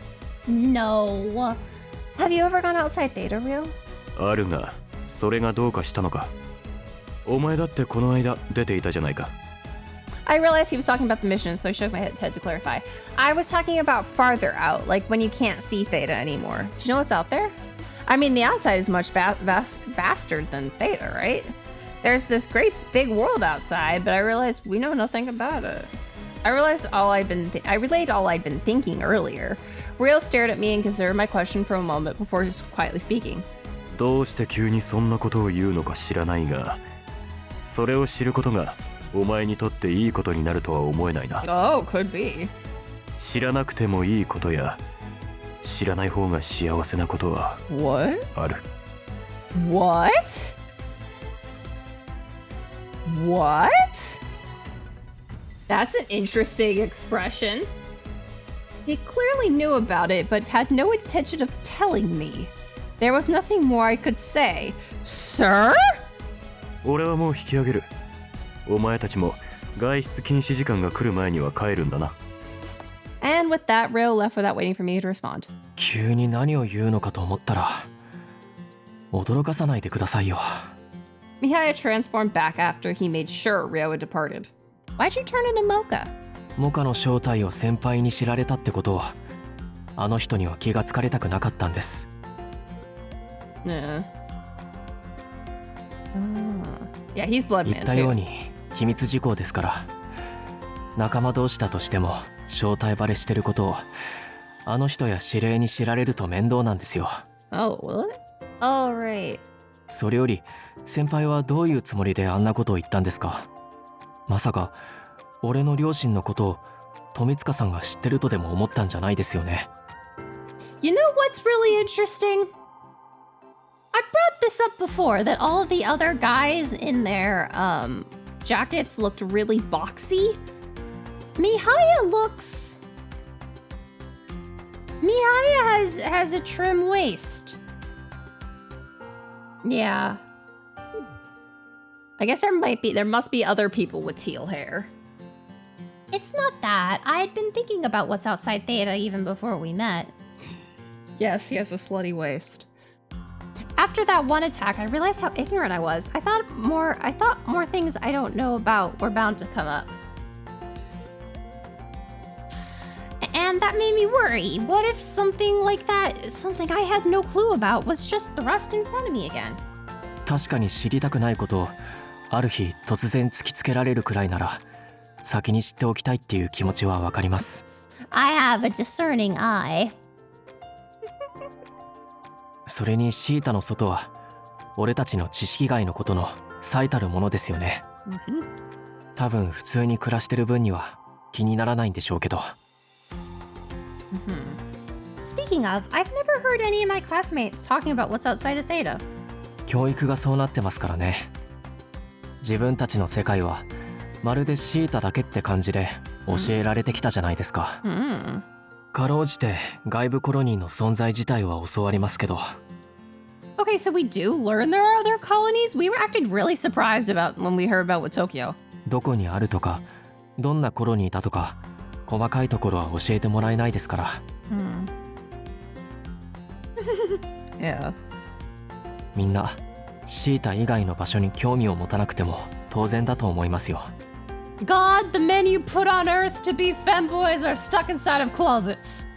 No. Have you ever gone outside Theta, Ryo? あるが、それがどうかしたのか。お前だってこの間出ていたじゃないか。I realized he was talking about the mission, so I shook my head to clarify. I was talking about farther out, like when you can't see Theta anymore. Do you know what's out there? I mean, the outside is much vaster than Theta, right? There's this great big world outside, but I realized we know nothing about it. I realized I relayed all I'd been thinking earlier. Ryo stared at me and considered my question for a moment before just quietly speaking. どうして急にそんなことを言うのか知らないが、それを知ることがお前にとっていいことになるとは思えないな。Oh, could be. 知らなくてもいいことや、知らない方が幸せなことは What? ある。What? What? That's an interesting expression. He clearly knew about it, but had no intention of telling me. There was nothing more I could say. Sir? 俺はもう引き上げる。お前たちも外出禁止時間が来る前には帰るんだな。And with that, Ryo left without waiting for me to respond. 急に何を言うのかと思ったら、驚かさないでくださいよ。Mihaya transformed back after he made sure Ryo had departed. Why'd you turn into Mocha? モカの正体を先輩に知られたってことは、あの人には気がつかれたくなかったんです。Yeah, he's Bloodman 言ったよう too. に秘密事項ですから、仲間同士だとしても正体バレしてることをあの人や指令に知られると面倒なんですよ。Oh, what? Oh, right. それより先輩はどういうつもりであんなことを言ったんですか？まさか俺の両親のことを富塚さんが知ってるとでも思ったんじゃないですよね。 You know what's really interesting? I brought this up before, that all of the other guys in their jackets looked really boxy. Mihaya has a trim waist. Yeah. I guess there must be other people with teal hair. It's not that. I'd been thinking about what's outside Theta even before we met. Yes, he has a slutty waist. After that one attack, I realized how ignorant I was. I thought more things I don't know about were bound to come up. And that made me worry. What if something like that, something I had no clue about, was just thrust in front of me again? 確かに知りたくないことをある日突然突きつけられるくらいなら、先に知っておきたいっていう気持ちはわかります。I have a discerning eye. それにシータの外は俺たちの知識外のことの最たるものですよね。多分普通に暮らしてる分には気にならないんでしょうけど。Speaking of, I've never heard any of my classmates talking about what's outside of Theta. 教育がそうなってますからね。自分たちの世界はまるでシータだけって感じで教えられてきたじゃないですか。かろうじて外部コロニーの存在自体は教わりますけど。Okay, so we do learn there are other colonies? We were actually really surprised about when we heard about with Tokyo. どこにあるとか、どんなコロニーだとか、細かいところは教えてもらえないですから。Yeah. みんなシータ以外の場所に興味を持たなくても当然だと思いますよ。 God, the men you put on Earth to be femboys are stuck inside of closets.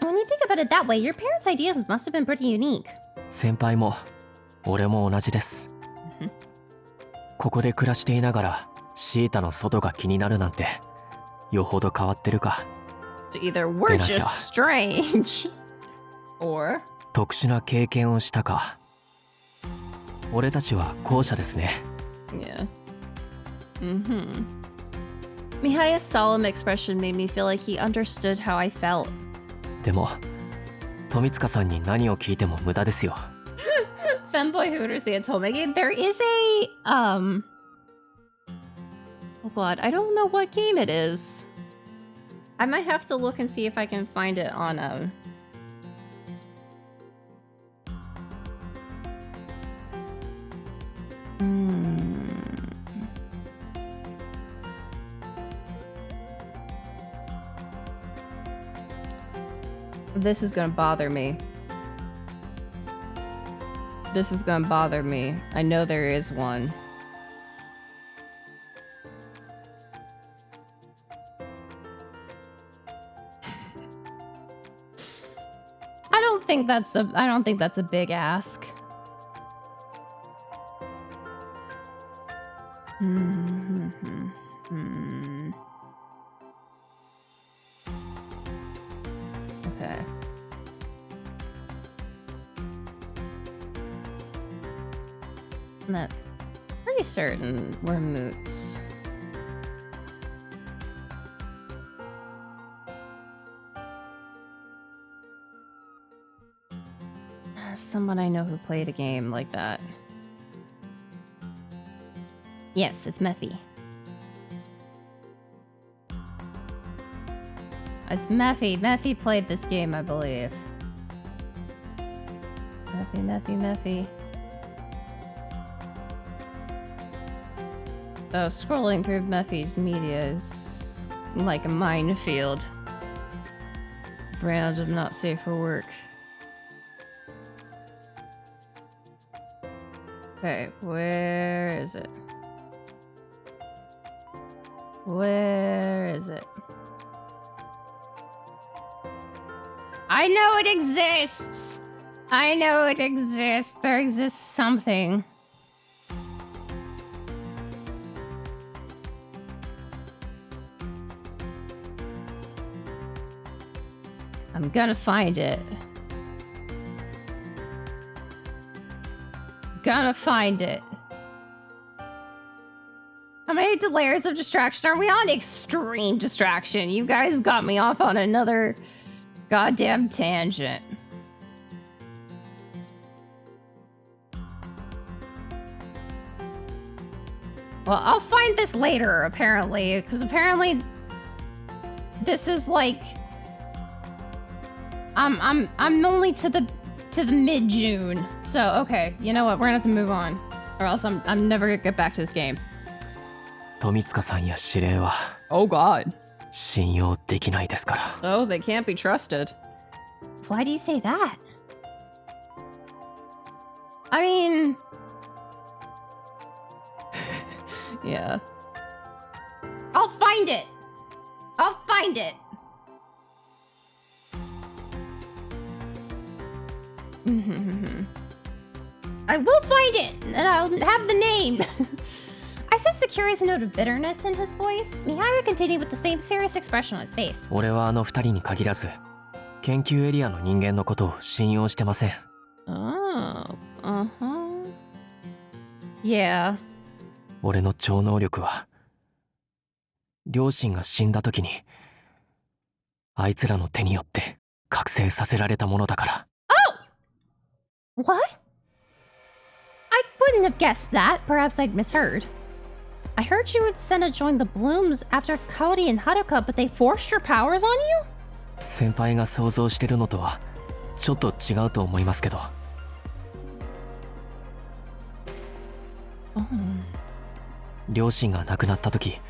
When you think about it that way, your parents' ideas must have been pretty unique. 先輩も俺も同じです。ここで暮らしていながらシータの外が気になるなんてよほど変わってるか。 So either we're just strange, or 特殊な経験をしたか。俺たちは後者ですね。 yeah. Mihaya's solemn expression made me feel like he understood how I felt. でも富塚さんに何を聞いても無駄ですよ。Femboy Hooters, the otome game. There is a oh god, I don't know what game it is. I might have to look and see if I can find it on This is gonna bother me. This is gonna bother me. I know there is one. I don't think that's a big ask. Okay. I'm pretty certain we're moots. There's someone I know who played a game like that. Yes, it's Mephi. It's Mephi. Mephi played this game, I believe. Mephi. Though scrolling through Mephi's media is like a minefield. Random, not safe for work. Okay, where is it? Where is it? I know it exists! I know it exists. There exists something. I'm gonna find it. Gonna find it. How many layers of distraction are we on? Extreme distraction. You guys got me off on another goddamn tangent. Well, I'll find this later, apparently, because apparently this is like I'm only to the mid-June. So okay, you know what? We're gonna have to move on, or else I'm never gonna get back to this game. 富塚さんや指令は Oh God. 信用できないですから。 Oh, they can't be trusted. Why do you say that? I mean, yeah. I'll find it. I'll find it. I will find it, and I'll have the name. I sensed a curious note of bitterness in his voice. Mihaya continued with the same serious expression on his face. 俺はあの二人に限らず研究エリアの人間のことを信用してません。 Oh, yeah. 俺の超能力は両親が死んだ時にあいつらの手によって覚醒させられたものだから。 What? I wouldn't have guessed that. Perhaps I'd misheard. I heard you would send to join the Blooms after Cody and Haruka, but they forced your powers on you? 先輩が想像してるのとはちょっと違うと思いますけど。両親が亡くなった時、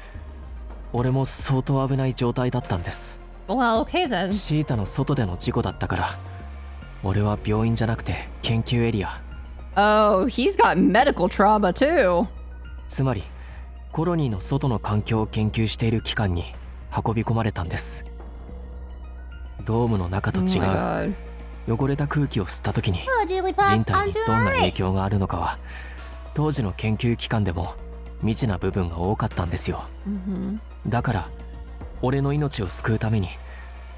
俺も相当危ない状態だったんです。 Well, okay then. シータの外での事故だったから俺は病院じゃなくて研究エリア。 Oh, he's got medical trauma too. つまりコロニーの外の環境を研究している機関に運び込まれたんです。ドームの中と違 Oh う my god. 汚れた空気を吸った時に Oh, Jigglypuff, 人 I'm 体に doing どんな影 alright. 響があるのかは当時の研究機関でも未知な部分が多かったんですよ。 Mm-hmm. だから俺の命を救うために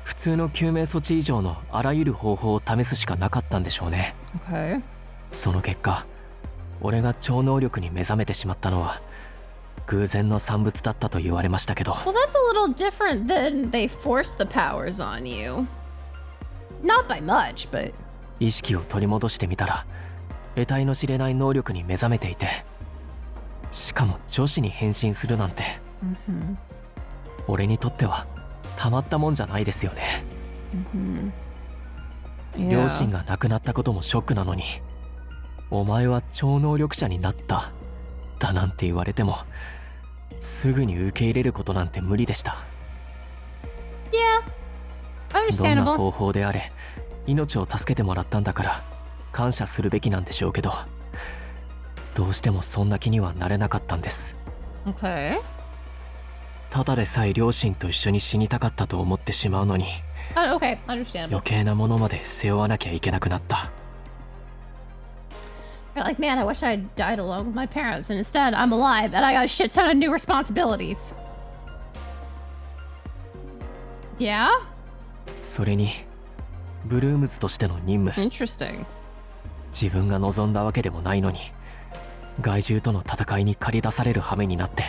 普通の救命措置以上のあらゆる方法を試すしかなかったんでしょうね。 Okay. その結果俺が超能力に目覚めてしまったのは偶然の産物だったと言われましたけど、 Well, that's a little different than they forced the powers on you. Not by much, but 意識を取り戻してみたら得体の知れない能力に目覚めていて、しかも女子に変身するなんて、 mm-hmm. 俺にとってはたまったもんじゃないですよね。 Mm-hmm. 両 Yeah. 親が亡くなったこともショックなのに、お前は超能力者になっただなんて言われてもすぐに受け入れることなんて無理でした。 Yeah. どんな Understandable. 方法であれ命を助けてもらったんだから感謝するべきなんでしょうけど、どうしてもそんな気にはなれなかったんです。 Okay. ただでさえ両親と一緒に死にたかったと思ってしまうのに Okay. Understandable. 余計なものまで背負わなきゃいけなくなった。 You're like, man, I wish I had died alone with my parents, and instead I'm alive and I got a shit ton of new responsibilities. Yeah? それにブルームズとしての任務、 Interesting. 自分が望んだわけでもないのに害獣との戦いに駆り出される羽目になって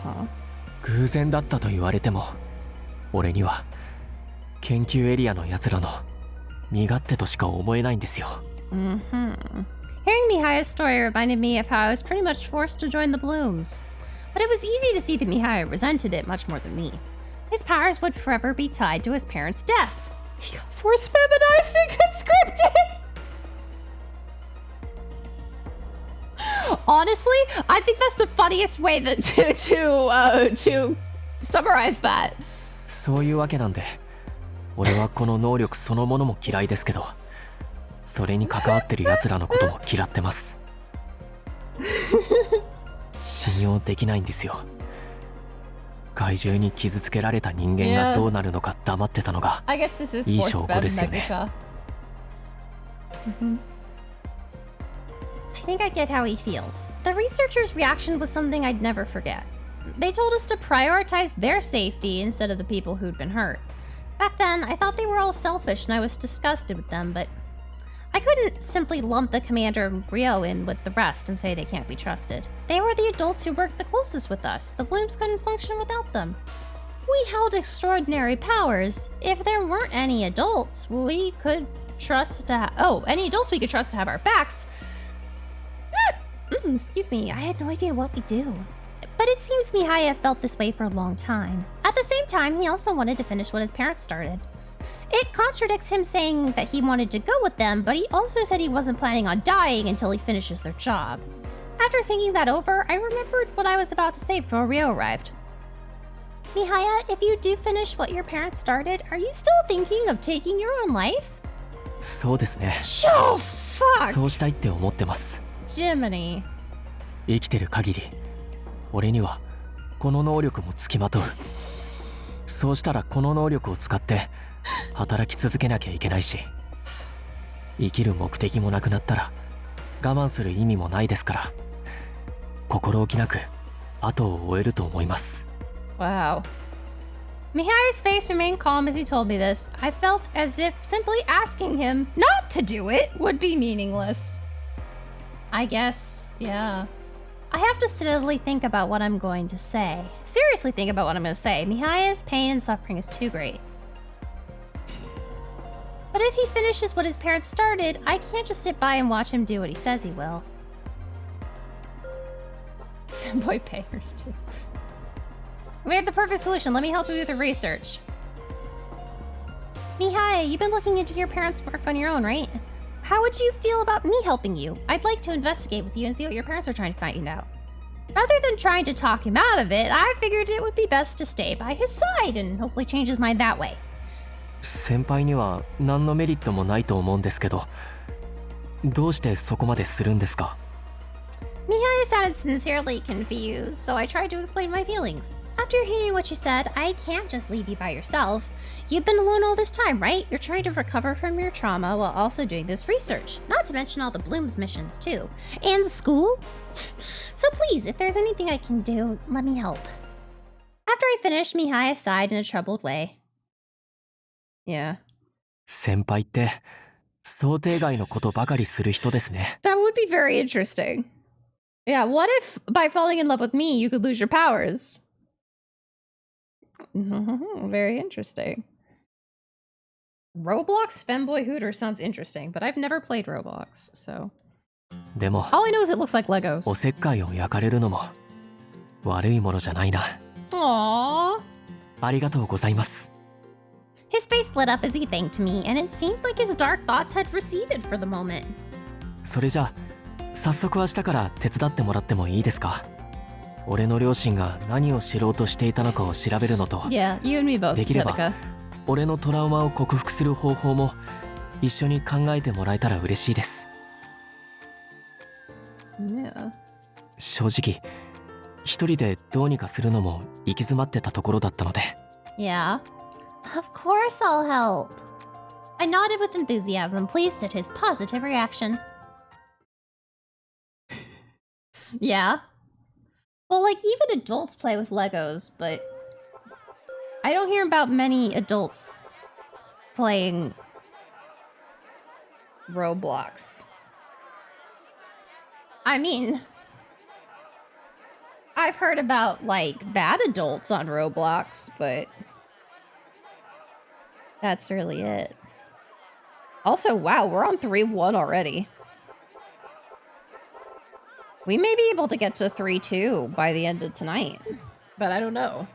Uh-huh. 偶然だったと言われても俺には研究エリアのやつらの身勝手としか思えないんですよ。 Mm-hmm. Hearing Mihaya's story reminded me of how I was pretty much forced to join the Blooms. But it was easy to see that Mihaya resented it much more than me. His powers would forever be tied to his parents' death. He got force feminized and conscripted! Honestly, I think that's the funniest way that to summarize that. そういうわけなんで俺はこの能力そのものも嫌いですけど、それに関わってる奴らのことも嫌ってます。信用できないんですよ。怪獣に傷つけられた人間がどうなるのか黙ってたのが I guess this is いい force 証拠 fed ですよね。 Medica. I think I get how he feels. The researchers' reaction was something I'd never forget. They told us to prioritize their safety instead of the people who'd been hurt. Back then, I thought they were all selfish and I was disgusted with them, but I couldn't simply lump the commander and Rio in with the rest and say they can't be trusted. They were the adults who worked the closest with us. The Blooms couldn't function without them. We held extraordinary powers. If there weren't any adults we could trust to any adults we could trust to have our backs. Excuse me, I had no idea what we do. But it seems Mihaya felt this way for a long time. At the same time, he also wanted to finish what his parents started. It contradicts him saying that he wanted to go with them, but he also said he wasn't planning on dying until he finishes their job. After thinking that over, I remembered what I was about to say before Rio arrived. Mihaya, if you do finish what your parents started, are you still thinking of taking your own life? そうですね。 Oh, fuck! そうしたいって思ってます。 Jiminy. 生きてる限り俺にはこの能力もつきまとう。そうしたらこの能力を使って働き続けなきゃいけないし、生きる目的もなくなったら我慢する意味もないですから、心置きなく後を終えると思います。 Wow. Mihaya's face remained calm as he told me this. I felt as if simply asking him not to do it would be meaningless. I guess, yeah. I have to steadily think about what I'm going to say. Seriously think about what I'm going to say. Mihaya's pain and suffering is too great. But if he finishes what his parents started, I can't just sit by and watch him do what he says he will. Boy payers too. We have the perfect solution. Let me help you with the research. Mihaya, you've been looking into your parents' work on your own, right? How would you feel about me helping you? I'd like to investigate with you and see what your parents are trying to find out. Rather than trying to talk him out of it, I figured it would be best to stay by his side and hopefully change his mind that way. 先輩には何のメリットもないと思うんですけど、どうしてそこまでするんですか？ Mihaya sounded sincerely confused, so I tried to explain my feelings. After hearing what she said, I can't just leave you by yourself. You've been alone all this time, right? You're trying to recover from your trauma while also doing this research. Not to mention all the Bloom's missions, too. And school? So please, if there's anything I can do, let me help. After I finished, Mihaya sighed in a troubled way. Yeah. 先輩って想定外のことばかりする人ですね。 That would be very interesting. Yeah, what if by falling in love with me, you could lose your powers? Very interesting. Roblox Femboy Hooter sounds interesting, but I've never played Roblox, so... でも All I know is it looks like Legos. おせっかいを焼かれるのも悪いものじゃないな。 Aww. ありがとうございます。 His face lit up as he thanked me, and it seemed like his dark thoughts had receded for the moment. それじゃあ早速明日から手伝ってもらってもいいですか？俺の両親が何を知ろうとしていたのかを調べるのと、 Yeah, you and me both, できれば Jenica. 俺のトラウマを克服する方法も一緒に考えてもらえたら嬉しいです。 Yeah. 正直一人でどうにかするのも行き詰まってたところだったので。 Yeah. Of course I'll help. I nodded with enthusiasm, pleased at his positive reaction. Yeah. Well, like, even adults play with Legos, but I don't hear about many adults playing Roblox. I mean, I've heard about, like, bad adults on Roblox, but that's really it. Also, wow, we're on 3-1 already. We may be able to get to 3-2 by the end of tonight, but I don't know.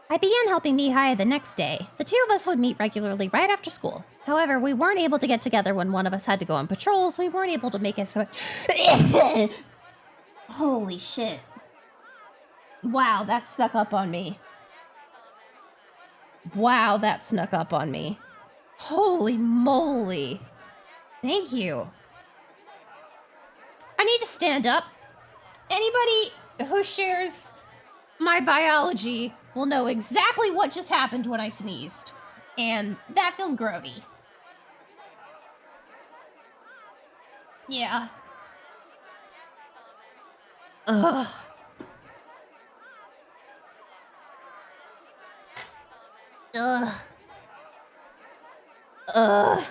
I began helping Mihaya the next day. The two of us would meet regularly right after school. However, we weren't able to get together when one of us had to go on patrol, so we weren't able to make it so... Holy shit. Wow, that snuck up on me. Wow, that snuck up on me. Holy moly. Thank you. I need to stand up. Anybody who shares my biology will know exactly what just happened when I sneezed. And that feels grody. Yeah. Ugh. Ugh. Ugh.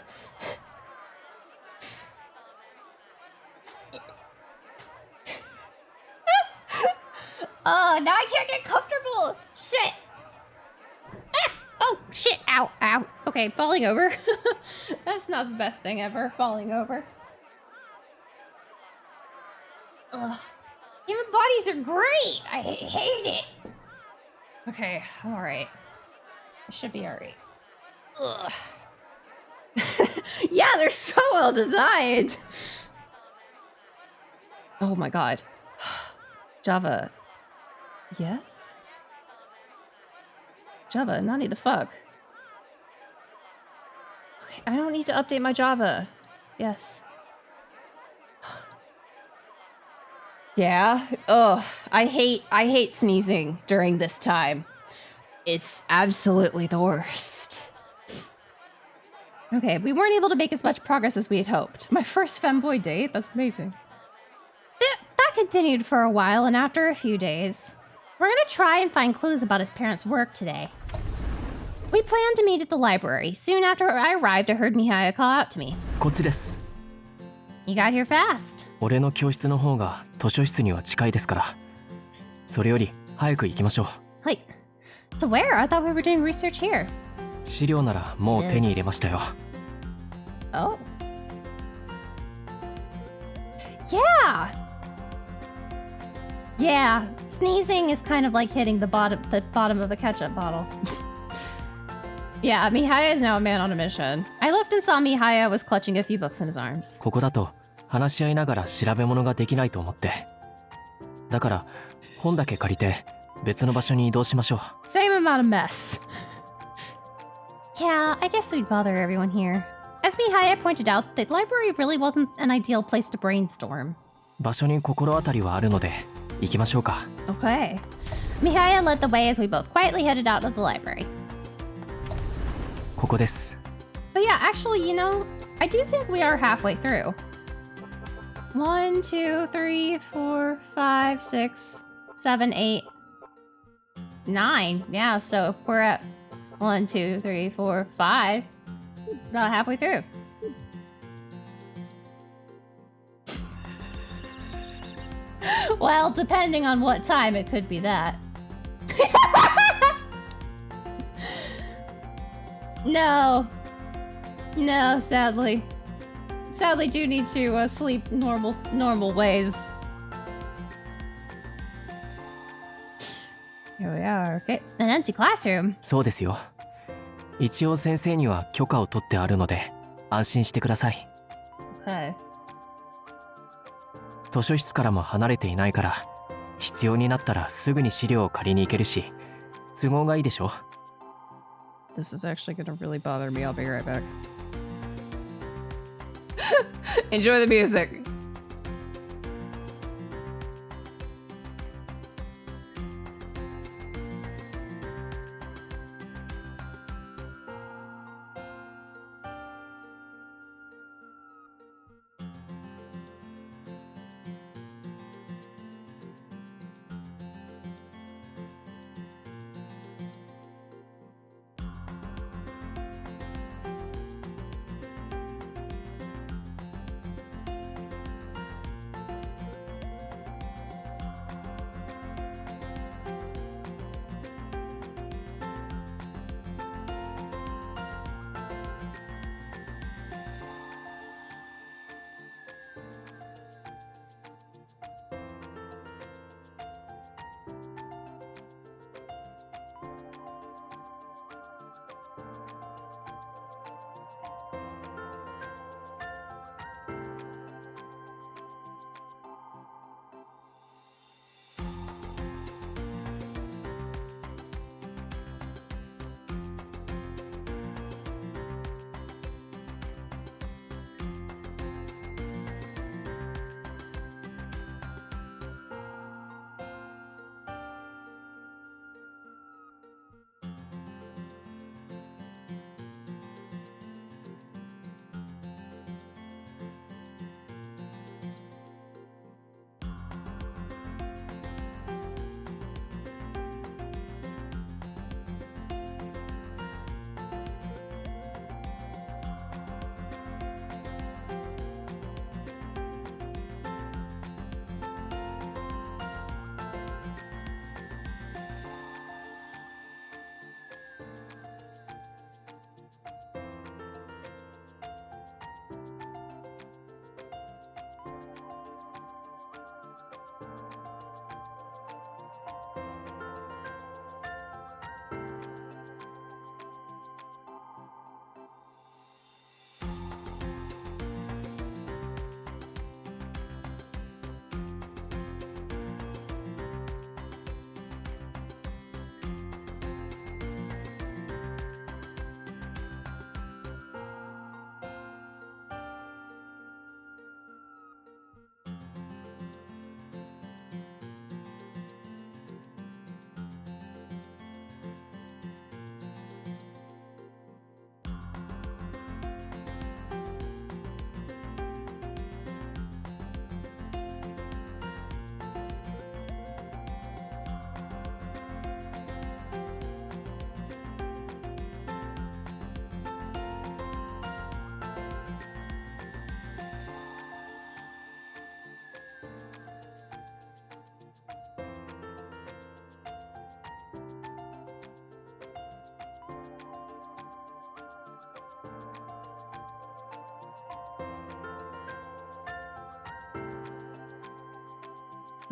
Now I can't get comfortable. Shit. Ah! Oh, shit. Ow, ow. Okay, falling over. That's not the best thing ever, falling over. Ugh. Human bodies are great. I hate it. Okay, I'm alright. I should be alright. Ugh. Yeah, they're so well designed. Oh my god. Java. Yes? Java, Nani the fuck? Okay, I don't need to update my Java. Yes. Yeah. Ugh. I hate sneezing during this time. It's absolutely the worst. Okay, we weren't able to make as much progress as we had hoped. My first femboy date? That's amazing. That continued for a while, and after a few days, we're gonna try and find clues about his parents' work today. We planned to meet at the library. Soon after I arrived, I heard Mihaya call out to me. こっちです。 You got here fast. 俺の教室の方が図書室には近いですから。それより早く行きましょう。 Wait, to where? I thought we were doing research here. 資料ならもう手に入れましたよ。 Oh. Yeah. Yeah, sneezing is kind of like hitting the bottom of a ketchup bottle. Yeah, Mihaya is now a man on a mission. I looked and saw Mihaya was clutching a few books in his arms. ここだと話し合いながら調べ物ができないと思って。だから本だけ借りて別の場所に移動しましょう。 Same amount of mess. Yeah, I guess we'd bother everyone here. As Mihaya pointed out, the library really wasn't an ideal place to brainstorm. 場所に心当たりはあるので行きましょうか。 Okay. Mihaya led the way as we both quietly headed out of the library. ここです。 But yeah, actually, you know, I do think we are halfway through. 1, 2, 3, 4, 5, 6, 7, 8, 9. Yeah, so we're at 1, 2, 3, 4, 5. About halfway through. Well, depending on what time, it could be that. No. No, sadly. Sadly, do need to sleep normal ways. Here we are. Okay, an empty classroom. そうですよ。一応先生には許可を取ってあるので安心してください。 Okay. 図書室からも離れていないから必要になったらすぐに資料を借りに行けるし都合がいいでしょ。 This is actually gonna really bother me. I'll be right back. Enjoy the music.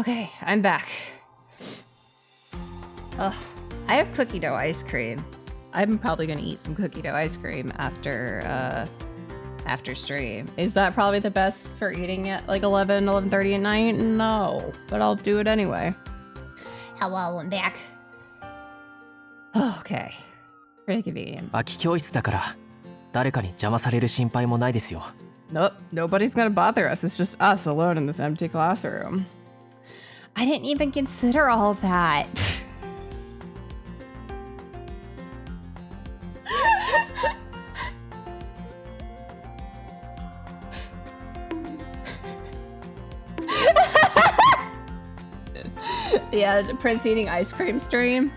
Okay, I'm back. Ugh, I have cookie dough ice cream. I'm probably gonna eat some cookie dough ice cream after stream. Is that probably the best for eating at like 11:30 at night? No, but I'll do it anyway. Hello, I'm back. Okay. Pretty convenient. 空き教室だから誰かに邪魔される心配もないですよ。 Nope, nobody's gonna bother us. It's just us alone in this empty classroom. I didn't even consider all that. Yeah, Prince eating ice cream stream.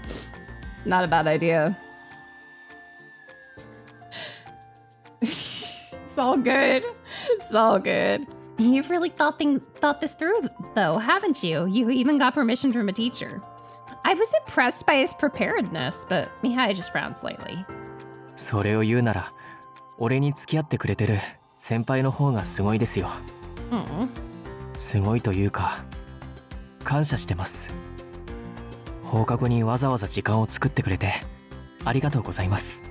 Not a bad idea. It's all good. It's all good. You've really thought this through, though, haven't you? You even got permission from a teacher. I was impressed by his preparedness, but Mihaya just frowned slightly. それを言うなら俺に付き合ってくれてる先輩の方がすごいですよ。すごいというか感謝してます。放課後にわざわざ時間を作ってくれてありがとうございます。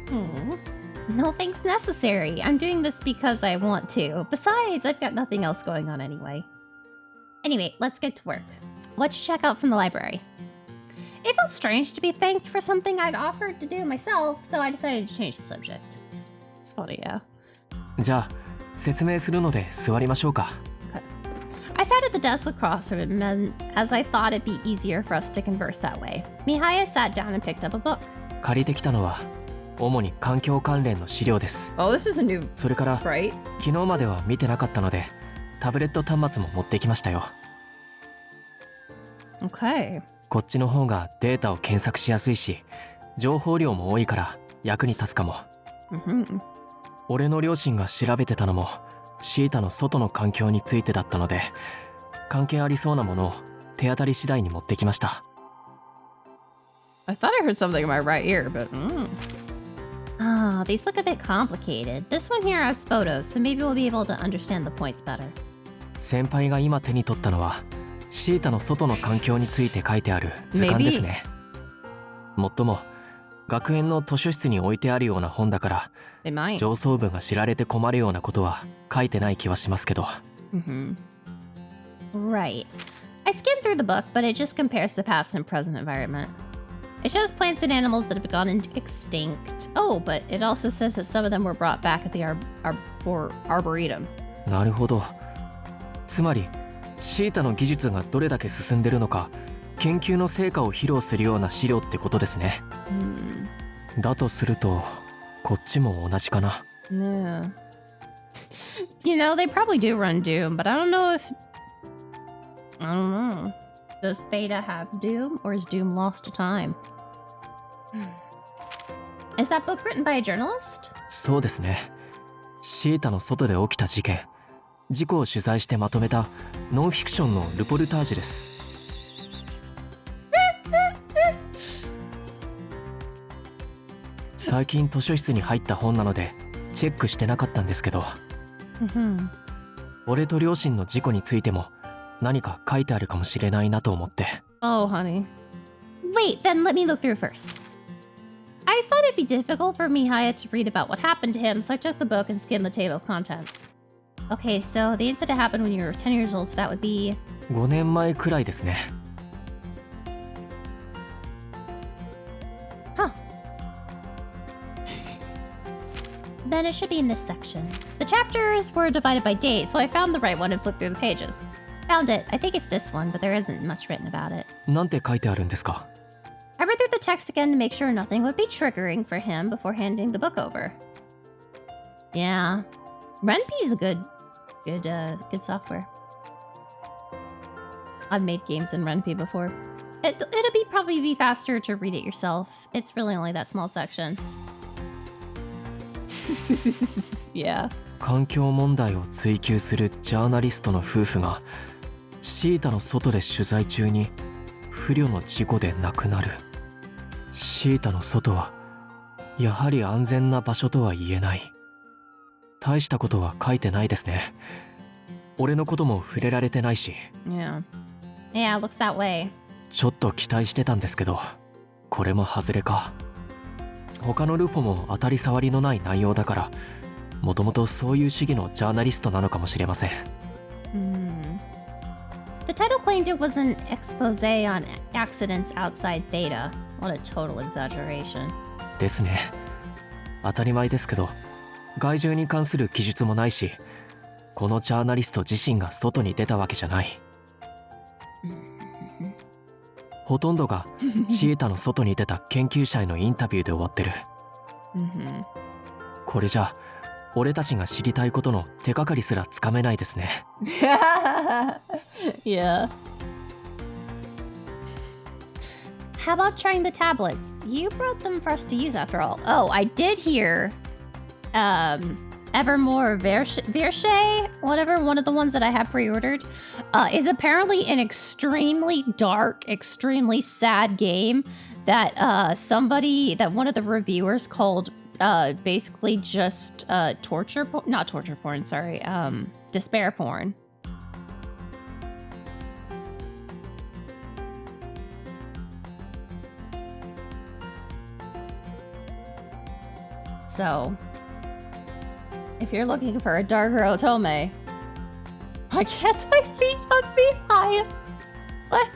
No thanks necessary. I'm doing this because I want to. Besides, I've got nothing else going on anyway. Anyway, let's get to work. What'd you check out from the library? It felt strange to be thanked for something I'd offered to do myself, so I decided to change the subject. It's funny, yeah. じゃあ説明するので座りましょうか。I sat at the desk across from him, as I thought it'd be easier for us to converse that way. Mihaya sat down and picked up a book. 借りてきたのは主に環境関連の資料です。Oh, this is a new それから sprite. 昨日までは見てなかったのでタブレット端末も持ってきましたよ。 Okay. こっちの方がデータを検索しやすいし情報量も多いから役に立つかも。俺の両親が調べてたのもシータの外の環境についてだったので関係ありそうなものを手当たり次第に持ってきました。 I thought I heard something in my right ear, but These look a bit complicated. This one here has photos, so maybe we'll be able to understand the points better. 先輩が今手に取ったのはシータの外の環境について書いてある図鑑ですね。もっとも学園の図書室に置いてあるような本だから they might. 上層部が知られて困るようなことは書いてない気はしますけど。Right. I skimmed through the book, but it just compares the past and present environment. It shows plants and animals that have gone extinct. Oh, but it also says that some of them were brought back at the Arboretum. なるほど。つまりシータの技術がどれだけ進んでるのか研究の成果を披露するような資料ってことですね。だとするとこっちも同じかな。Yeah. You know, they probably do run Doom, but I don't know. Does Theta have Doom, or is Doom lost to time? Is that book written by a journalist? そうですね。シータの外で起きた事件、事故を取材してまとめたノンフィクションのルポルタージュです。最近図書室に入った本なのでチェックしてなかったんですけど、俺と両親の事故についても何か書いてあるかもしれないなと思って。Oh, honey. Wait, then let me look through first. I thought it'd be difficult for Mihaya to read about what happened to him, so I took the book and skimmed the table of contents. Okay, so the incident happened when you were 10 years old, so that would be... 5年前くらいですね。Then it should be in this section. The chapters were divided by date, so I found the right one and flipped through the pages. Found it. I think it's this one, but there isn't much written about it. なんて書いてあるんですか? I read through the text again to make sure nothing would be triggering for him before handing the book over. Yeah. Renpy's a good software. I've made games in Renpy before. It'll probably be faster to read it yourself. It's really only that small section. Yeah. 環境問題を追求するジャーナリストの夫婦がシータの外で取材中に不慮の事故で亡くなる。シータの外はやはり安全な場所とは言えない。大したことは書いてないですね。俺のことも触れられてないし。Yeah, looks that way. ちょっと期待してたんですけど、これも外れか。他のルポも当たり障りのない内容だから、もともとそういう主義のジャーナリストなのかもしれません。The title claimed it was an expose on accidents outside Theta. What a total exaggeration. ですね。当たり前ですけど、害獣に関する記述もないし、このジャーナリスト自身が外に出たわけじゃない。ほとんどがシータの外に出た研究者へのインタビューで終わってる。これじゃ俺たちが知りたいことの手がかりすらつかめないですね。Yeah. How about trying the tablets? You brought them for us to use after all. Oh, I did hear Evermore Verche, whatever, one of the ones that I have pre-ordered, is apparently an extremely dark, extremely sad game that one of the reviewers called basically just not torture porn, sorry, despair porn. So, if you're looking for a darker otome, I can't I beat on Mihaya's flesh?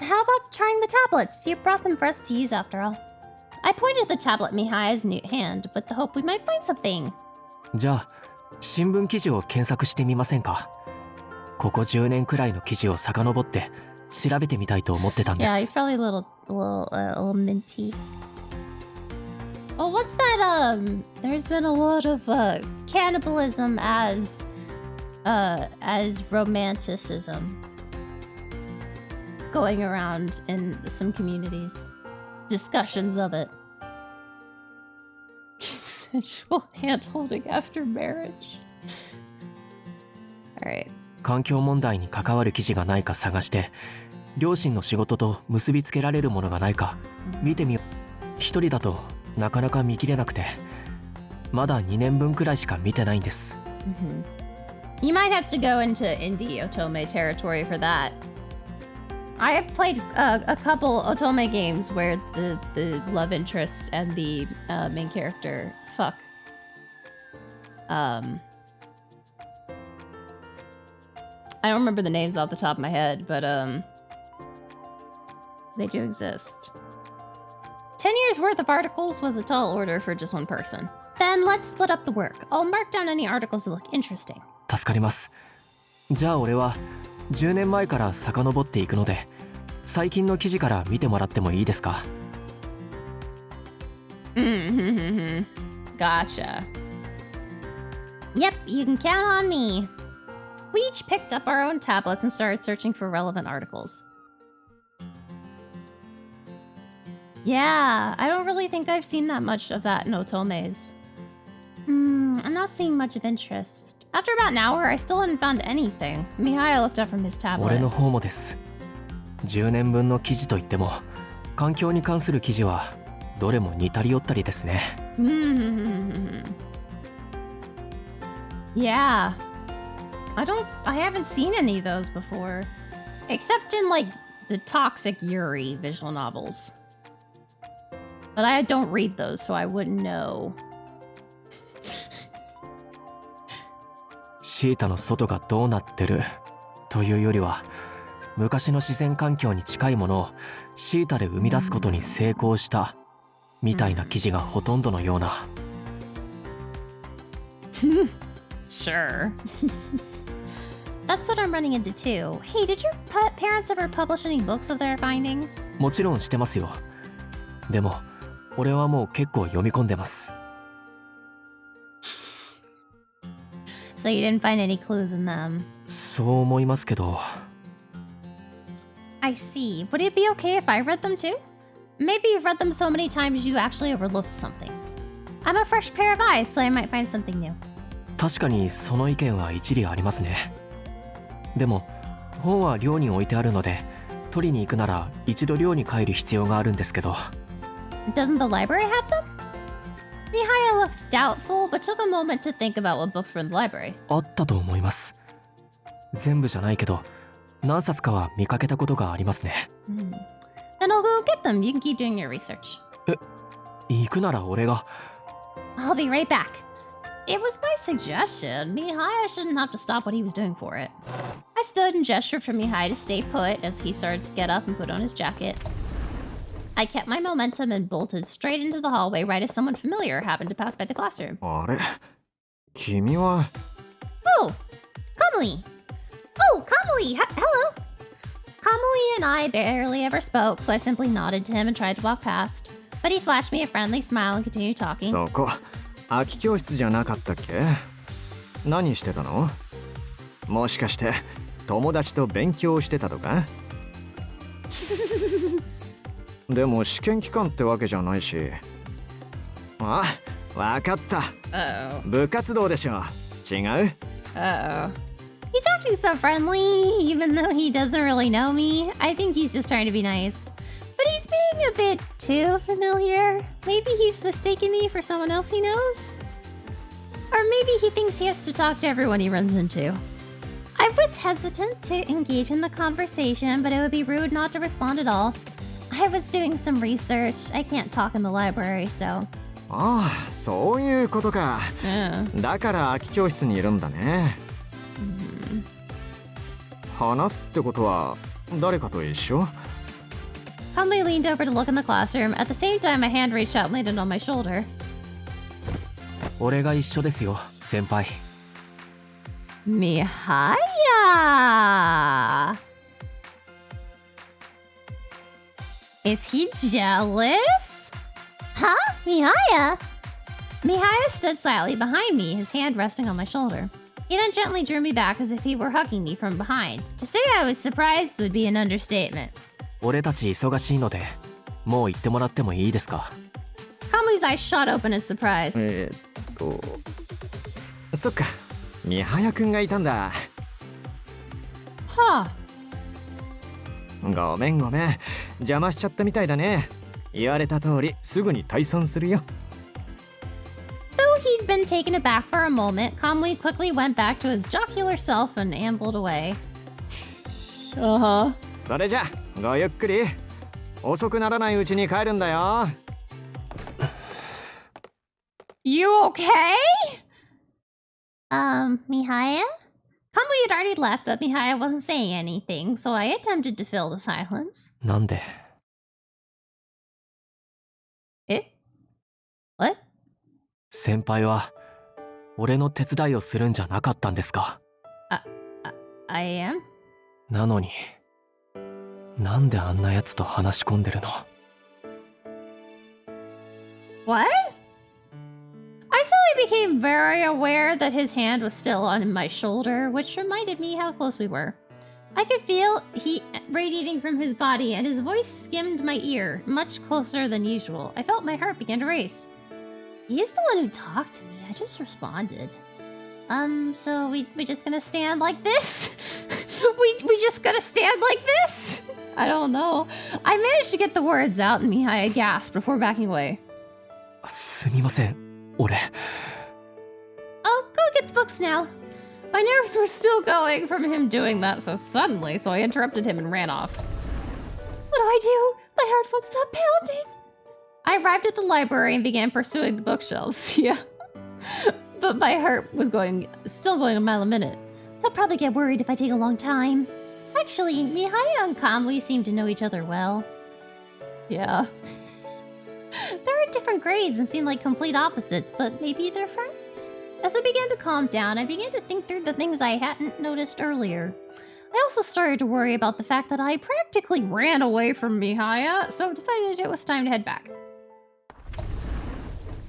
How about trying the tablets? You brought them for us to use after all. I pointed the tablet in Mihaya's new hand with the hope we might find something. じゃあ新聞記事を検索してみませんか。ここ10年くらいの記事を遡って調べてみたいと思ってたんです。 Yeah, he's probably a little minty. Oh, what's that? There's been a lot of cannibalism as romanticism going around in some communities. Discussions of it. Sensual hand-holding after marriage. Alright. 環境問題に関わる記事がないか探して、両親の仕事と結びつけられるものがないか見てみよう。一人だとなかなか見切れなくて、まだ2年分くらいしか見てないんです。You might have to go into indie otome territory for that. I have played a couple otome games where the love interests and the main character fuck. I don't remember the names off the top of my head, but they do exist. 10 years worth of articles was a tall order for just one person. Then let's split up the work. I'll mark down any articles that look interesting. 助かります。じゃあ俺は10年前から遡っていくので、最近の記事から見てもらってもいいですか。Gotcha. Yep, you can count on me. We each picked up our own tablets and started searching for relevant articles. Yeah, I don't really think I've seen that much of that in otomes. I'm not seeing much of interest. After about an hour, I still hadn't found anything. Mihaya looked up from his 俺 tablet. の方もです。10年分の記事といっても、環境に関する記事はどれも似たり寄ったりですね。Yeah. I haven't seen any of those before. Except in, like, the Toxic Yuri visual novels. But I don't read those, so I wouldn't know. シータの外がどうなってるというよりは、昔の自然環境に近いものをシータで生み出すことに成功したみたいな記事がほとんどのような。Sure. That's what I'm running into too. Hey, did your parents ever publish any books of their findings? もちろんしてますよ。でも俺はもう結構読み込んでます。So you didn't find any clues in them? そう思いますけど。I see. Would it be okay if I read them too? Maybe you've read them so many times you actually overlooked something. I'm a fresh pair of eyes, so I might find something new. 確かにその意見は一理ありますね。でも本は寮に置いてあるので、取りに行くなら一度寮に帰る必要があるんですけど。Doesn't the library have them? Mihaya looked doubtful, but took a moment to think about what books were in the library. あったと思います。全部じゃないけど、何冊かは見かけたことがありますね。Then I'll go get them. You can keep doing your research. 行くなら俺が。I'll be right back. It was my suggestion. Mihaya shouldn't have to stop what he was doing for it. I stood and gestured for Mihaya to stay put as he started to get up and put on his jacket. I kept my momentum and bolted straight into the hallway right as someone familiar happened to pass by the classroom. あれ君は Oh, Kamui. Oh, Kamui. Hello. Kamui and I barely ever spoke, so I simply nodded to him and tried to walk past. But he flashed me a friendly smile and continued talking. そこ空き教室じゃなかったっけ？何してたの？もしかして友達と勉強してたとか？でも試験期間ってわけじゃないし。あ、わかった。部活動でしょ。違う？ Uh-oh. He's acting so friendly, even though he doesn't really know me. I think he's just trying to be nice. But he's being a bit too familiar. Maybe he's mistaken me for someone else he knows? Or maybe he thinks he has to talk to everyone he runs into. I was hesitant to engage in the conversation, but it would be rude not to respond at all. I was doing some research. I can't talk in the library, so... ああ、そういうことか。だから空き教室にいるんだね。話すってことは誰かと一緒？ Kamui leaned over to look in the classroom. At the same time, my hand reached out and landed on my shoulder. 俺が一緒ですよ、先輩。Mihaya! Is he jealous? Huh? Mihaya? Mihaya stood slightly behind me, his hand resting on my shoulder. He then gently drew me back as if he were hugging me from behind. To say I was surprised would be an understatement. 俺たち忙しいので、もう行ってもらってもいいですか？ Kamui's eyes shot open in surprise. そっか、ミハヤくんがいたんだ。Huh. ごめんごめん、邪魔しちゃったみたいだね。言われた通りすぐに退散するよ。 Though he'd been taken aback for a moment, Kamui quickly went back to his jocular self and ambled away. Uh-huh. それじゃ、ごゆっくり。遅くならないうちに帰るんだよ。You okay? Mihaya? Kamui had already left, but Mihaya wasn't saying anything, so I attempted to fill the silence. なんで？ What? 先輩は俺の手伝いをするんじゃなかったんですか？ I am? なのに、なんであんなやつと話し込んでるの？ What? I suddenly became very aware that his hand was still on my shoulder, which reminded me how close we were. I could feel heat radiating from his body, and his voice skimmed my ear, much closer than usual. I felt my heart begin to race. He's the one who talked to me. I just responded. So we just gonna stand like this? we just gonna stand like this? I don't know. I managed to get the words out, and Mihaya gasped before backing away. すみません、俺。I'll go get the books now. My nerves were still going from him doing that so suddenly, so I interrupted him and ran off. What do I do? My heart won't stop pounding. I arrived at the library and began pursuing the bookshelves. Yeah. But my heart was still going a mile a minute. He'll probably get worried if I take a long time. Actually, Mihaya and Kamui seem to know each other well. Yeah. They're in different grades and seem like complete opposites, but maybe they're friends? As I began to calm down, I began to think through the things I hadn't noticed earlier. I also started to worry about the fact that I practically ran away from Mihaya, so decided it was time to head back.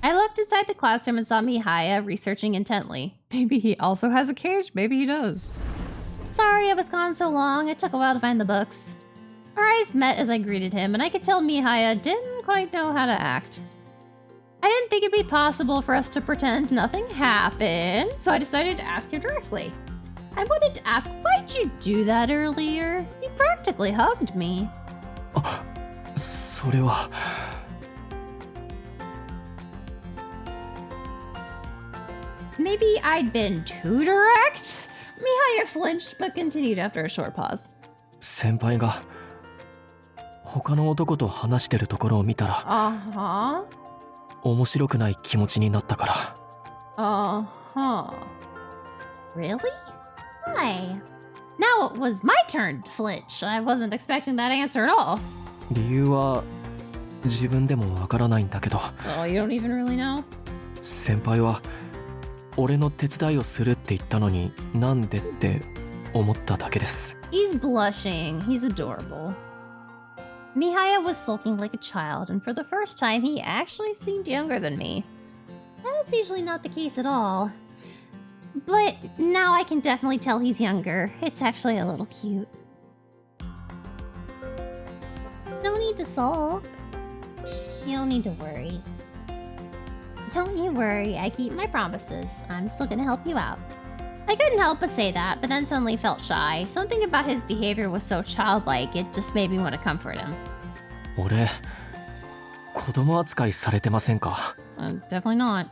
I looked inside the classroom and saw Mihaya researching intently. Maybe he also has a cage, maybe he does. Sorry I was gone so long, it took a while to find the books. Our eyes met as I greeted him, and I could tell Mihaya didn't quite know how to act. I didn't think it'd be possible for us to pretend nothing happened, so I decided to ask him directly. I wanted to ask, why'd you do that earlier? You practically hugged me. それは。Maybe I'd been too direct? Mihaya flinched but continued after a short pause. 先輩が他の男と話してるところを見たら、Uh-huh. 面白くない気持ちになったから。Uh-huh. Really? Why? Now it was my turn to flinch. I wasn't expecting that answer at all. 理由は自分でもわからないんだけど。Oh, you don't even really know? 先輩は俺の手伝いをするって言ったのになんでって思っただけです。 He's blushing. He's adorable. Mihaya was sulking like a child, and for the first time, he actually seemed younger than me. That's usually not the case at all. But now I can definitely tell he's younger. It's actually a little cute. No need to sulk. You don't need to worry. Don't you worry, I keep my promises. I'm still gonna help you out. I couldn't help but say that, but then suddenly felt shy. Something about his behavior was so childlike, it just made me want to comfort him. 俺子供扱いされてませんか？ Definitely not. っ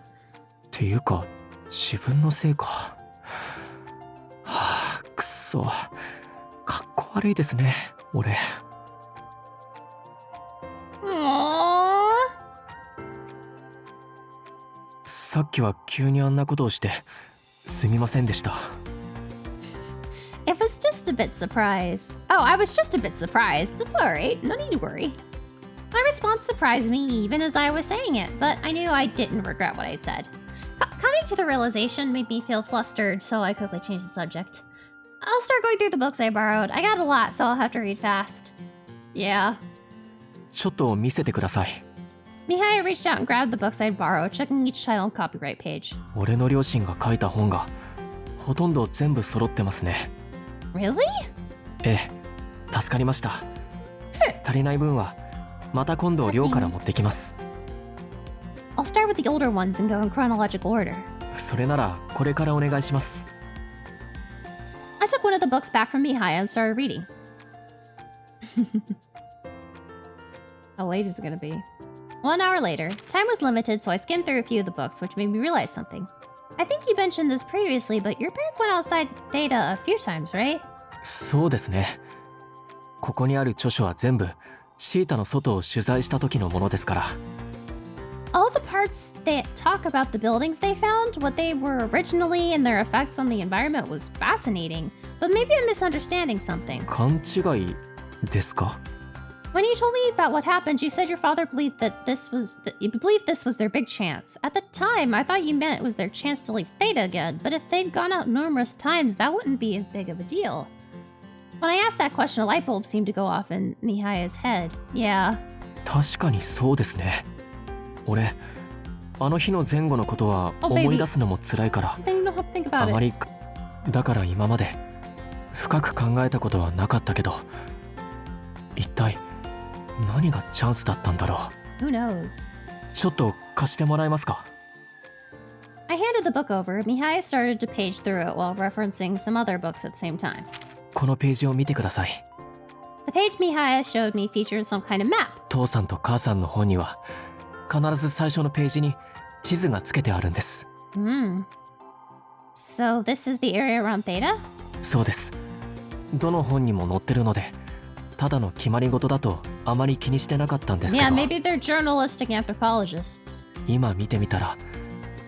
ていうか自分のせいか。はあ、くそ。かっこ悪いですね、俺。Aww. さっきは急にあんなことをしてすみませんでした。It was just a bit surprised. Oh, I was just a bit surprised. That's alright. No need to worry. My response surprised me even as I was saying it, but I knew I didn't regret what I'd said. Coming to the realization made me feel flustered, so I quickly changed the subject. I'll start going through the books I borrowed. I got a lot, so I'll have to read fast. Yeah. ちょっと見せてください。Mihaya reached out and grabbed the books I'd borrowed, checking each title and copyright page. 俺の両親が書いた本がほとんど全部揃ってますね。Really? ええ、助かりました。足りない分はまた今度寮から持ってきます。I'll start with the older ones and go in chronological order. それならこれからお願いします。I took one of the books back from Mihaya and started reading. How late is it gonna be? 1 hour later, time was limited, so I skimmed through a few of the books, which made me realize something. I think you mentioned this previously, but your parents went outside Theta a few times, right? そうですね。ここにある著書は全部シータの外を取材した時のものですから。All the parts that talk about the buildings they found, what they were originally, and their effects on the environment was fascinating. But maybe I'm misunderstanding something. 勘違いですか？ When you told me about what happened, you said your father believed this was their big chance. At the time, I thought you meant it was their chance to leave Theta again, but if they'd gone out numerous times, that wouldn't be as big of a deal. When I asked that question, a light bulb seemed to go off in Mihaya's head. Yeah. 確かにそうですね。俺、あの日の前後のことは思い出すのも辛いから、あまりだから今まで深く考えたことはなかったけど、一体何がチャンスだったんだろう。 Who knows? ちょっと貸してもらえますか？ I handed the book over. Mihaya started to page through it while referencing some other books at the same time. このページを見てください。 The page Mihaya showed me featured some kind of map. 父さんと母さんの本には必ず最初のページに地図がつけてあるんです。So this is the area around Theta? そうです。どの本にも載ってるので、ただの決まり事だとあまり気にしてなかったんですけど。Yeah, maybe they're journalistic anthropologists. 今見てみたら、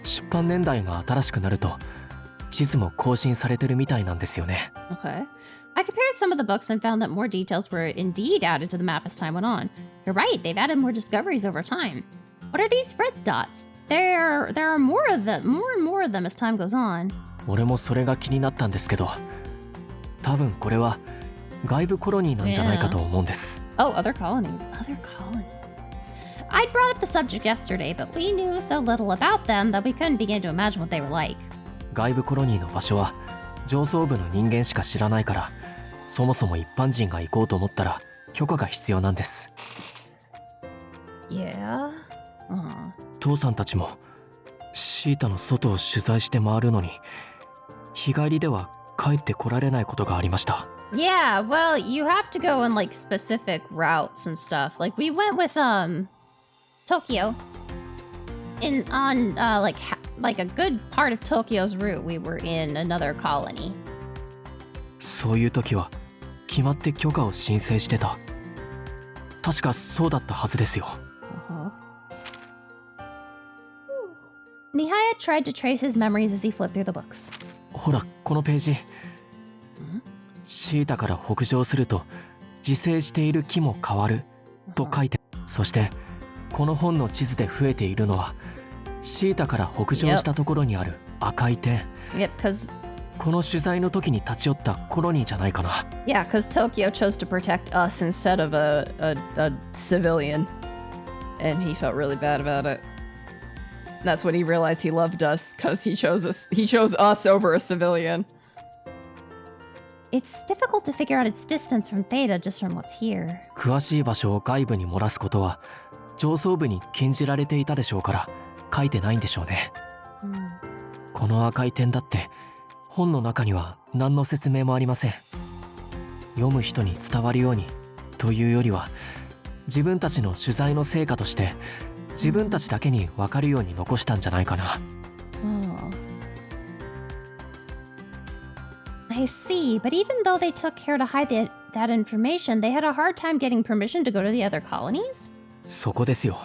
出版年代が新しくなると地図も更新されてるみたいなんですよね。Okay. I compared some of the books and found that more details were indeed added to the map as time went on. You're right, they've added more discoveries over time. What are these red dots? There are more of them, more and more of them as time goes on. 俺もそれが気になったんですけど、多分これは外部コロニーなんじゃないかと思うんです。Oh, other colonies. Other colonies. I'd brought up the subject yesterday, but we knew so little about them that we couldn't begin to imagine what they were like. 外部コロニーの場所は上層部の人間しか知らないから、そもそも一般人が行こうと思ったら許可が必要なんです。Yeah. 父さんたちもシータの外を取材して回るのに、日帰りでは帰ってこられないことがありました。Yeah, well, you have to go in like specific routes and stuff. Like we went with Tokyo. On like a good part of Tokyo's route, we were in another colony. そういう時は決まって許可を申請してた。確かそうだったはずですよ。Mihaya tried to trace his memories as he flipped through the books. ほら、このページ。シータから北上すると自生している木も変わると書いて、そしてこの本の地図で増えているのはシータから北上したところにある赤い点。この取材の時に立ち寄ったコロニーじゃないかな。Yeah, because Tokyo chose to protect us instead of a civilian. And he felt really bad about it. That's when he realized he loved us, because he chose us over a civilian. It's difficult to figure out its distance from Theta just from what's here. 詳しい場所を外部に漏らすことは上層部に禁じられていたでしょうから書いてないんでしょうね。この赤い点だって本の中には何の説明もありません。読む人に伝わるようにというよりは自分たちの取材の成果として自分たちだけに分かるように残したんじゃないかな。I see, but even though they took care to hide that information, they had a hard time getting permission to go to the other colonies? そこですよ。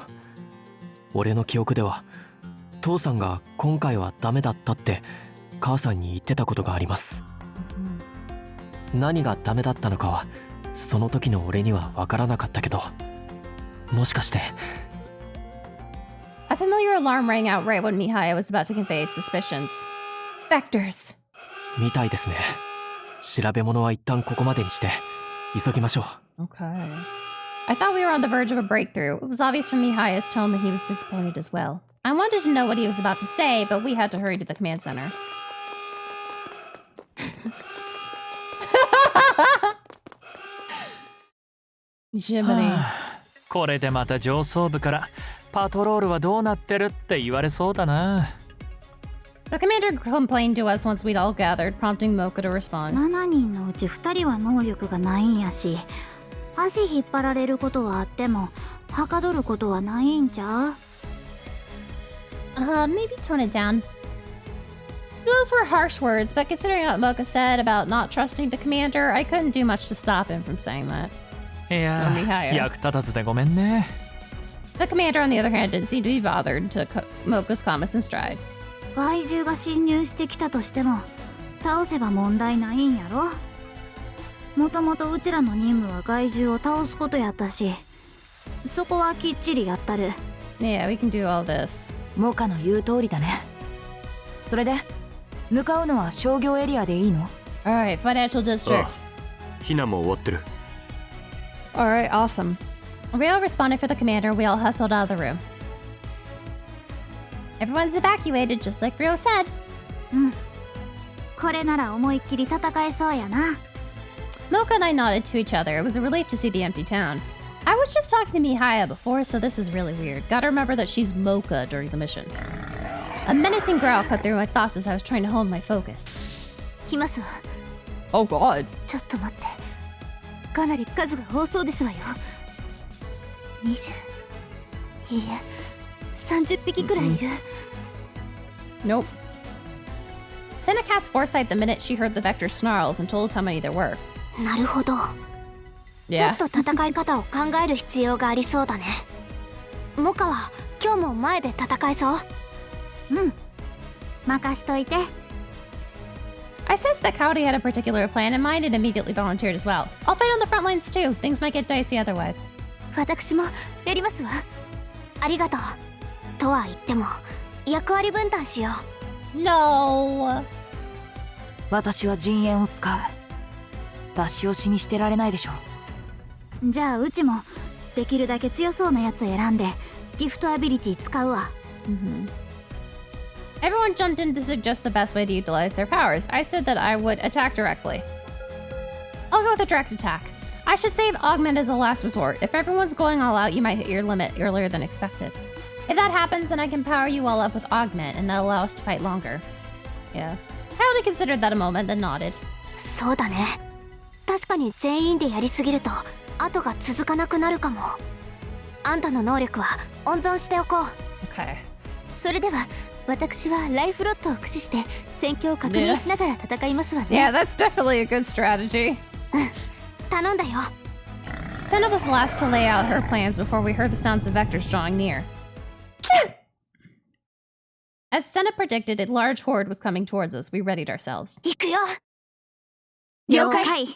俺の記憶では父さんが今回はダメだったって母さんに言ってたことがあります。何がダメだったのかはその時の俺には分からなかったけど、もしかして。A familiar alarm rang out right when Mihaya was about to convey his suspicions. Vectors! みたいですね。調べ物は一旦ここまでにして急ぎましょう。Okay. I thought we were on the verge of a breakthrough. It was obvious from Mihaya's tone that he was disappointed as well. I wanted to know what he was about to say, but we had to hurry to the command center. Jiminy. これでまた上層部からパトロールはどうなってるって言われそうだな。The commander complained to us once we'd all gathered, prompting Mocha to respond. 7人のうち2人は能力がないんやし、足引っ張られることはあってもはかどることはないんちゃう？ Maybe tone it down. Those were harsh words, but considering what Mocha said about not trusting the commander, I couldn't do much to stop him from saying that. いやー、役立たずでごめんね。The commander, on the other hand, didn't seem to be bothered, took Mocha's comments in stride. 害獣が侵入してきたとしても倒せば問題ないんやろ。もともとうちらの任務は害獣を倒すことやったし、そこはきっちりやったる。Yeah, we can do all this. モカの言う通りだね。それで向かうのは商業エリアでいいの？ Alright, financial district. 避難も終わってる。Alright, awesome. Rio responded for the commander. We all hustled out of the room. Everyone's evacuated, just like Rio said. これなら思いっきり戦えそうやな。Mocha and I nodded to each other. It was a relief to see the empty town. I was just talking to Mihaya before, so this is really weird. Gotta remember that she's Mocha during the mission. A menacing growl cut through my thoughts as I was trying to hone my focus. 来ますわ。Oh god. ちょっと待って。かなり数が多そうですわよ。20。いいえ、30匹くらいいる。Nope. Senna cast foresight the minute she heard the Vector snarls and told us how many there were. なるほど。ちょ Yeah. っと戦い方を考える必要がありそうだね。モカは今日も前で戦えそう？任しといて。I sensed that Cowdy had a particular plan in mind and immediately volunteered as well. I'll fight on the front lines too. Things might get dicey otherwise. 私もやりますわ。ありがとう。とは言っても役割分担しよう。No. 私は陣営を使う。出し惜しみしてられないでしょ。じゃあうちもできるだけ強そうなやつ選んでギフトアビリティ使うわ。Everyone jumped in to suggest the best way to utilize their powers. I said that I would attack directly. I'll go with a direct attack. I should save Augment as a last resort. If everyone's going all out, you might hit your limit earlier than expected. If that happens, then I can power you all up with Augment, and that'll allow us to fight longer. Yeah. I only considered that a moment, then nodded. そうだね。確かに全員でやりすぎると後が続かなくなるかも。あんたの能力は温存しておこう。Okay. それでは私はライフロットを駆使して戦況を確認しながら戦いますわね。Yeah, that's definitely a good strategy. 頼んだよ。Senna was the last to lay out her plans before we heard the sounds of Vectors drawing near. As Senna predicted, a large horde was coming towards us. We readied ourselves. 行くよ。了解。はい。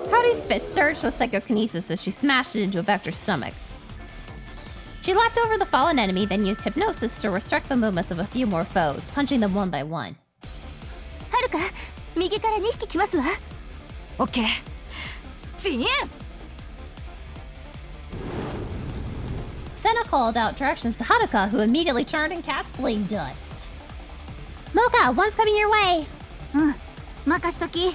Howdy's Moka's fist surged with psychokinesis as she smashed it into a Vector's stomach. She lapped over the fallen enemy, then used hypnosis to restrict the movements of a few more foes, punching them one by one. はるか右から2匹来ますわ。オッケー。チン Senna called out directions to Haruka, who immediately turned and cast Flame Dust. Moka, one's coming your way! うん任しとき。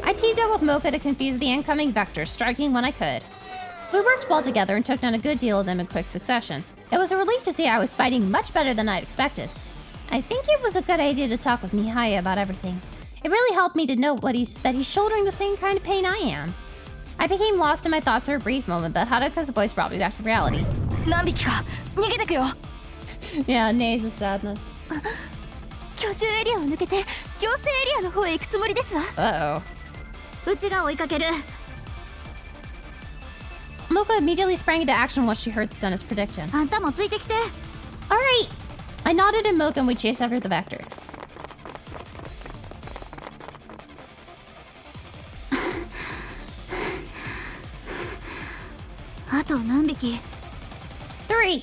I teamed up with Moka to confuse the incoming Vectors, striking when I could. We worked well together and took down a good deal of them in quick succession. It was a relief to see I was fighting much better than I'd expected. I think it was a good idea to talk with Mihaya about everything. It really helped me to know that he's shouldering the same kind of pain I am. I became lost in my thoughts for a brief moment, but Haruka's voice brought me back to reality. 何匹か逃げてくよ。 Yeah, nays of sadness. 居住エリアを抜けて行政エリアの方へ行くつもりですわ。 Uh-oh. うちが追いかける。 Moka immediately sprang into action once she heard Senna's prediction. あんたもついてきて。 Alright! I nodded at Moka and we chased after the Vectors. あと何匹？ 3!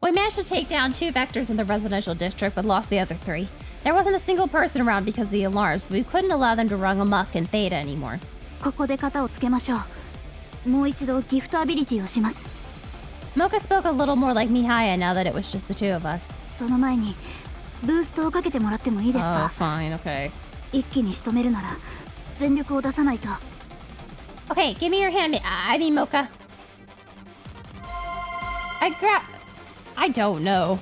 We managed to take down 2 Vectors in the residential district, but lost the other 3. There wasn't a single person around because of the alarms, but we couldn't allow them to run amok in Theta anymore. ここで型をつけましょう。もう一度ギフトアビリティをします。 Moka spoke a little more like Mihaya now that it was just the two of us. その前にブーストをかけてもらってもいいです Oh, か？ fine, okay. 一気に仕留めるなら全力を出さないと。 Okay, give me your hand. I mean, Moka. I don't know.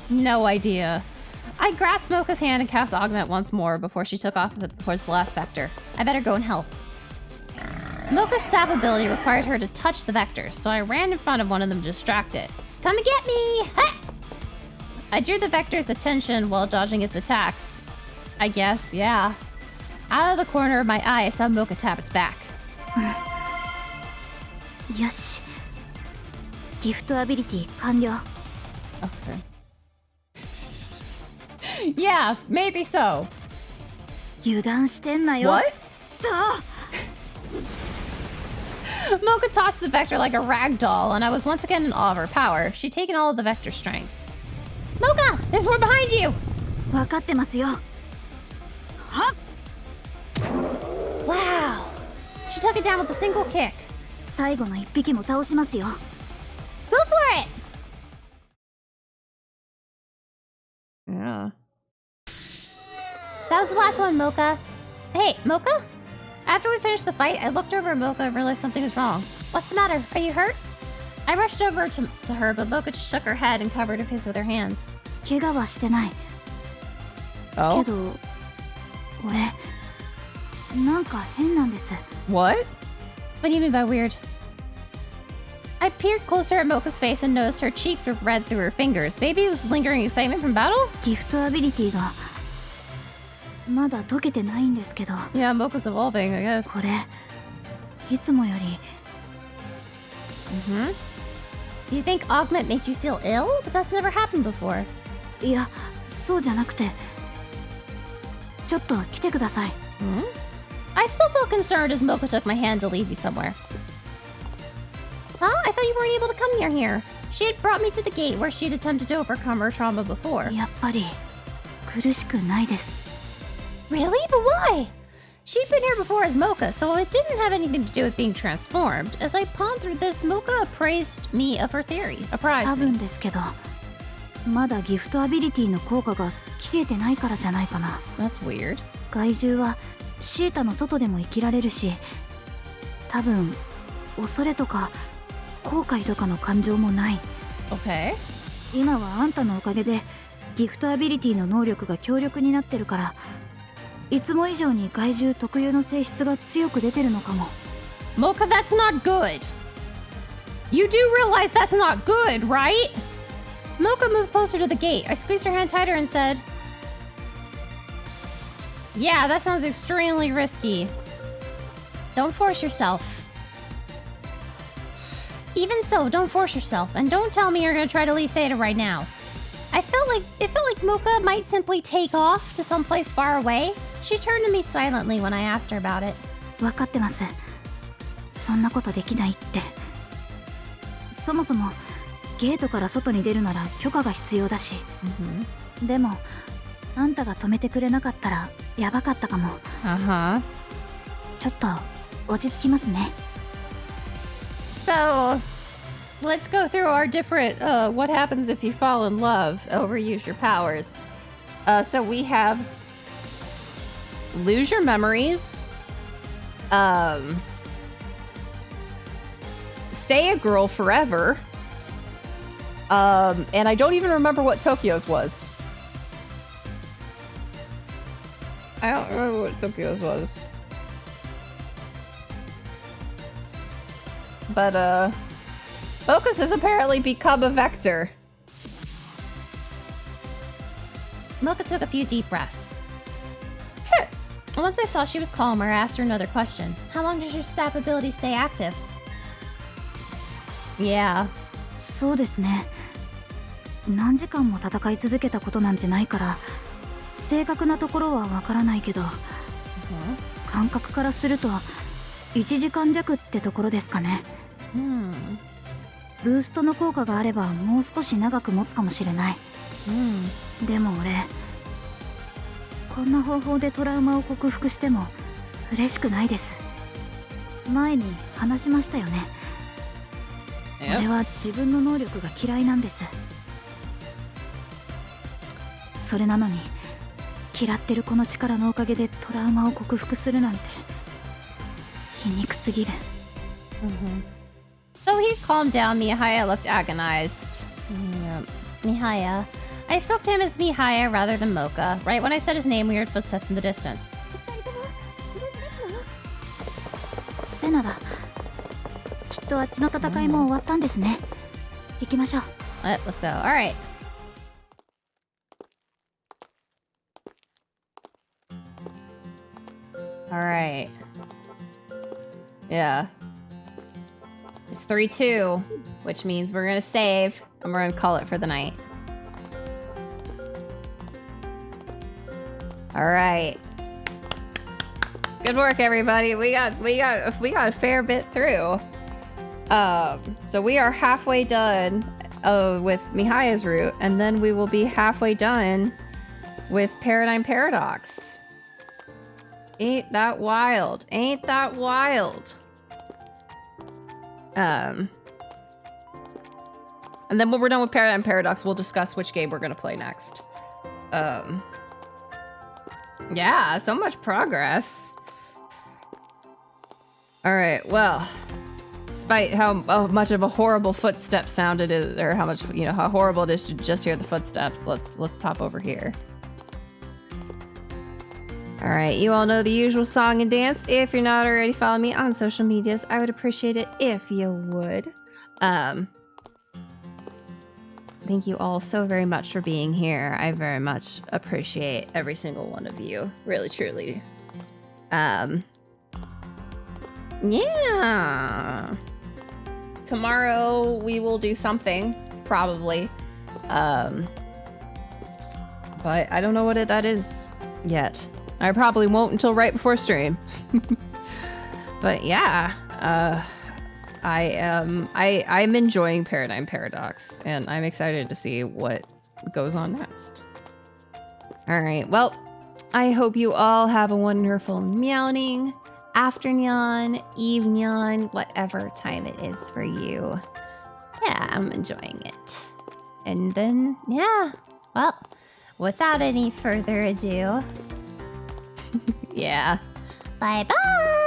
No idea. I grasped Moka's hand and cast Augment once more before she took off towards the last Vector. I better go and help. Moka's sap ability required her to touch the Vectors, so I ran in front of one of them to distract it. Come and get me! Ha! I drew the Vector's attention while dodging its attacks. I guess, yeah. Out of the corner of my eye, I saw Moka tap its back. よし。ギフトアビリティ完了。 Okay. Yeah, maybe so. 油断してんなよ。 What? と Moka tossed the Vector like a rag doll, and I was once again in awe of her power. She'd taken all of the Vector's strength. Moka! There's one behind you! 分かってますよ。 Wow. She took it down with a single kick. 最後の一匹も倒しますよ。 Go for it! Yeah. That was the last one, Moka. Hey, Moka? After we finished the fight, I looked over at Moka and realized something was wrong. What's the matter? Are you hurt? I rushed over to her, but Moka just shook her head and covered her face with her hands. 怪我はしてない。 Oh? けど、俺、なんか変なんです。 What? What do you mean by weird? I peered closer at Moka's face and noticed her cheeks were red through her fingers. Maybe it was lingering excitement from battle? ギフトアビリティがまだ解けてないんですけど。 Yeah, Moka's evolving, I guess. これ、いつもより。Do you think Augment made you feel ill? But that's never happened before. いや、そうじゃなくて。ちょっと来てください。I still felt concerned as Moka took my hand to lead me somewhere. Huh? I thought you weren't able to come near here. She had brought me to the gate where she'd attempted to overcome her trauma before. やっぱり苦しくないです。 Really? But why? She'd been here before as Moka, so it didn't have anything to do with being transformed. As I pondered this, Moka appraised me of her theory. 多 Apprised me. 分ですけど、まだギフトアビリティの効果が切れてないからじゃないかな。 That's weird. 害獣はシータの外でも生きられるし、多分恐れとか後悔とかの感情もない。 Okay. 今はあんたのおかげでギフトアビリティの能力が強力になってるから、いつも以上に害獣特有の性質が強く出てるのかも。 Moka, that's not good. You do realize that's not good, right? Moka moved closer to the gate. I squeezed her hand tighter and said, Yeah, that sounds extremely risky. Don't force yourself. Even so, don't force yourself, and don't tell me you're gonna try to leave Theta right now. I felt like Mocha might simply take off to someplace far away. She turned to me silently when I asked her about it. 分かってます。そんなことできないって。そもそもゲートから外に出るなら許可が必要だし。でもあんたが止めてくれなかったらやばかったかも。ちょっと落ち着きますね。So, let's go through our different, what happens if you fall in love, overuse your powers. So we have lose your memories, stay a girl forever, and I don't even remember what Tokyo's was. I don't remember what Tokyo's was. But, Focus has apparently become a vector. Mocha took a few deep breaths. Once I saw she was calmer, I asked her another question. How long does your sap ability stay active? Yeah. そうですね。何時間も戦い続けたことなんてないから正確なところはわからないけど、感覚からすると1時間弱ってところですかね。ブーストの効果があればもう少し長く持つかもしれない。でも俺こんな方法でトラウマを克服しても嬉しくないです。前に話しましたよね。俺は自分の能力が嫌いなんです。それなのに嫌ってるこの力のおかげでトラウマを克服するなんて皮肉すぎる。Though he calmed down, Mihaya looked agonized. Mihaya. I spoke to him as Mihaya rather than Mocha. Right when I said his name, we heard footsteps in the distance. セナだ。きっとあっちの戦いも終わったんですね。行きましょう。Let's go. All right. All right. Yeah. It's 3-2, which means we're gonna save and we're gonna call it for the night. All right. Good work, everybody. We got a fair bit through. So we are halfway done with Mihaya's route, and then we will be halfway done with Paradigm Paradox. Ain't that wild? Ain't that wild? And then when we're done with Paradigm Paradox, we'll discuss which game we're gonna play next. Yeah, so much progress. All right, well, despite how much of a horrible footstep sound it is, or how much, how horrible it is to just hear the footsteps, let's pop over here. All right, you all know the usual song and dance. If you're not already following me on social medias, I would appreciate it if you would. Thank you all so very much for being here. I very much appreciate every single one of you. Really, truly. Yeah. Tomorrow we will do something, probably. But I don't know what that is yet. I probably won't until right before stream. But yeah, I'm enjoying Paradigm Paradox, and I'm excited to see what goes on next. All right, well, I hope you all have a wonderful meowing, afternoon, evening, whatever time it is for you. Yeah, I'm enjoying it. And then, yeah, well, without any further ado, yeah. Bye-bye!